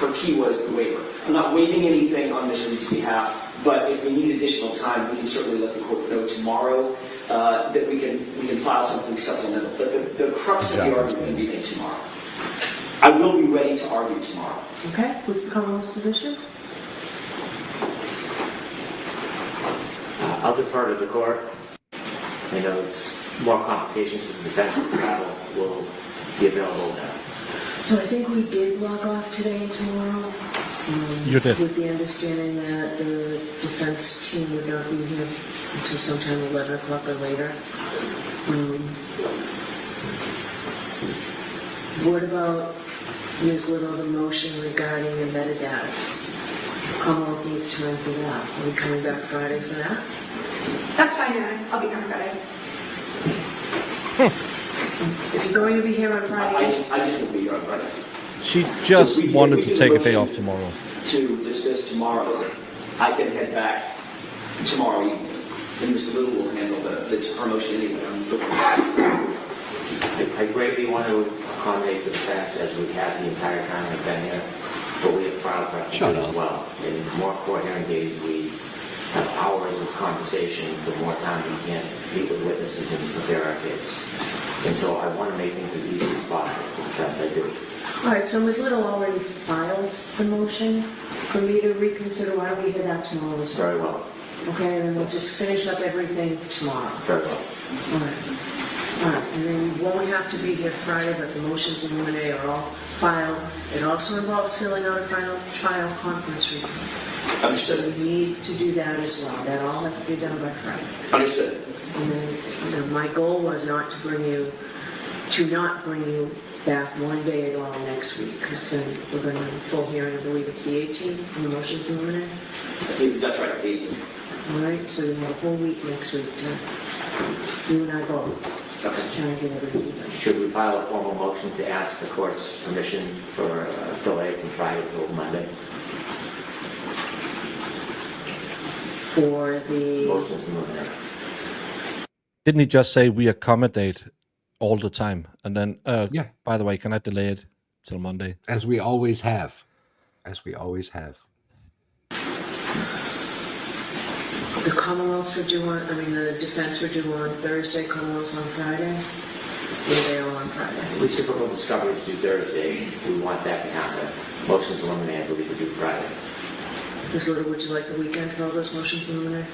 K: her key was the waiver. I'm not waiving anything on Ms. Reed's behalf, but if we need additional time, we can certainly let the court know tomorrow that we can file something supplemental. But the crux of the argument can be made tomorrow. I will be ready to argue tomorrow.
E: Okay, what's the Commonwealth's position?
F: I'll defer to the court. I know it's more complications to the defense of travel will be available now.
E: So I think we did log off today and tomorrow.
B: You did.
E: With the understanding that the defense team would not be here until sometime 11 o'clock or later. What about Ms. Little, the motion regarding the metadata? Commonwealth needs time for that. Are we coming back Friday for that?
G: That's fine, Your Honor. I'll be here on Friday.
E: If you're going to be here on Friday,
K: I just will be here on Friday.
B: She just wanted to take a day off tomorrow.
K: To dismiss tomorrow, I can head back tomorrow evening. And Ms. Little will handle her motion anyway.
F: I greatly want to accommodate the defense as we have the entire time I've been here, but we have trial preferences as well. In more court hearing days, we have hours of conversation, the more time we can meet with witnesses and prepare our case. And so I want to make things as easy as possible for the defense. I do.
E: all right, so Ms. Little already filed the motion for me to reconsider. Why don't we hear that tomorrow as well?
F: Very well.
E: Okay, and then we'll just finish up everything tomorrow.
F: Very well.
E: All right. All right, and then you won't have to be here Friday, but the motions in limine are all filed. It also involves filling out a final trial conference report. So
K: Understood.
E: we need to do that as well. That all has to be done by Friday.
K: Understood.
E: And then, my goal was not to bring you back one day at all next week, because then we're going to full hearing, I believe it's the 18th, and the motions in limine.
K: That's right, the 18th.
E: All right, so you have a whole week next week to, you and I both, try and get everything done.
F: Should we file a formal motion to ask the court's permission for a delay from Friday till Monday?
E: For the,
F: Motions in limine.
B: Didn't he just say we accommodate all the time? And then,
I: Yeah.
B: by the way, can I delay it till Monday?
I: As we always have. As we always have.
E: the Commonwealths are due on, the defense are due on Thursday, Commonwealths on Friday? Or are they all on Friday?
F: Reciprocal discovery is due Thursday. We want that to happen. Motions eliminated, I believe, are due Friday.
E: Ms. Little, would you like the weekend for all those motions eliminated?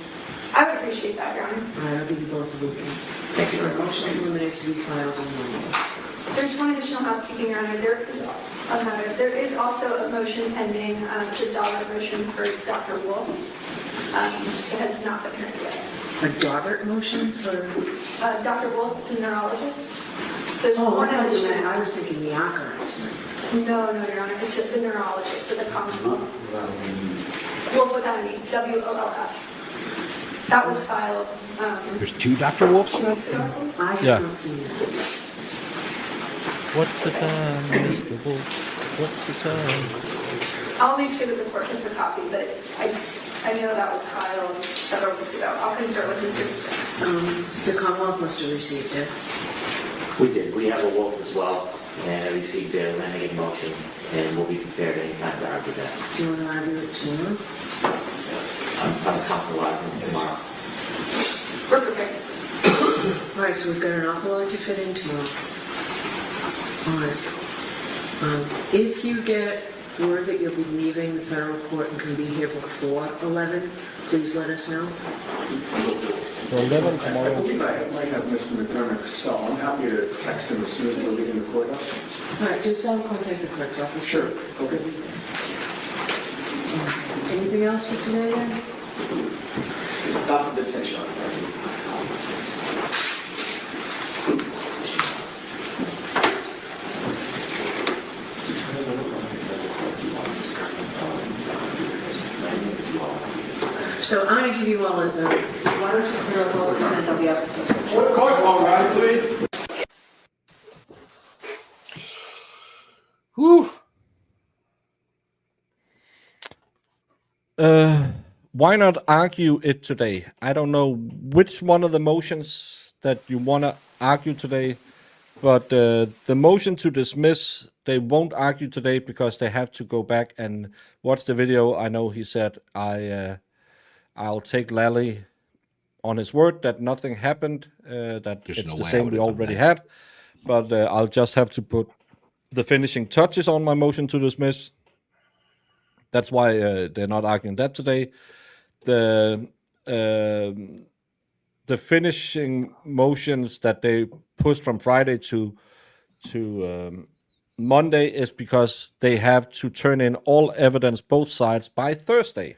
G: I would appreciate that, Your Honor.
E: All right, I'll give you both the weekend.
F: Thank you very much.
E: Motions eliminated to be filed on Monday.
G: There's one additional housekeeping, Your Honor. There is also a motion pending, the dollar motion for Dr. Wolf. It has not been heard yet.
E: A Daubert motion for,
G: Dr. Wolf is a neurologist. So there's
E: oh,
G: one
E: I
G: additional.
E: was thinking the archives.
G: No, Your Honor. It's the neurologist of the Commonwealth. Wolf without an E. W-O-L-F. That was filed,
I: There's two Dr. Wolfs?
G: 2 weeks ago.
E: I have
B: Yeah.
E: not seen that.
B: What's the time, Mr. Wolf? What's the time?
G: I'll make sure that the court gets a copy, but I know that was filed several weeks ago. I'll confer with Mr.
E: The Commonwealth must have received it.
F: We did. We have a Wolf as well, and I received their limited motion, and we'll be prepared anytime to argue that.
E: Do you want to argue it tomorrow?
F: I'm comfortable arguing tomorrow.
G: We're prepared.
E: All right, so we've got an awful lot to fit in tomorrow. All right. If you get word that you'll be leaving the federal court and can be here before 11, please let us know.
B: So 11
J: I
B: tomorrow.
J: believe I might have Mr. McDermott's cell. I'm happy to text him as soon as we're leaving the courthouse.
E: All right, just contact the clerk's office.
J: Sure, okay.
E: Anything else for today then?
K: Not for the defense, Your Honor.
E: So I'm going to give you all a, why don't you clear up all the send on the application?
D: Order court, call Riley, please.
I: Whew.
B: Why not argue it today? I don't know which one of the motions that you want to argue today, but the motion to dismiss they won't argue today because they have to go back and watch the video. I know he said I'll take Lally on his word that nothing happened, that
C: There's
B: it's
C: no
B: the
C: way I
B: same
C: would
B: we
C: have done
B: already
C: that.
B: had, but I'll just have to put the finishing touches on my motion to dismiss. That's why they're not arguing that today. The finishing motions that they pushed from Friday to Monday is because they have to turn in all evidence, both sides, by Thursday.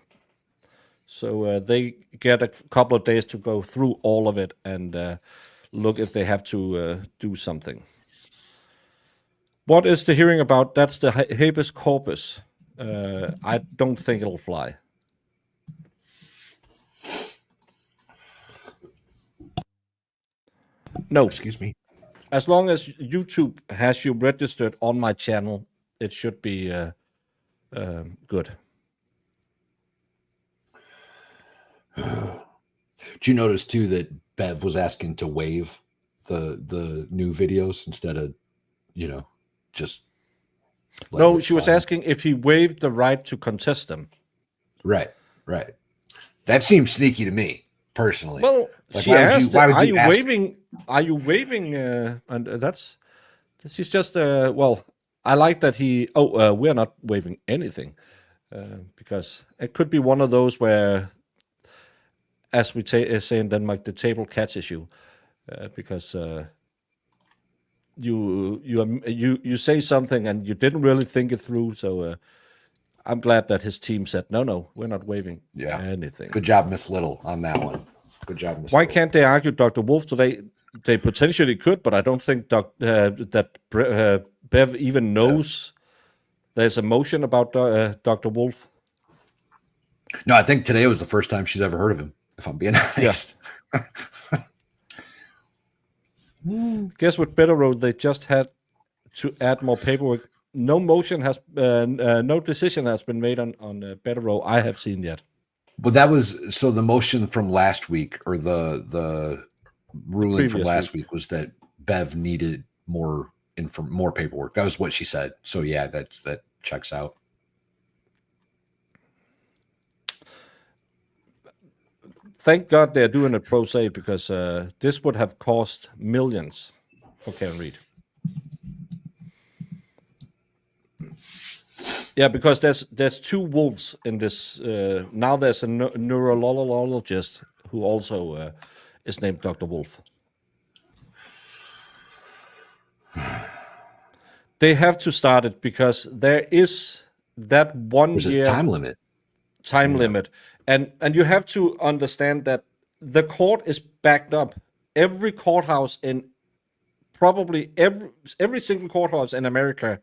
B: So they get a couple of days to go through all of it and look if they have to do something. What is the hearing about? That's the habeas corpus. I don't think it'll fly. No.
I: Excuse me.
B: As long as YouTube has you registered on my channel, it should be good.
I: Do you notice too that Bev was asking to waive the new videos instead of, just letting
B: No,
I: it
B: she was
I: slide?
B: asking if he waived the right to contest them.
I: Right. That seems sneaky to me personally.
B: Well,
I: Like,
B: she
I: why would you-
B: asked,
I: why would
B: "Are
I: you
B: you
I: ask-
B: waiving? Are you waiving?" And she's just. Well, I like that he. Oh, we're not waiving anything, because it could be one of those where, as we say in Denmark, the table catches you, because you say something and you didn't really think it through. So I'm glad that his team said, no, we're not waiving anything.
I: Good job, Miss Little, on that one. Good job, Miss
B: Why
I: Little.
B: can't they argue Dr. Wolf today? They potentially could, but I don't think that Bev even knows there's a motion about Dr. Wolf.
I: No, I think today was the first time she's ever heard of him, if I'm being honest.
B: Guess with Better Road, they just had to add more paperwork. No motion has, no decision has been made on Better Road I have seen yet.
I: But that was so the motion from last week, or the ruling from
B: previous
I: last week was that Bev needed more paperwork. That was what she said. So yeah, that checks out.
B: Thank God they're doing it pro se, because this would have cost millions for Karen Reed. Yeah, because there's two wolves in this. Now there's a neurologist who also is named Dr. Wolf. They have to start it because there is that 1
I: There's
B: year
I: a time limit.
B: limit, and you have to understand that the court is backed up. Every courthouse in probably every single courthouse in America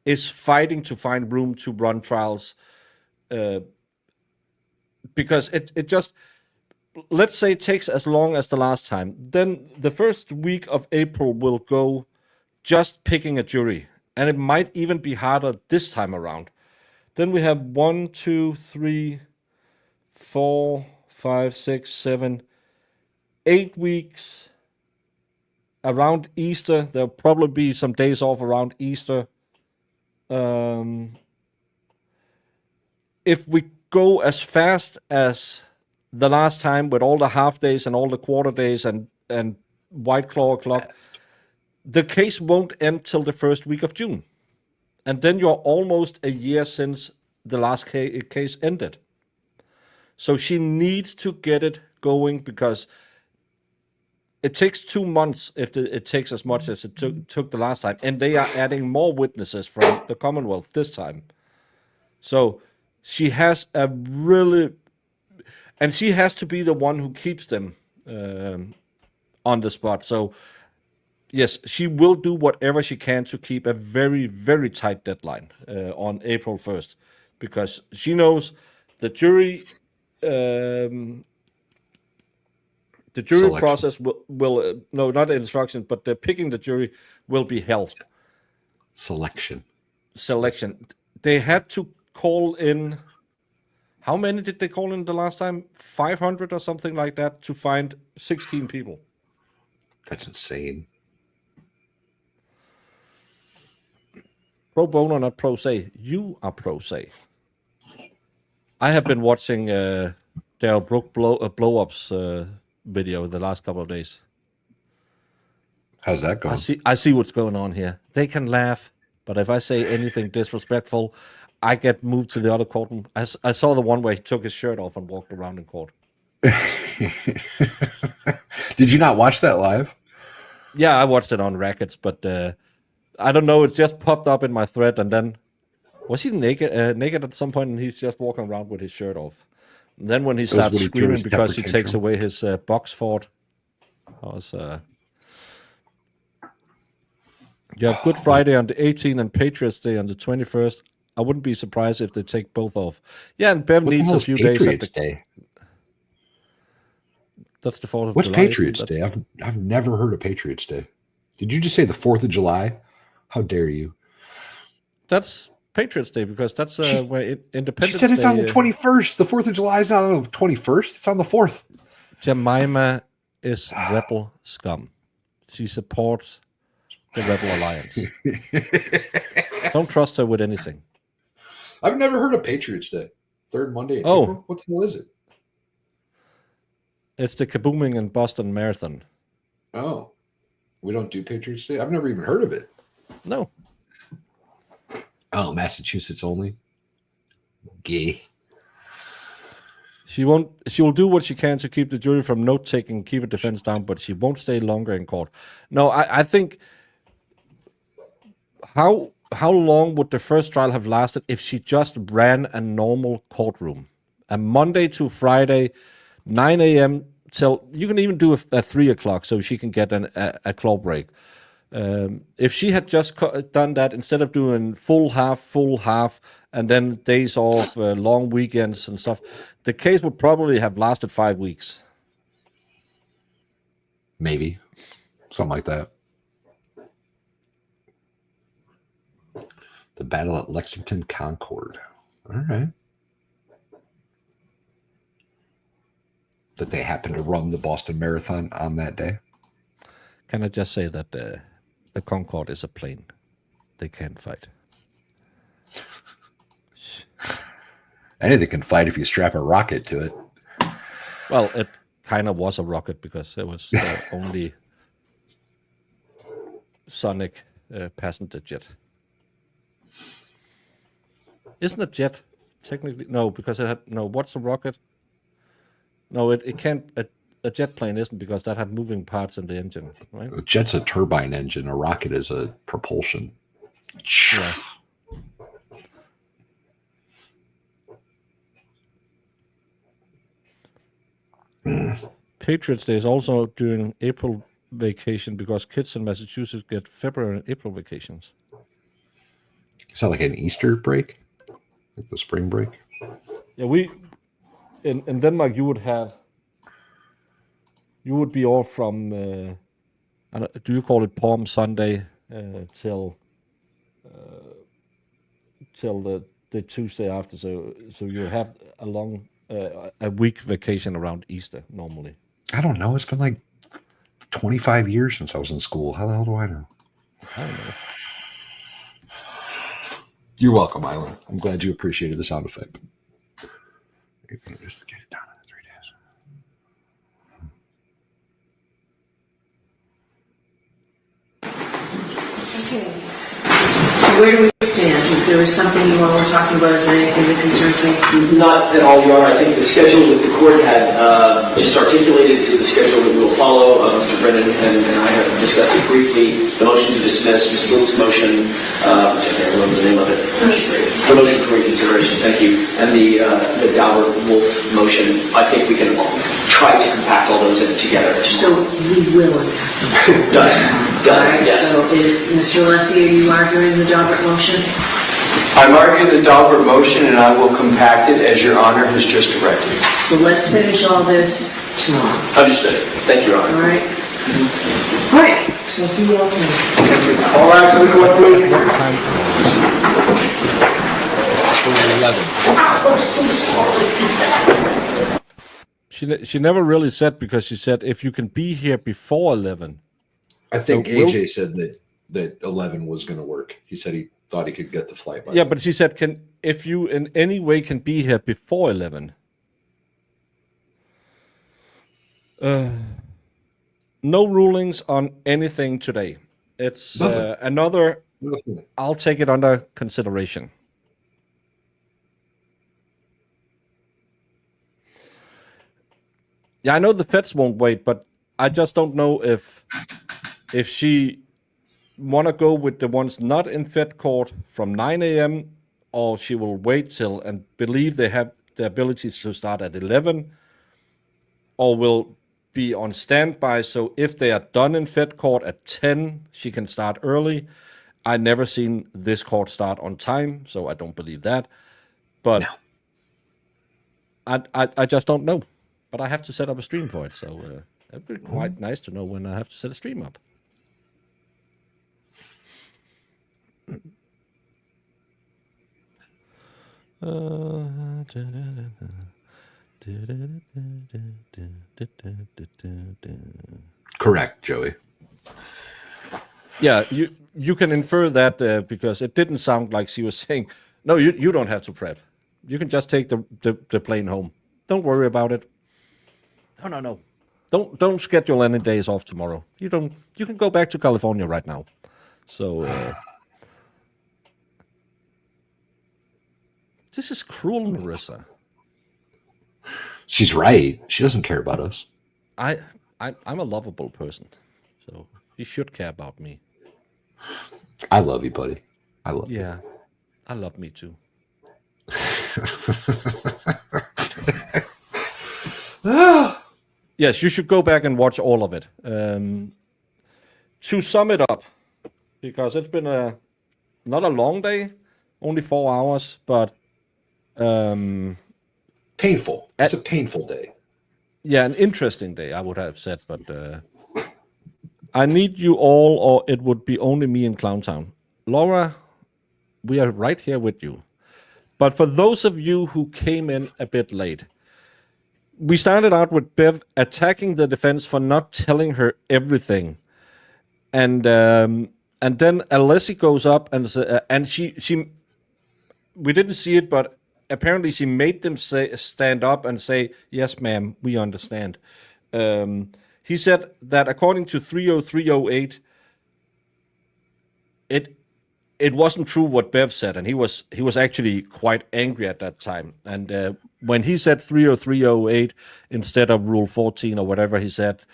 B: is fighting to find room to run trials, because it just, let's say it takes as long as the last time. Then the first week of April will go just picking a jury, and it might even be harder this time around. Then we have 1, 2, 3, 4, 5, 6, 7, 8 weeks around Easter. There'll probably be some days off around Easter. If we go as fast as the last time with all the half days and all the quarter days and White Claw clock, the case won't end till the first week of June. And then you're almost a year since the last case ended. So she needs to get it going, because it takes 2 months if it takes as much as it took the last time. And they are adding more witnesses from the Commonwealth this time. So she has a really... And she has to be the one who keeps them on the spot. So, yes, she will do whatever she can to keep a very, very tight deadline on April 1st. Because she knows the jury... the jury
I: Selection.
B: process will no, not instructions, but the picking the jury will be held.
I: Selection.
B: They had to call in. How many did they call in the last time? 500 or something like that to find 16 people.
I: That's insane.
B: Pro bono, not pro se. You are pro se. I have been watching Daryl Brook blow ups video the last couple of days.
I: How's that going?
B: I see what's going on here. They can laugh, but if I say anything disrespectful, I get moved to the other courtroom. I saw the one where he took his shirt off and walked around in court.
I: Did you not watch that live?
B: Yeah, I watched it on Rackets, but I don't know. It just popped up in my thread, and then was he naked at some point, and he's just walking around with his shirt off. And then when he starts
I: when he threw
B: screaming
I: his
B: because he
I: temper
B: takes
I: tantrum.
B: away his box fort, I was. You have Good Friday on the 18th and Patriots Day on the 21st. I wouldn't be surprised if they take both off. Yeah, and Ben
I: What the
B: needs
I: hell
B: a
I: is
B: few days.
I: Patriots Day?
B: That's the 4th of
I: What's
B: July.
I: Patriots Day? I've never heard of Patriots Day. Did you just say the 4th of July? How dare you?
B: That's Patriots Day because that's where Independence
I: She said it's
B: Day,
I: on the 21st. The 4th of July is not on the 21st. It's on the 4th.
B: Jemima is rebel scum. She supports the Rebel Alliance. Don't trust her with anything.
C: I've never heard of Patriots Day. Third Monday in
B: Oh.
C: April? What the hell is it?
B: It's the Kabooming and Boston Marathon.
C: Oh. We don't do Patriots Day? I've never even heard of it.
B: No.
C: Oh, Massachusetts only? Gay.
B: She will do what she can to keep the jury from note-taking, keep a defense down, but she won't stay longer in court. No, I think how long would the first trial have lasted if she just ran a normal courtroom? A Monday to Friday, 9 a.m. till, you can even do a 3 o'clock so she can get a claw break. If she had just done that instead of doing full half, and then days off, long weekends and stuff, the case would probably have lasted 5 weeks.
I: Maybe. Something like that. The battle at Lexington Concord. All right. That they happened to run the Boston Marathon on that day.
B: Can I just say that the Concorde is a plane? They can't fight.
I: Anything can fight if you strap a rocket to it.
B: Well, it kind of was a rocket because it was the only sonic passenger jet. Isn't a jet technically? No, because it had no. What's a rocket? No, it can't. A jet plane isn't because that had moving parts in the engine, right?
I: A jet's a turbine engine. A rocket is a propulsion.
B: Yeah. Patriots Day is also during April vacation because kids in Massachusetts get February and April vacations.
I: Is that like an Easter break? Like the spring break?
B: Yeah, we in Denmark you would be off from do you call it Palm Sunday till the Tuesday after, so you have a long a week vacation around Easter normally.
I: I don't know. It's been like 25 years since I was in school. How the hell do I know?
B: I don't know.
C: You're welcome, Island.
I: I'm glad you appreciated the sound effect. Just get it down in 3 days.
E: Okay. So where do we stand? If there was something you all were talking about, is there anything that concerns you?
K: Not at all, Your Honor. I think the schedule that the court had just articulated is the schedule that we will follow. Mr. Brennan and I have discussed it briefly. The motion to dismiss, Ms. Luke's motion, which I can't remember the name of it. The motion for reconsideration, thank you. And the Daubert-Wolf motion, I think we can try to compact all those in together.
E: So we will.
K: Done,
E: All right,
K: yes.
E: so Mr. Alessi, are you arguing the Daubert motion?
L: I'm arguing the Daubert motion, and I will compact it as Your Honor has just directed.
E: So let's finish all this tomorrow.
K: Understood. Thank you, Your Honor.
E: All right? All right, so see you all tomorrow.
L: All right, so we go through.
B: What time tomorrow? 11. She never really said, because she said if you can be here before 11.
C: I think
B: So we'll-
C: AJ said that 11 was going to work. He said thought he could get the flight by
B: Yeah,
C: then.
B: but she said, if you in any way can be here before 11. No rulings on anything today. It's
C: Nothing.
B: another.
C: Nothing.
B: I'll take it under consideration. Yeah, I know the feds won't wait, but I just don't know if she want to go with the ones not in Fed court from 9 a.m. or she will wait till and believe they have the ability to start at 11, or will be on standby. So if they are done in Fed court at 10, she can start early. I never seen this court start on time, so I don't believe that. But I just don't know. But I have to set up a stream for it, so it'd be quite nice to know when I have to set a stream up.
C: Correct, Joey.
B: Yeah, you can infer that because it didn't sound like she was saying, no, you don't have to prep. You can just take the plane home. Don't worry about it. No. Don't schedule any days off tomorrow. You can go back to California right now. So this is cruel, Marissa.
C: She's right. She doesn't care about us.
B: I'm a lovable person, so you should care about me.
C: I love you, buddy. I love you.
B: Yeah, I love me too. Yes, you should go back and watch all of it. To sum it up, because it's been not a long day, only 4 hours, but
C: Painful. It's a painful day.
B: yeah, an interesting day, I would have said. But I need you all, or it would be only me in Clowntown. Laura, we are right here with you. But for those of you who came in a bit late, we started out with Bev attacking the defense for not telling her everything, and then Alessi goes up and she we didn't see it, but apparently she made them stand up and say, "Yes, ma'am, we understand." He said that according to 30308, it wasn't true what Bev said, and he was actually quite angry at that time. And when he said 30308 instead of Rule 14 or whatever he said,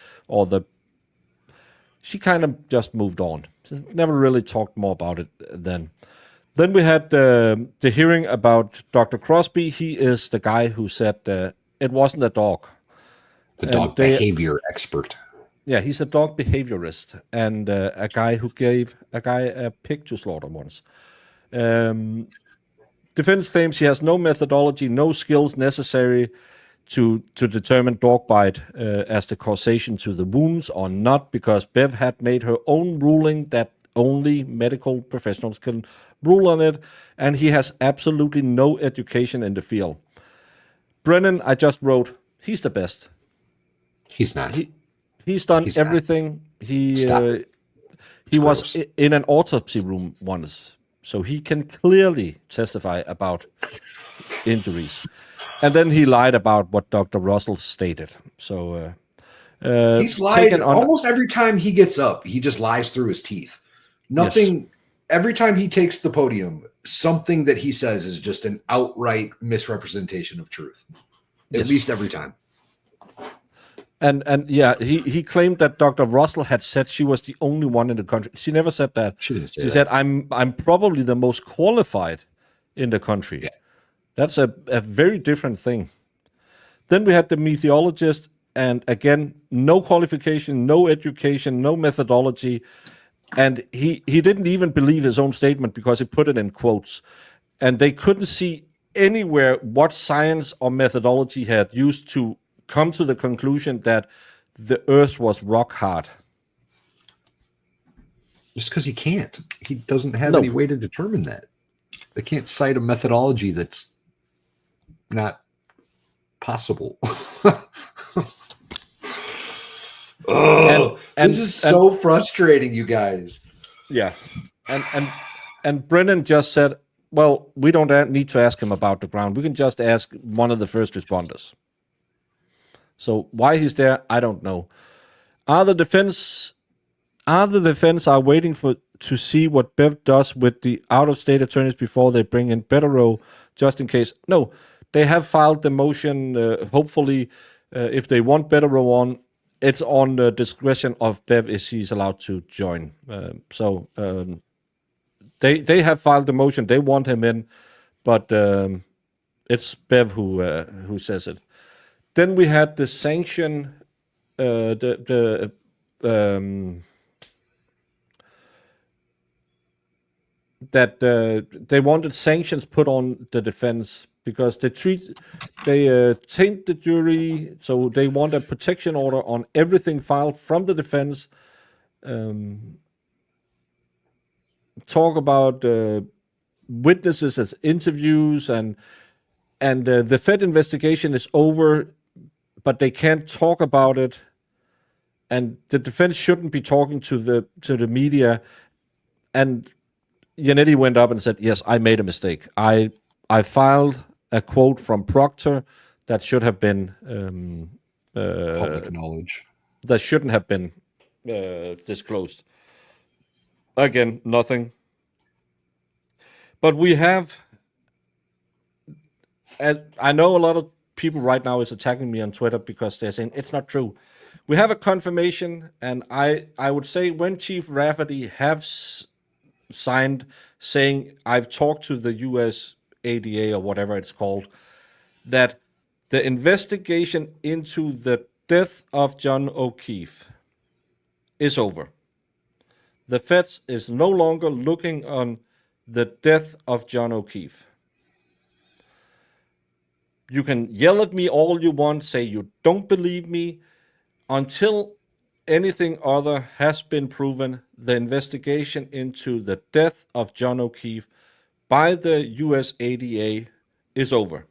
B: she kind of just moved on. Never really talked more about it then. Then we had the hearing about Dr. Crosby. He is the guy who said it wasn't a dog.
C: The dog behavior expert.
B: Yeah, he's a dog behaviorist and a guy who gave a guy a pig to slaughter once. Defense claims he has no methodology, no skills necessary to determine dog bite as the causation to the wounds or not, because Bev had made her own ruling that only medical professionals can rule on it, and he has absolutely no education in the field. Brennan, I just wrote, he's the best.
C: He's not.
B: He's done
C: He's
B: everything. He was in an autopsy room once, so he can clearly testify about injuries. And then he lied about what Dr. Russell stated. So
C: he's lied almost every time he gets up. He just lies through his teeth. Nothing. Yes. Every time he takes the podium, something that he says is just an outright misrepresentation of truth. At least every time.
B: And yeah, he claimed that Dr. Russell had said she was the only one in the country. She never said that. She said, I'm probably the most qualified in the country. Yeah. That's a very different thing. Then we had the meteorologist, and again, no qualification, no education, no methodology. And he didn't even believe his own statement because he put it in quotes. And they couldn't see anywhere what science or methodology had used to come to the conclusion that the Earth was rock hard.
C: Just because he can't. He doesn't have any way to determine that. They can't cite a methodology that's not possible. This is so frustrating, you guys.
B: Yeah. And And Brennan just said, well, we don't need to ask him about the ground. We can just ask one of the first responders. So why he's there, I don't know. Are the defense waiting to see what Bev does with the out-of-state attorneys before they bring in Betterow, just in case? No, they have filed the motion. Hopefully, if they want Betterow on, it's on the discretion of Bev if she's allowed to join. They have filed the motion. They want him in, but it's Bev who says it. Then we had the sanction, that they wanted sanctions put on the defense because they taint the jury, so they want a protection order on everything filed from the defense. Talk about witnesses as interviews, and the Fed investigation is over, but they can't talk about it, and the defense shouldn't be talking to the media. And Yannetti went up and said, "Yes, I made a mistake. I filed a quote from Proctor that should have been
I: Public knowledge.
B: That shouldn't have been disclosed." Again, nothing. But we have, and I know a lot of people right now is attacking me on Twitter because they're saying it's not true. We have a confirmation, and I would say when Chief Rafferty has signed saying, I've talked to the US ADA or whatever it's called, that the investigation into the death of John O'Keefe is over. The feds is no longer looking on the death of John O'Keefe. You can yell at me all you want, say you don't believe me. Until anything other has been proven, the investigation into the death of John O'Keefe by the US ADA is over.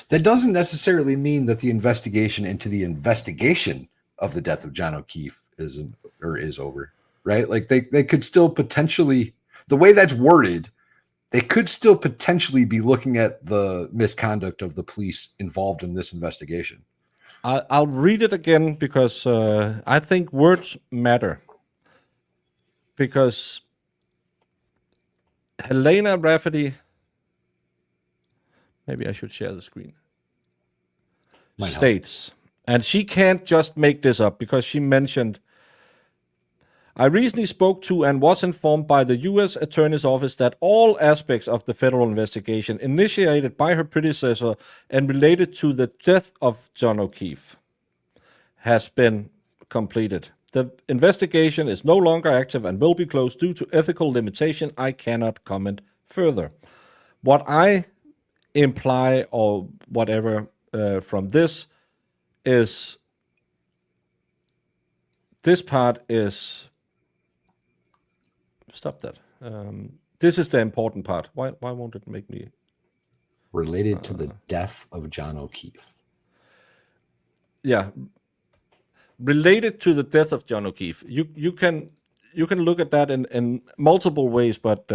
I: That doesn't necessarily mean that the investigation into the investigation of the death of John O'Keefe is over, right? Like they could still potentially, the way that's worded, they could still potentially be looking at the misconduct of the police involved in this investigation.
B: I'll read it again because I think words matter. Because Helena Rafferty, maybe I should share the screen, states, and she can't just make this up because she mentioned, I recently spoke to and was informed by the U.S. Attorney's Office that all aspects of the federal investigation initiated by her predecessor and related to the death of John O'Keefe has been completed. The investigation is no longer active and will be closed due to ethical limitation. I cannot comment further. What I imply or whatever from this is, this part is, stop that. This is the important part. Why won't it make me?
I: Related to the death of John O'Keefe.
B: Yeah. Related to the death of John O'Keefe. You can look at that in multiple ways, but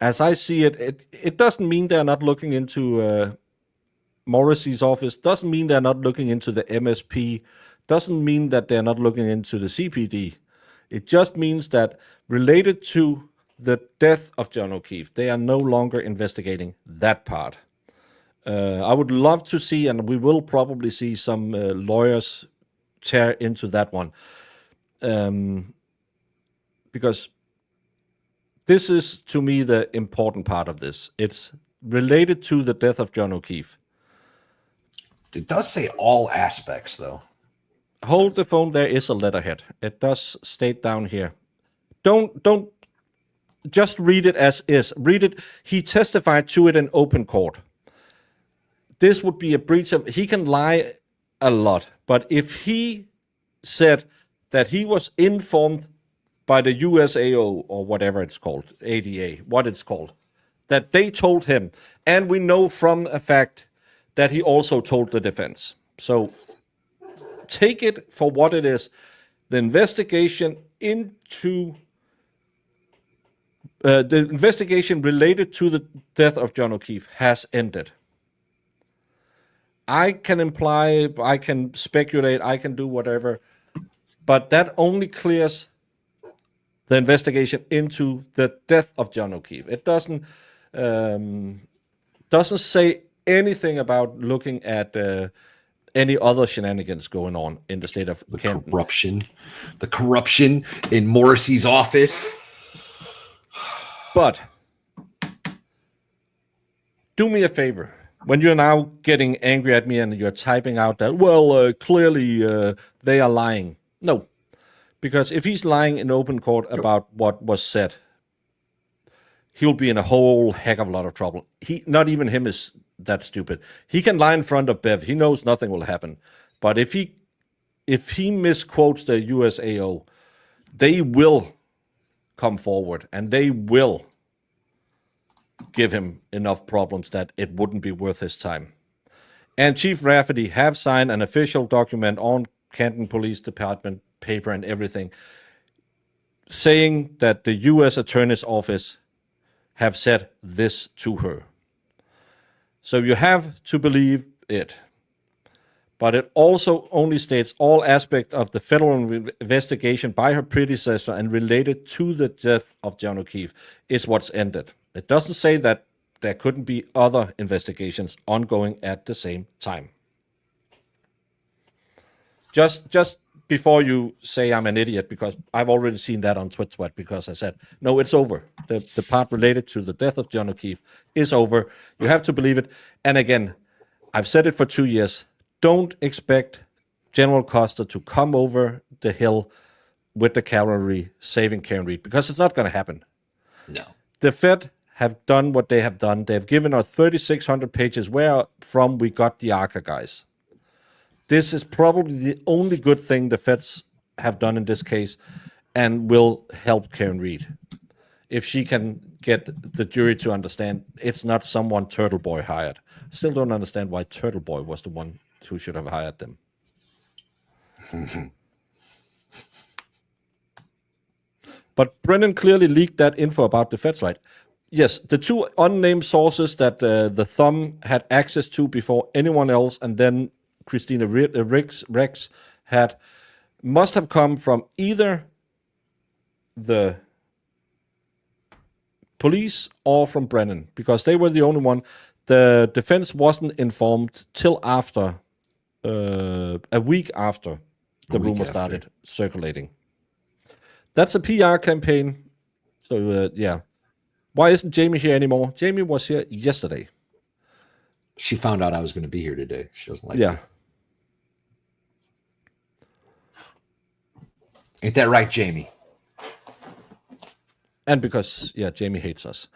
B: as I see it, it doesn't mean they're not looking into Morrissey's office, doesn't mean they're not looking into the MSP, doesn't mean that they're not looking into the CPD. It just means that related to the death of John O'Keefe, they are no longer investigating that part. I would love to see, and we will probably see some lawyers tear into that one. Because this is, to me, the important part of this. It's related to the death of John O'Keefe.
I: It does say all aspects, though.
B: Hold the phone. There is a letterhead. It does state down here. Don't just read it as is. Read it. He testified to it in open court. This would be a breach of. He can lie a lot, but if he said that he was informed by the USAO or whatever it's called, ADA, what it's called, that they told him, and we know from a fact that he also told the defense. So take it for what it is. The investigation into The investigation related to the death of John O'Keefe has ended. I can imply, I can speculate, I can do whatever, but that only clears the investigation into the death of John O'Keefe. It doesn't say anything about looking at any other shenanigans going on in the state of Kenton.
C: The corruption in Morrissey's office.
B: But do me a favor. When you're now getting angry at me and you're typing out that, well, clearly they are lying. No, because if he's lying in open court about what was said, he'll be in a whole heck of a lot of trouble. Not even him is that stupid. He can lie in front of Bev. He knows nothing will happen. But if he misquotes the USAO, they will come forward and they will give him enough problems that it wouldn't be worth his time. And Chief Rafferty have signed an official document on Canton Police Department paper and everything, saying that the U.S. Attorney's Office have said this to her. So you have to believe it. But it also only states all aspects of the federal investigation by her predecessor and related to the death of John O'Keefe is what's ended. It doesn't say that there couldn't be other investigations ongoing at the same time. Just before you say I'm an idiot, because I've already seen that on TwitSwat, because I said, no, it's over. The part related to the death of John O'Keefe is over. You have to believe it. And again, I've said it for 2 years. Don't expect General Custer to come over the hill with the cavalry saving Karen Read, because it's not going to happen.
C: No.
B: The Fed have done what they have done. They've given us 3,600 pages where from we got the ARCA guys. This is probably the only good thing the Feds have done in this case and will help Karen Read. If she can get the jury to understand it's not someone Turtle Boy hired. Still don't understand why Turtle Boy was the one who should have hired them. But Brennan clearly leaked that info about the Feds, right? Yes, the two unnamed sources that the Thumb had access to before anyone else, and then Christina Rex had, must have come from either the police or from Brennan, because they were the only one. The defense wasn't informed till after, a week after the rumor started circulating. That's a PR campaign. So, yeah. Why isn't Jamie here anymore? Jamie was here yesterday.
C: She found out I was going to be here today. She doesn't like
B: Yeah.
C: me. Ain't that right, Jamie?
B: And because, yeah, Jamie hates us.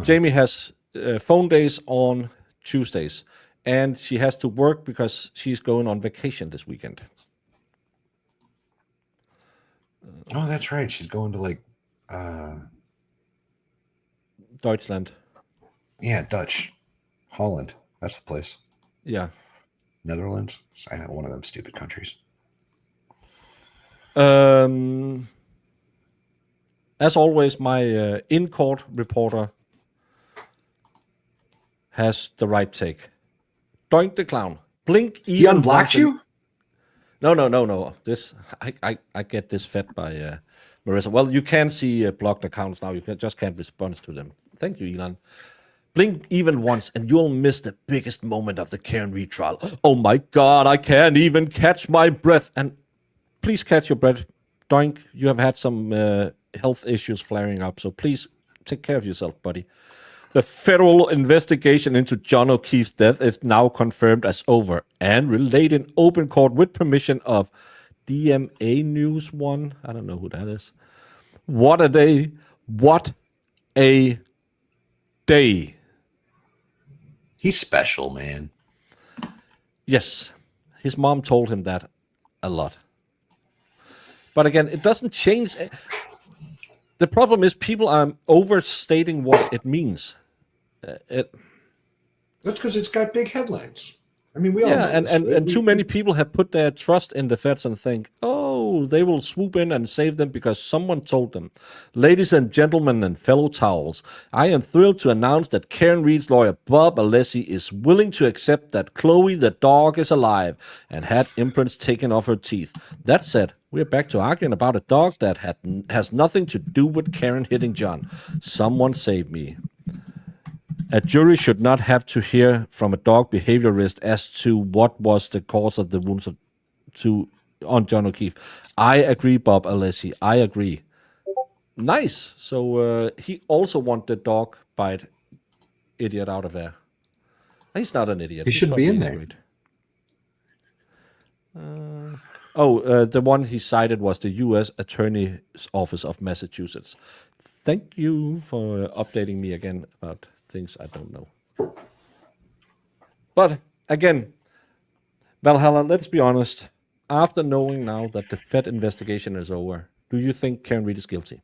B: Jamie has phone days on Tuesdays, and she has to work because she's going on vacation this weekend.
C: Oh, that's right. She's going to
B: Deutschland.
C: Yeah, Dutch. Holland. That's the place.
B: Yeah.
C: Netherlands. One of them stupid countries.
B: As always, my in-court reporter has the right take. Doink the clown. Blink even.
C: He unblocked you?
B: No. This I get this fed by Marissa. Well, you can see blocked accounts now. You just can't respond to them. Thank you, Elon. Blink even once, and you'll miss the biggest moment of the Karen Read trial. Oh my God, I can't even catch my breath. And please catch your breath. Doink, you have had some health issues flaring up, so please take care of yourself, buddy. The federal investigation into John O'Keefe's death is now confirmed as over and relayed in open court with permission of DMA News One. I don't know who that is. What a day. What a day.
C: He's special, man.
B: Yes. His mom told him that a lot. But again, it doesn't change. The problem is people are overstating what it means.
C: That's because it's got big headlines. I mean, we all
B: Yeah,
C: know this, right?
B: and too many people have put their trust in the Feds and think, oh, Oh, they will swoop in and save them because someone told them. Ladies and gentlemen and fellow towels, I am thrilled to announce that Karen Reed's lawyer Bob Alessi is willing to accept that Chloe the dog is alive and had imprints taken off her teeth. That said, we're back to arguing about a dog that has nothing to do with Karen hitting John. Someone save me. A jury should not have to hear from a dog behaviorist as to what was the cause of the wounds on John O'Keefe. I agree, Bob Alessi. I agree. Nice. So he also want the dog bite idiot out of there. He's not an idiot.
C: He should be in there.
B: Great. The one he cited was the U.S. Attorney's Office of Massachusetts. Thank you for updating me again about things I don't know. But again, Valhalla, let's be honest. After knowing now that the Fed investigation is over, do you think Karen Reed is guilty?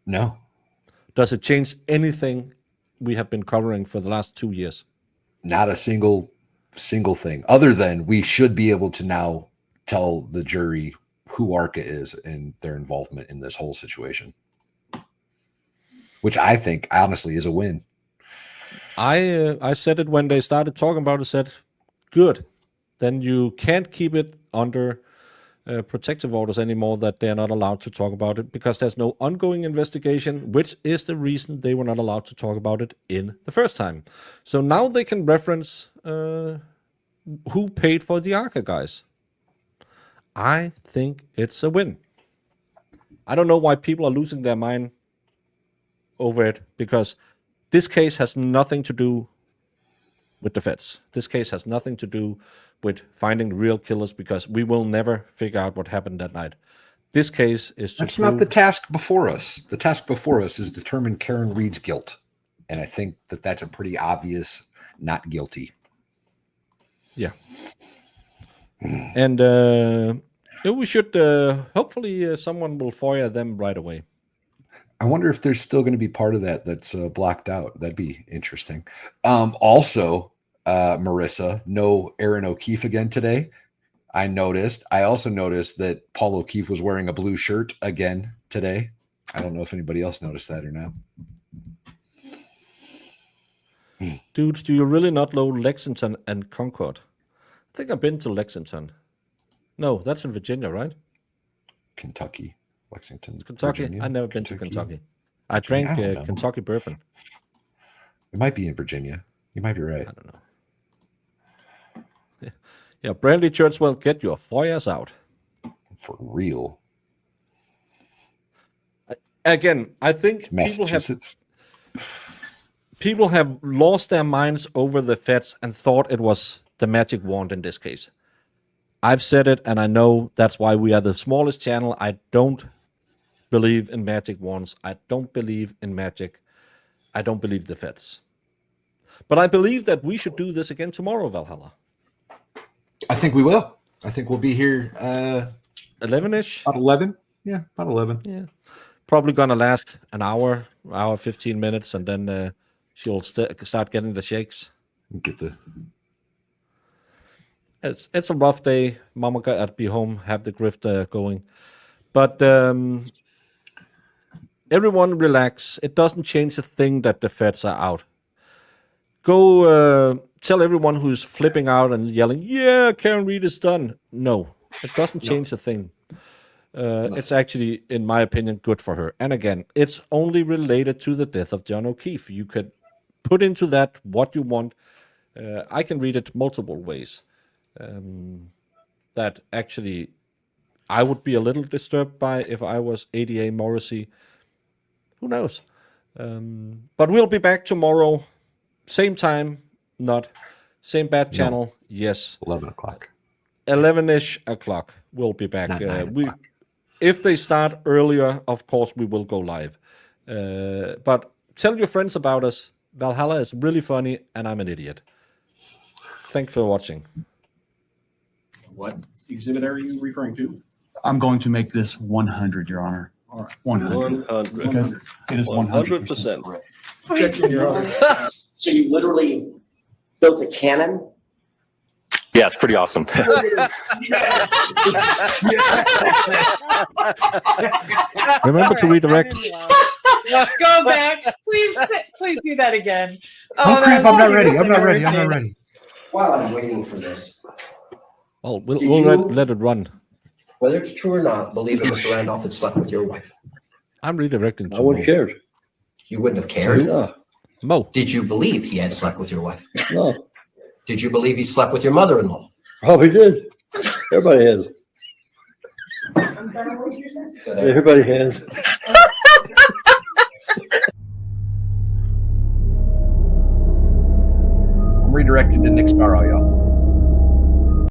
C: No.
B: Does it change anything we have been covering for the last 2 years?
C: Not a single thing, other than we should be able to now tell the jury who ARCA is and their involvement in this whole situation, which I think honestly is a win.
B: I said it when they started talking about it, said, good. Then you can't keep it under protective orders anymore, that they're not allowed to talk about it because there's no ongoing investigation, which is the reason they were not allowed to talk about it in the first time. So now they can reference who paid for the ARCA guys. I think it's a win. I don't know why people are losing their mind over it, because this case has nothing to do with the feds. This case has nothing to do with finding real killers, because we will never figure out what happened that night. This case is
C: That's not the task before us. The task before us is determine Karen Reed's guilt. And I think that that's a pretty obvious not guilty.
B: Yeah. And we should, hopefully someone will fire them right away.
C: I wonder if there's still going to be part of that that's blocked out. That'd be interesting. Also, Marissa, no Aaron O'Keefe again today. I also noticed that Paul O'Keefe was wearing a blue shirt again today. I don't know if anybody else noticed that or not.
B: Dudes, do you really not know Lexington and Concord? I think I've been to Lexington. No, that's in Virginia, right?
C: Kentucky. Lexington.
B: Kentucky?
C: Virginia?
B: I've never been to Kentucky. I drank Kentucky bourbon.
C: It might be in Virginia. You might be right.
B: I don't know. Yeah, Brandy Churchwell, get your fires out.
C: For real.
B: Again, I think people have lost their minds over the feds and thought it was the magic wand in this case. I've said it, and I know that's why we are the smallest channel. I don't believe in magic wands. I don't believe in magic. I don't believe the feds. But I believe that we should do this again tomorrow, Valhalla.
C: I think we will. I think we'll be here
B: 11-ish?
C: About 11. Yeah, about 11.
B: Yeah. Probably going to last an hour, 15 minutes, and then she'll start getting the shakes.
C: Get the...
B: It's a rough day. Mama got to be home, have the grift going. But everyone relax. It doesn't change a thing that the feds are out. Go tell everyone who's flipping out and yelling, yeah, Karen Reed is done. No, it doesn't change a thing. It's actually, in my opinion, good for her. And again, it's only related to the death of John O'Keefe. You could put into that what you want. I can read it multiple ways. That actually I would be a little disturbed by if I was ADA Morrissey. Who knows? But we'll be back tomorrow. Same time, not. Same bad channel, yes.
C: 11 o'clock.
B: 11-ish o'clock, we'll be back.
C: Not 9 o'clock.
B: If they start earlier, of course, we will go live. But tell your friends about us. Valhalla is really funny, and I'm an idiot. Thanks for watching.
J: What exhibit are you referring to?
M: I'm going to make this 100, Your Honor.
J: All right.
M: 100. Because it is 100% correct.
K: Objection, Your Honor. So you literally built a cannon
J: Yeah, it's pretty awesome.
B: Remember to redirect.
N: Go back. Please do that again.
I: Oh crap!
N: that
I: I'm not
N: was
I: ready. I'm not ready. I'm
N: embarrassing.
I: not ready.
K: While I'm waiting for this,
B: Well, we'll,
K: Did
B: we'll
K: you-
B: let it run.
K: whether it's true or not, believe that Mr. Randolph had slept with your wife.
B: I'm redirecting to
M: I wouldn't
B: Mo.
M: care.
K: You wouldn't have cared.
M: No,
B: Mo.
K: Did you believe he had slept with your wife?
M: no,
K: Did you believe he slept with your mother-in-law?
M: probably did. Everybody has.
K: So there-
M: Everybody has.
I: I'm redirected to Nick Starro, y'all.